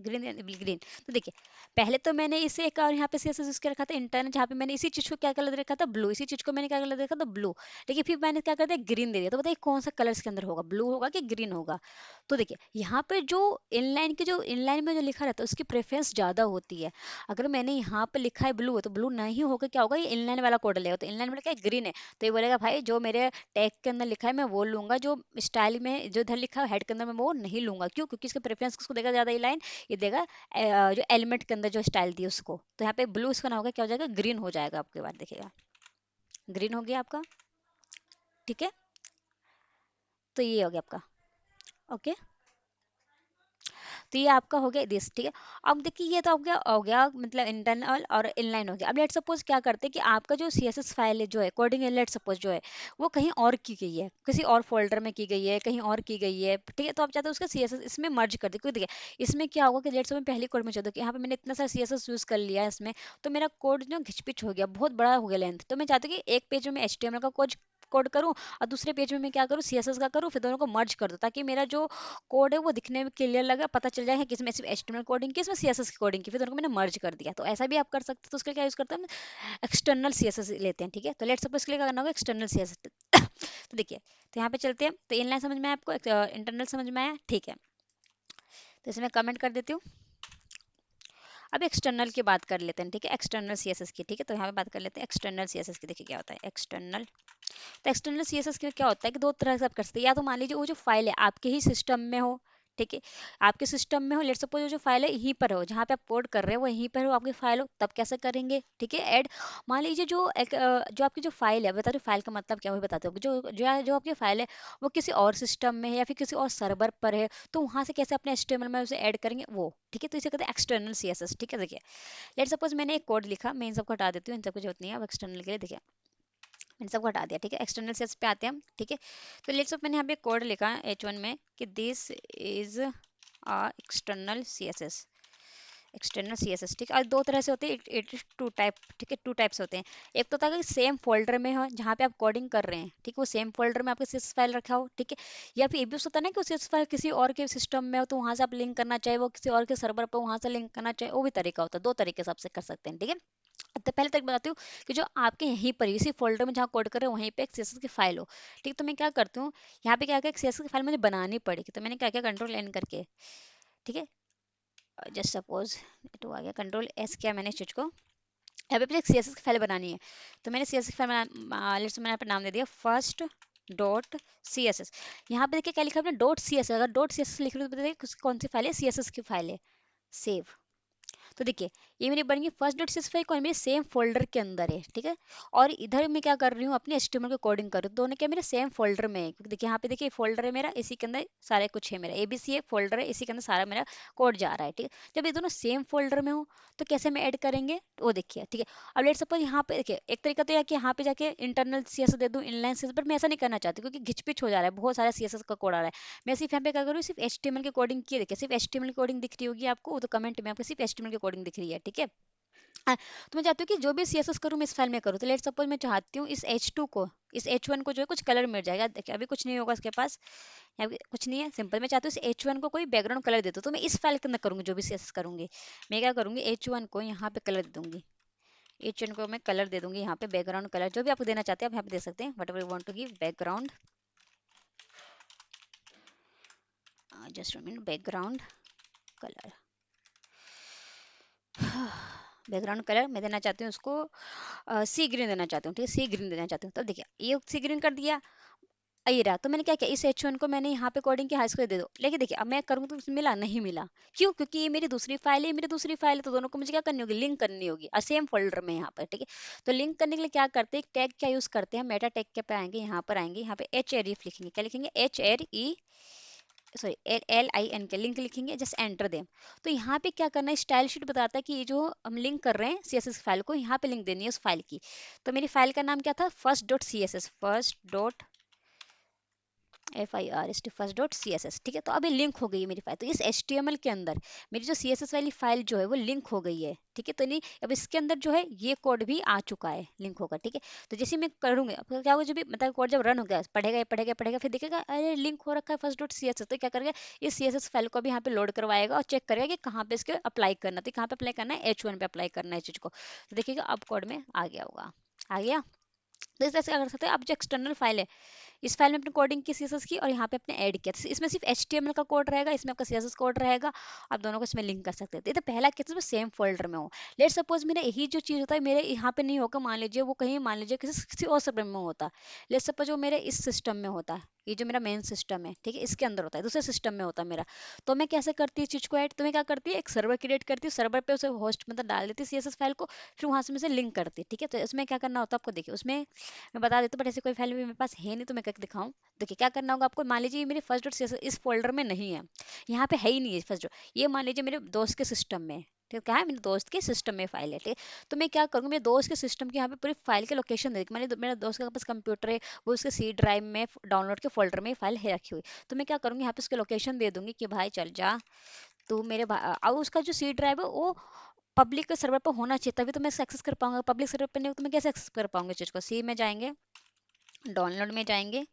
ग्रीन, ग्रीन। तो देखिए, पहले तो मैंने इसे एक और यहाँ पे सीएसएस यूज कर रखा था इंटरनल, जहाँ पे मैंने इसी चीज को क्या कलर दे रखा था, ब्लू। इसी चीज को मैंने क्या कलर दे रखा था, ब्लू। लेकिन फिर मैंने क्या कर दिया, ग्रीन दे दिया। तो बताइए कौन सा कलर इसके अंदर होगा, ब्लू होगा कि ग्रीन होगा? तो देखिए यहाँ पे जो इनलाइन में जो लिखा रहता है उसकी प्रेफरेंस ज्यादा होती है। अगर मैंने यहाँ पे लिखा है ब्लू है तो ब्लू नहीं होगा, क्या होगा, ये इनलाइन वाला कोड लेगा। तो इनलाइन वाला क्या है, ग्रीन है। तो ये बोलेगा भाई जो मेरे टैग के अंदर लिखा है मैं वो लूंगा, जो स्टाइल में जो इधर लिखा है हेड के अंदर मैं वो नहीं लूंगा। क्यों? क्योंकि इसका प्रेफरेंस किसको देगा ज्यादा, ये लाइन ये देगा जो एलिमेंट के अंदर जो स्टाइल दी उसको। तो यहाँ पे ब्लू इसका ना होगा, क्या हो जाएगा, ग्रीन हो जाएगा। आपके बाद देखिएगा, ग्रीन हो गया आपका। ठीक है, तो ये हो गया आपका। ओके, तो ये आपका हो गया दिस। ठीक है, अब देखिए ये तो हो गया मतलब इंटरनल और इनलाइन हो गया। अब लेट सपोज क्या करते हैं कि आपका जो सीएसएस फाइल है जो है कोडिंग, लेट सपोज जो है वो कहीं और की गई है, किसी और फोल्डर में की गई है, कहीं और की गई है। ठीक है, तो आप चाहते हो उसका सीएसएस इसमें मर्ज कर दे। क्योंकि देखिए इसमें क्या होगा कि लेट सपोज पहली कोड में चाहते हो कि यहाँ पे मैंने इतना सारा सीएसएस यूज कर लिया है इसमें, तो मेरा कोड जो घिचपिच हो गया, बहुत बड़ा हो गया लेंथ। तो मैं चाहती हूँ कि एक पेज में एचटीएमएल का कोड कोड करूँ और दूसरे पेज में मैं क्या करूँ, सीएसएस का करूँ, फिर दोनों को मर्ज कर दूँ, ताकि मेरा जो कोड है वो दिखने में क्लियर लगा, पता चल जाए कि किसमें सिर्फ एचटीएमएल कोडिंग की, इसमें सीएसएस की कोडिंग की, फिर दोनों को मैंने मर्ज कर दिया। तो ऐसा भी आप कर सकते हो। तो उसके लिए क्या यूज करते हैं, एक्सटर्नल सीएसएस लेते हैं। ठीक है, तो लेट्स सपोज इसके लिए क्या करना होगा, एक्सटर्नल सीएसएस। तो देखिए, तो यहाँ पे चलते हैं। तो इनलाइन समझ में आया आपको, इंटरनल समझ में आया? ठीक है, तो इसमें कमेंट कर देती हूँ। अब एक्सटर्नल की बात कर लेते हैं। ठीक है, एक्सटर्नल सीएसएस की। ठीक है, तो यहाँ पे बात कर लेते हैं एक्सटर्नल सीएसएस की। देखिए क्या होता है एक्सटर्नल। तो एक्सटर्नल सीएसएस में क्या होता है कि दो तरह से आप कर सकते हैं। या तो मान लीजिए वो जो फाइल है आपके ही सिस्टम में हो। ठीक है, आपके सिस्टम में हो, लेट सपोज जो फाइल है यहीं पर हो, जहाँ पे आप कोड कर रहे हो वो यहीं पर हो आपकी फाइल हो, तब कैसे करेंगे? ठीक है, ऐड। मान लीजिए जो आपकी जो फाइल है, बता रहे फाइल का मतलब क्या, वही बताते हो। जो आपकी फाइल है वो किसी और सिस्टम में है या फिर किसी और सर्वर पर है, तो वहां से कैसे अपने एचटीएमएल में उसे ऐड करेंगे वो। ठीक है, तो इसे कहते हैं एक्सटर्नल सीएसएस। ठीक है, देखिए लेट सपोज मैंने एक कोड लिखा, मैं इन सबको हटा देती हूँ, इन सबको जरूरत नहीं है अब एक्सटर्नल के लिए। देखिए इन सबको हटा दिया। ठीक है, एक्सटर्नल सेल्स पे आते हैं हम। ठीक है, तो लेट्स सपोज मैंने यहाँ पे कोड लिखा H1 में कि this is external CSS. External CSS, ठीक है। और दो तरह से होते हैं, इट इज टू टाइप। ठीक है, टू टाइप्स होते हैं। एक तो होता है कि सेम फोल्डर में हो जहाँ पे आप कोडिंग कर रहे हैं, ठीक है, वो सेम फोल्डर में आपके सीएसएस फाइल रखा हो। ठीक है, या फिर ये भी हो सकता है ना कि वो सीएसएस फाइल किसी और के सिस्टम में हो, तो वहां से आप लिंक करना चाहे, वो किसी और के सर्वर पर वहां से लिंक करना चाहे, वो भी तरीका होता है। दो तरीके से आपसे कर सकते हैं। ठीक है, तो पहले तक बताती हूँ कि जो आपके यहीं पर इसी फोल्डर में जहाँ कोड कर रहे हो वहीं पे एक सीएसएस की फाइल हो। ठीक, तो मैं क्या करती हूँ, यहाँ पे क्या क्या एक सीएसएस की फाइल मुझे बनानी पड़ेगी। तो मैंने क्या किया, कंट्रोल एन करके, ठीक है, जस्ट सपोज तो आ गया, कंट्रोल एस किया मैंने इस चीज को। यहाँ पे मुझे एक सीएसएस की फाइल बनानी है। तो मैंने सीएसएस की फाइल लेट्स मैंने यहाँ पे नाम दे दिया first dot C S S. यहाँ पे देखिए क्या लिखा है आपने, डॉट सी एस एस। अगर डॉट सी एस एस लिख रहे हो तो बताइए कौन सी फाइल है, सीएसएस की फाइल है। सेव। तो देखिए ये मेरी बन गई फर्स्ट डॉट सीएसएस कौन, मेरे सेम फोल्डर के अंदर है। ठीक है, और इधर मैं क्या कर रही हूँ, अपने एचटीएमएल को कोडिंग कर रही हूँ। दोनों क्या मेरे सेम फोल्डर में है, क्योंकि देखिए यहाँ पे देखिए फोल्डर है मेरा, इसी के अंदर सारे कुछ है मेरा, एबीसी है फोल्डर है, इसी के अंदर सारा मेरा कोड जा रहा है। ठीक है, जब ये दोनों सेम फोल्डर में हो तो कैसे मैं ऐड करेंगे वो देखिए। ठीक है, अब लेट सपोज यहाँ पे देखिए एक तरीका तो यह कि यहाँ पे जाके इंटरनल सीएसएस दे दूँ, इनलाइन सीएसएस, बट मैं ऐसा नहीं करना चाहती क्योंकि घिचपिच हो जा रहा है, बहुत सारा सीएसएस का कोड आ रहा है। मैं सिर्फ यहाँ पे क्या करूँ, सिर्फ एचटीएमएल की कोडिंग की। देखिए सिर्फ एचटीएमएल की कोडिंग दिख रही होगी आपको, वो तो कमेंट में आपको सिर्फ एचटीएमएल की कोडिंग दिख रही है। ठीक है, तो मैं चाहती हूँ कि जो भी सीएसएस करूँ मैं इस फाइल में करूँ। तो लेट सपोज मैं चाहती हूँ इस H2 को, इस H1 को जो है कुछ कलर मिल जाएगा। देखिए अभी कुछ नहीं होगा इसके पास, यहाँ पे कुछ नहीं है, सिंपल। मैं चाहती हूँ इस H1 को कोई बैकग्राउंड कलर दे दो। तो मैं इस फाइल के अंदर करूँगी जो भी सीएसएस करूँगी। मैं क्या करूँगी, H1 को यहाँ पे कलर दे दूंगी। H1 को मैं कलर दे दूंगी यहाँ पे, बैकग्राउंड कलर जो भी आप देना चाहते हैं आप यहाँ पे दे सकते हैं, whatever you want to give background. Just minute, background colour. Background colour मैं देना चाहती हूँ उसको सी ग्रीन देना चाहती हूँ। ठीक है, सी ग्रीन देना चाहती हूँ। तो देखिए ये सी ग्रीन कर दिया। ये रहा। तो मैंने क्या किया, इस H1 को मैंने यहाँ पे कोडिंग की हाई स्कोर दे दो। लेकिन देखिए अब मैं करूँ तो मिला नहीं मिला। क्यों? क्योंकि ये मेरी दूसरी फाइल है, मेरी दूसरी फाइल है, तो दोनों को मुझे क्या करनी होगी, लिंक करनी होगी और सेम फोल्डर में यहाँ पर। ठीक है, तो लिंक करने के लिए क्या करते हैं, टैग क्या यूज करते हैं, मेटा टैग के पे आएंगे, यहाँ पर आएंगे, यहाँ पे एच एरिफ लिखेंगे। क्या लिखेंगे, एच एर ई सॉरी LIN के लिंक लिखेंगे, जस्ट एंटर देम। तो यहाँ पे क्या करना है, स्टाइल शीट बताता है कि ये जो हम लिंक कर रहे हैं सीएसएस फाइल को, यहाँ पे लिंक देनी है उस फाइल की। तो मेरी फाइल का नाम क्या था, first dot C S S, first dot FIRST first dot CSS, ठीक है। तो अभी लिंक हो गई है मेरी फाइल, तो इस HTML के अंदर मेरी जो CSS वाली फाइल जो है वो लिंक हो गई है, ठीक है। तो नहीं, अब इसके अंदर जो है ये कोड भी आ चुका है, लिंक होकर, ठीक है। तो जैसे मैं करूँगी, अब क्या होगा, जब भी मतलब कोड जब रन हो गया, पढ़ेगा पढ़ेगा पढ़ेगा, फिर देखेगा अरे लिंक हो रखा है फर्स्ट डॉट CSS, तो क्या करेगा, इस CSS फाइल को भी यहाँ पे लोड करवाएगा और चेक करेगा कि कहाँ पे इसके अप्लाई करना, तो कहाँ पे अप्लाई करना है, H1 पे अप्लाई करना है इस चीज़ को। तो देखिएगा अब कोड में आ गया होगा, आ गया। तो इस तरह से क्या कर सकते हैं, अब जो एक्सटर्नल फाइल है, इस फाइल में अपने कोडिंग की सीएसएस की और यहाँ पे अपने ऐड किया, तो इसमें सिर्फ HTML का कोड रहेगा, इसमें आपका सीएसएस कोड रहेगा। आप दोनों को इसमें लिंक कर सकते हैं। तो ये तो पहला केस में सेम फोल्डर में हो। लेट सपोज मेरा यही जो चीज़ होता है मेरे यहाँ पे नहीं होगा, मान लीजिए वो कहीं, मान लीजिए किसी और सर्वर में होता। लेट सपोज वो मेरे इस सिस्टम में होता है, ये जो मेरा मेन सिस्टम है, ठीक है, इसके अंदर होता है, दूसरे सिस्टम में होता है मेरा। तो मैं कैसे करती है चीज़ को ऐड, तो मैं क्या करती है, एक सर्वर क्रिएट करती हूँ, सर्वर पे उसे होस्ट मतलब डाल देती है सीएसएस फाइल को, फिर वहाँ से मैं लिंक करती है, ठीक है। तो इसमें क्या करना होता है आपको, देखिए उसमें मैं बता देती हूँ, बट ऐसे कोई फाइल भी मेरे पास है नहीं तो मैं करके दिखाऊँ। देखिए क्या करना होगा आपको, मान लीजिए ये मेरे फर्स्ट डॉट CSS इस फोल्डर में नहीं है, यहाँ पे है ही नहीं है फर्स्ट डॉट, ये मान लीजिए मेरे दोस्त के सिस्टम में है, ठीक है, क्या है, मेरे दोस्त के सिस्टम में फाइल है, ठीक है। तो मैं क्या करूँगी, मेरे दोस्त के सिस्टम की यहाँ पे पूरी फाइल के लोकेशन देगी, मैंने मेरा दोस्त के पास कंप्यूटर है, वो उसके C ड्राइव में डाउनलोड के फोल्डर में फाइल है रखी हुई। तो मैं क्या करूँगी, यहाँ पे उसके लोकेशन दे दूंगी कि भाई चल जा, तो मेरे अब उसका जो C ड्राइव है वो पब्लिक सर्वर पर होना चाहिए, तभी तो मैं एक्सेस कर पाऊंगा। पब्लिक सर्वर पर नहीं हो तो मैं कैसे एक्सेस कर पाऊंगा इस चीज़ को। सी में जाएंगे, डाउनलोड में जाएंगे,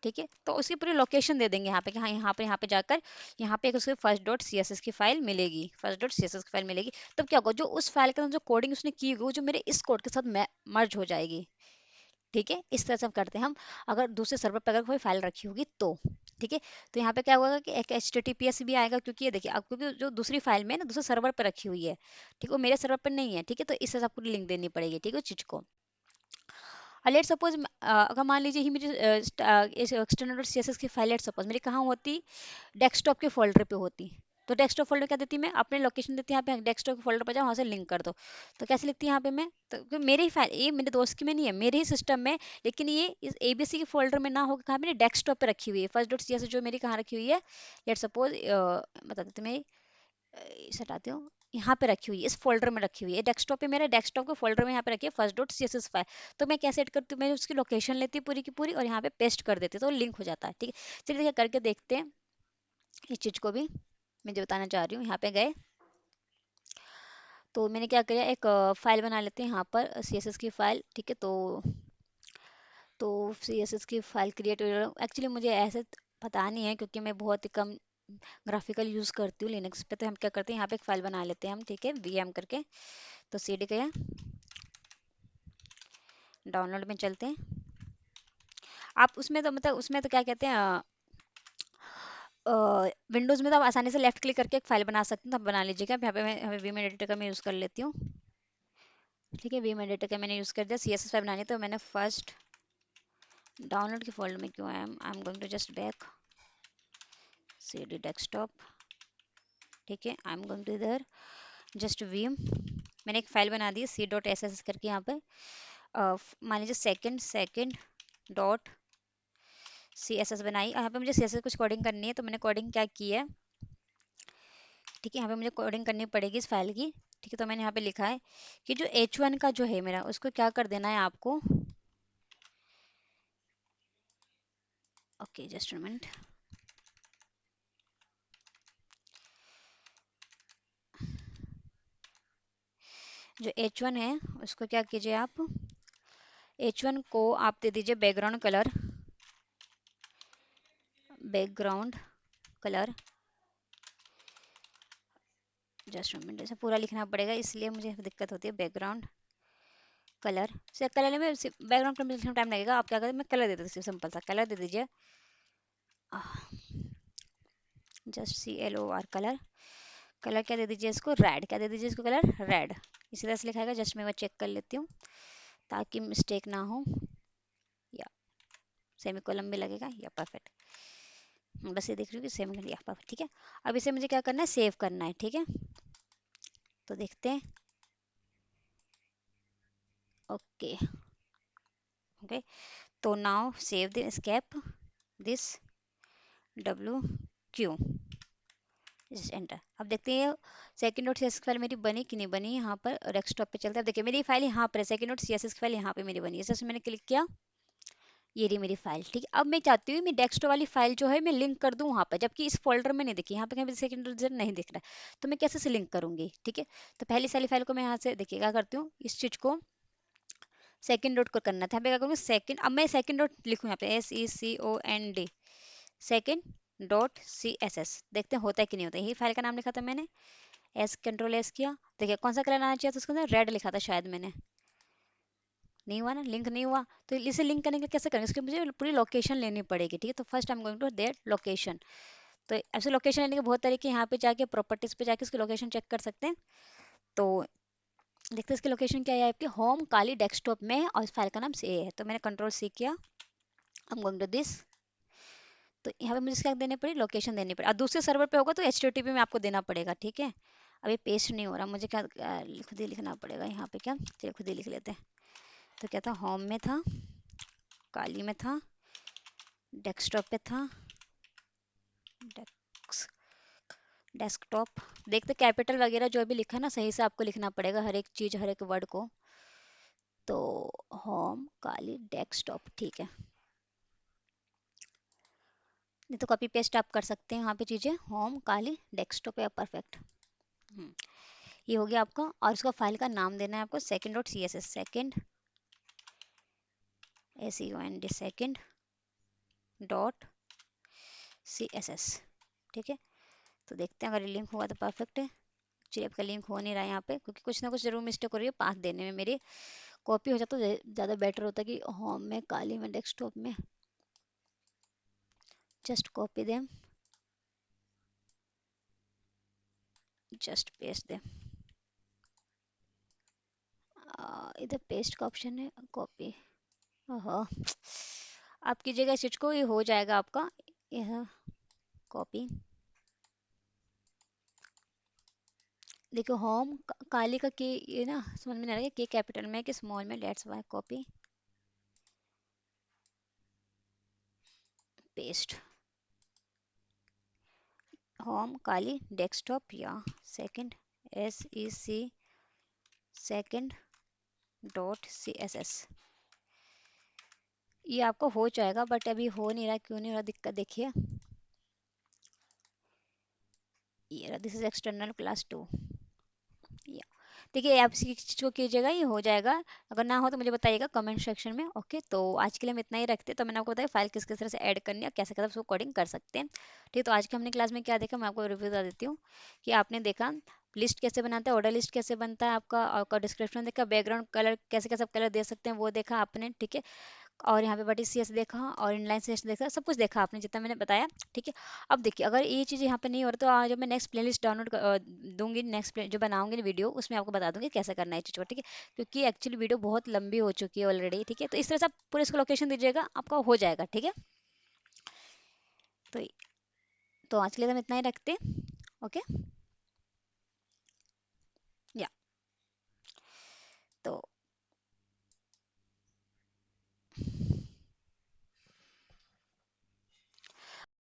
ठीक है, तो उसकी पूरी लोकेशन दे देंगे यहाँ पे कि हाँ यहाँ पे जाकर यहाँ पे एक उसके फर्स्ट डॉट CSS की फाइल मिलेगी, फर्स्ट डॉट CSS की फाइल मिलेगी। तब क्या होगा, जो उस फाइल के अंदर जो कोडिंग उसने की होगी वो जो मेरे इस कोड के साथ मर्ज हो जाएगी, ठीक है। इस तरह से हम करते हैं हम, अगर दूसरे सर्वर पर अगर कोई फाइल रखी होगी तो, ठीक है। तो यहाँ पे क्या होगा कि एक HTTPS भी आएगा, क्योंकि ये देखिए अब क्योंकि जो दूसरी फाइल में है ना दूसरे सर्वर पर रखी हुई है, ठीक है, वो मेरे सर्वर पर नहीं है, ठीक है। तो इस तरह से आपको लिंक देनी पड़ेगी, ठीक है, उस चीज़ को। और लेट सपोज अगर मान लीजिए ही मेरी एक्सटर्नल CSS की फाइल लेट सपोज मेरी कहाँ होती, डेस्कटॉप के फोल्डर पे होती। तो डेस्कटॉप फोल्डर क्या देती, मैं अपने लोकेशन देती, यहाँ पे डेस्कटॉप फोल्डर पर जाओ, वहाँ से लिंक कर दो। तो कैसे लिखती है यहाँ पे मैं, तो क्योंकि मेरी ही फाइल, ये मेरे दोस्त की में नहीं है, मेरे ही सिस्टम में, लेकिन ये इस ABC के फोल्डर में ना होकर कहाँ मेरे डेस्कटॉप पे रखी हुई है, फर्स्ट डॉट CSS जो मेरी कहाँ रखी हुई है, लेट सपोज बता देती मैं, इसे हटाती हूँ, यहाँ पे रखी हुई है, इस फोल्डर में रखी हुई है, डेस्कटॉप पे, मेरे डेस्कटॉप के फोल्डर में यहाँ पे रखी है फर्स्ट डॉट CSS फाइल। तो मैं कैसे एड करती हूँ, मैं उसकी लोकेशन लेती हूँ पूरी की पूरी और यहाँ पे पेस्ट कर देती हूँ, तो लिंक हो जाता है, ठीक है। चलिए देखिए करके देखते हैं इस चीज़ को भी, मैं जो बताना चाह रही हूँ। यहाँ पे गए तो मैंने क्या किया, एक फाइल बना लेते हैं यहाँ पर CSS की फाइल, ठीक है। तो CSS की फाइल क्रिएट, एक्चुअली मुझे ऐसे पता नहीं है क्योंकि मैं बहुत ही कम ग्राफिकल यूज़ करती हूँ लिनक्स पे। तो हम क्या करते हैं, यहाँ पे एक फाइल बना लेते हैं हम, ठीक है, VM करके। तो CD गया, डाउनलोड में चलते हैं। आप उसमें तो मतलब उसमें तो क्या कहते हैं, विंडोज़ में तो आप आसानी से लेफ्ट क्लिक करके एक फाइल बना सकते हैं, तो आप बना लीजिएगा। यहाँ पे मैं वीम एडिटर का मैं यूज़ कर लेती हूँ, ठीक है। वीम एडिटर का मैंने यूज़ कर दिया, CSS फाइल बनानी है, तो मैंने फर्स्ट डाउनलोड के फोल्डर में क्यों, I am going to just back CD desktop, ठीक है। आई एम गोइंग टू इधर जस्ट वीम, मैंने एक फाइल बना दी है C.ss करके यहाँ पे, मान लीजिए सेकंड डॉट CSS बनाई। यहाँ पे मुझे CSS कुछ कोडिंग करनी है, तो मैंने कोडिंग क्या की है, ठीक है, यहाँ पे मुझे कोडिंग करनी पड़ेगी इस फाइल की, ठीक है। तो मैंने यहाँ पे लिखा है कि जो H1 का जो है मेरा, उसको क्या कर देना है आपको, ओके जस्ट मिनट, जो H1 है उसको क्या कीजिए आप, H1 को आप दे दीजिए बैकग्राउंड कलर, जस्ट मिनट, इसे पूरा लिखना पड़ेगा इसलिए मुझे दिक्कत होती है, बैकग्राउंड कलर से, कलर में बैकग्राउंड कलर में लिखने में टाइम लगेगा। आप क्या करें, मैं कलर दे देती हूँ, सिंपल सा कलर दे दीजिए, जस्ट CLOR कलर, कलर क्या दे दीजिए इसको, रेड, क्या दे दीजिए इसको, कलर रेड। इसी तरह से लिखाएगा, जस्ट मैं वो चेक कर लेती हूँ ताकि मिस्टेक ना हो, या सेमी कॉलम भी लगेगा, या परफेक्ट, बस ये देख रही हूँ कि सेमी, या परफेक्ट, ठीक है। अब इसे मुझे क्या करना है, सेव करना है, ठीक है। तो देखते हैं, ओके ओके, तो now save the escape this WQ, enter. अब देखते हैं सेकंड नोट CSS फाइल मेरी बनी कि नहीं बनी, यहाँ पर डेस्कटॉप पे चलता है। देखिए मेरी फाइल यहाँ पर है, सेकंड नोट CSS फाइल यहाँ पे मेरी बनी है, जैसे मैंने क्लिक किया, ये रही मेरी फाइल, ठीक है। अब मैं चाहती हूँ मैं डेस्कटॉप वाली फाइल जो है मैं लिंक कर दूँ वहाँ पर, जबकि इस फोल्डर में नहीं दिखी, यहाँ पे कहीं सेकंड रीजन नहीं दिख रहा है, तो मैं कैसे से लिंक करूँगी, ठीक है। तो पहली सारी फाइल को मैं यहाँ से देखिए क्या करती हूँ, इस चीज़ को सेकंड डॉट को करना था, यहाँ पे क्या करूँगी सेकंड, अब मैं सेकंड डॉट लिखूँ यहाँ पे SECOND सेकंड डॉट CSS, देखते हैं होता है कि नहीं होता है। यही फाइल का नाम लिखा था मैंने, कंट्रोल S किया, देखिए कौन सा कलर आना चाहिए था उसके अंदर, रेड लिखा था शायद मैंने, नहीं हुआ ना, लिंक नहीं हुआ। तो इसे लिंक करने के लिए कैसे करेंगे, इसके लिए मुझे पूरी लोकेशन लेनी पड़ेगी, ठीक है। तो first I am going to that location. तो ऐसे लोकेशन लेने के बहुत तरीके, यहाँ पे जाके प्रॉपर्टीज पे जाके इसकी लोकेशन चेक कर सकते हैं। तो देखते हैं इसकी लोकेशन क्या है, आपकी होम काली डेस्कटॉप में है और इस फाइल का नाम से है। तो मैंने कंट्रोल C किया, I am going to this. तो यहाँ पे मुझे क्या देनी पड़ी, लोकेशन देनी पड़ी, और दूसरे सर्वर पे होगा तो HTTP में आपको देना पड़ेगा, ठीक है। अभी पेस्ट नहीं हो रहा, मुझे क्या खुद ही लिखना पड़ेगा यहाँ पे, क्या चलिए खुद ही लिख लेते हैं। तो क्या था, होम में था, काली में था, डेस्कटॉप पे था, डेस्क डेस्कटॉप, देखते कैपिटल वगैरह जो भी लिखा है ना सही से आपको लिखना पड़ेगा, हर एक चीज हर एक वर्ड को। तो होम काली डेस्कटॉप, ठीक है। नहीं तो कॉपी पेस्ट आप कर सकते हैं यहाँ पे चीजें, होम काली डेस्कटॉप है, परफेक्ट। ये हो गया आपका, और इसका फाइल का नाम देना है आपको second dot CSS, second SECOND second dot CSS, ठीक है। तो देखते हैं अगर लिंक हुआ तो परफेक्ट है। चलिए आपका लिंक हो नहीं रहा है यहाँ पे, क्योंकि कुछ ना कुछ जरूर मिस्टेक हो रही है पाथ देने में मेरी। कॉपी हो जाता तो ज़्यादा बेटर होता कि होम में काली में डेस्कटॉप में, just copy them, just paste them. इधर पेस्ट का ऑप्शन है, कॉपी, ओहो आप कीजिएगा इस चीज को, ये हो जाएगा आपका, यह कॉपी। देखो होम काली का के, ये ना समझ में नहीं आ रहा है के कैपिटल में कि स्मॉल में, let's why copy paste, home Kali desktop या second SEC second dot CSS। ये आपको हो जाएगा, बट अभी हो नहीं रहा, क्यों नहीं हो रहा दिक्कत देखिए, ये दिस इज एक्सटर्नल क्लास 2। या देखिए आप इसी चीज़ को कीजिएगा, ये हो जाएगा। अगर ना हो तो मुझे बताइएगा कमेंट सेक्शन में, ओके। तो आज के लिए हम इतना ही रखते हैं। तो मैंने आपको बताया फाइल किस किस तरह से ऐड करनी है, कैसे कैसे उसको कोडिंग कर सकते हैं, ठीक है। तो आज के हमने क्लास में क्या देखा, मैं आपको रिव्यू बता देती हूँ कि आपने देखा लिस्ट कैसे बनाता है, ऑर्डर लिस्ट कैसे बनता है आपका, आपका डिस्क्रिप्शन देखा, बैकग्राउंड कलर कैसे कैसे कलर दे सकते हैं वो देखा आपने, ठीक है। और यहाँ पे बटी CS देखा और इनलाइन CS देखा, सब कुछ देखा आपने जितना मैंने बताया, ठीक है। अब देखिए अगर ये चीज़ यहाँ पे नहीं हो रहा तो आज जब मैं नेक्स्ट प्लेलिस्ट डाउनलोड दूंगी, नेक्स्ट जो बनाऊंगी वीडियो उसमें आपको बता दूंगी कैसे करना है चीज़ को, ठीक है। क्योंकि एक्चुअली वीडियो बहुत लंबी हो चुकी है ऑलरेडी, ठीक है। तो इस तरह से आप पूरे इसको लोकेशन दीजिएगा, आपका हो जाएगा, ठीक है। तो तो आज के लिए हम इतना ही रखते हैं, ओके।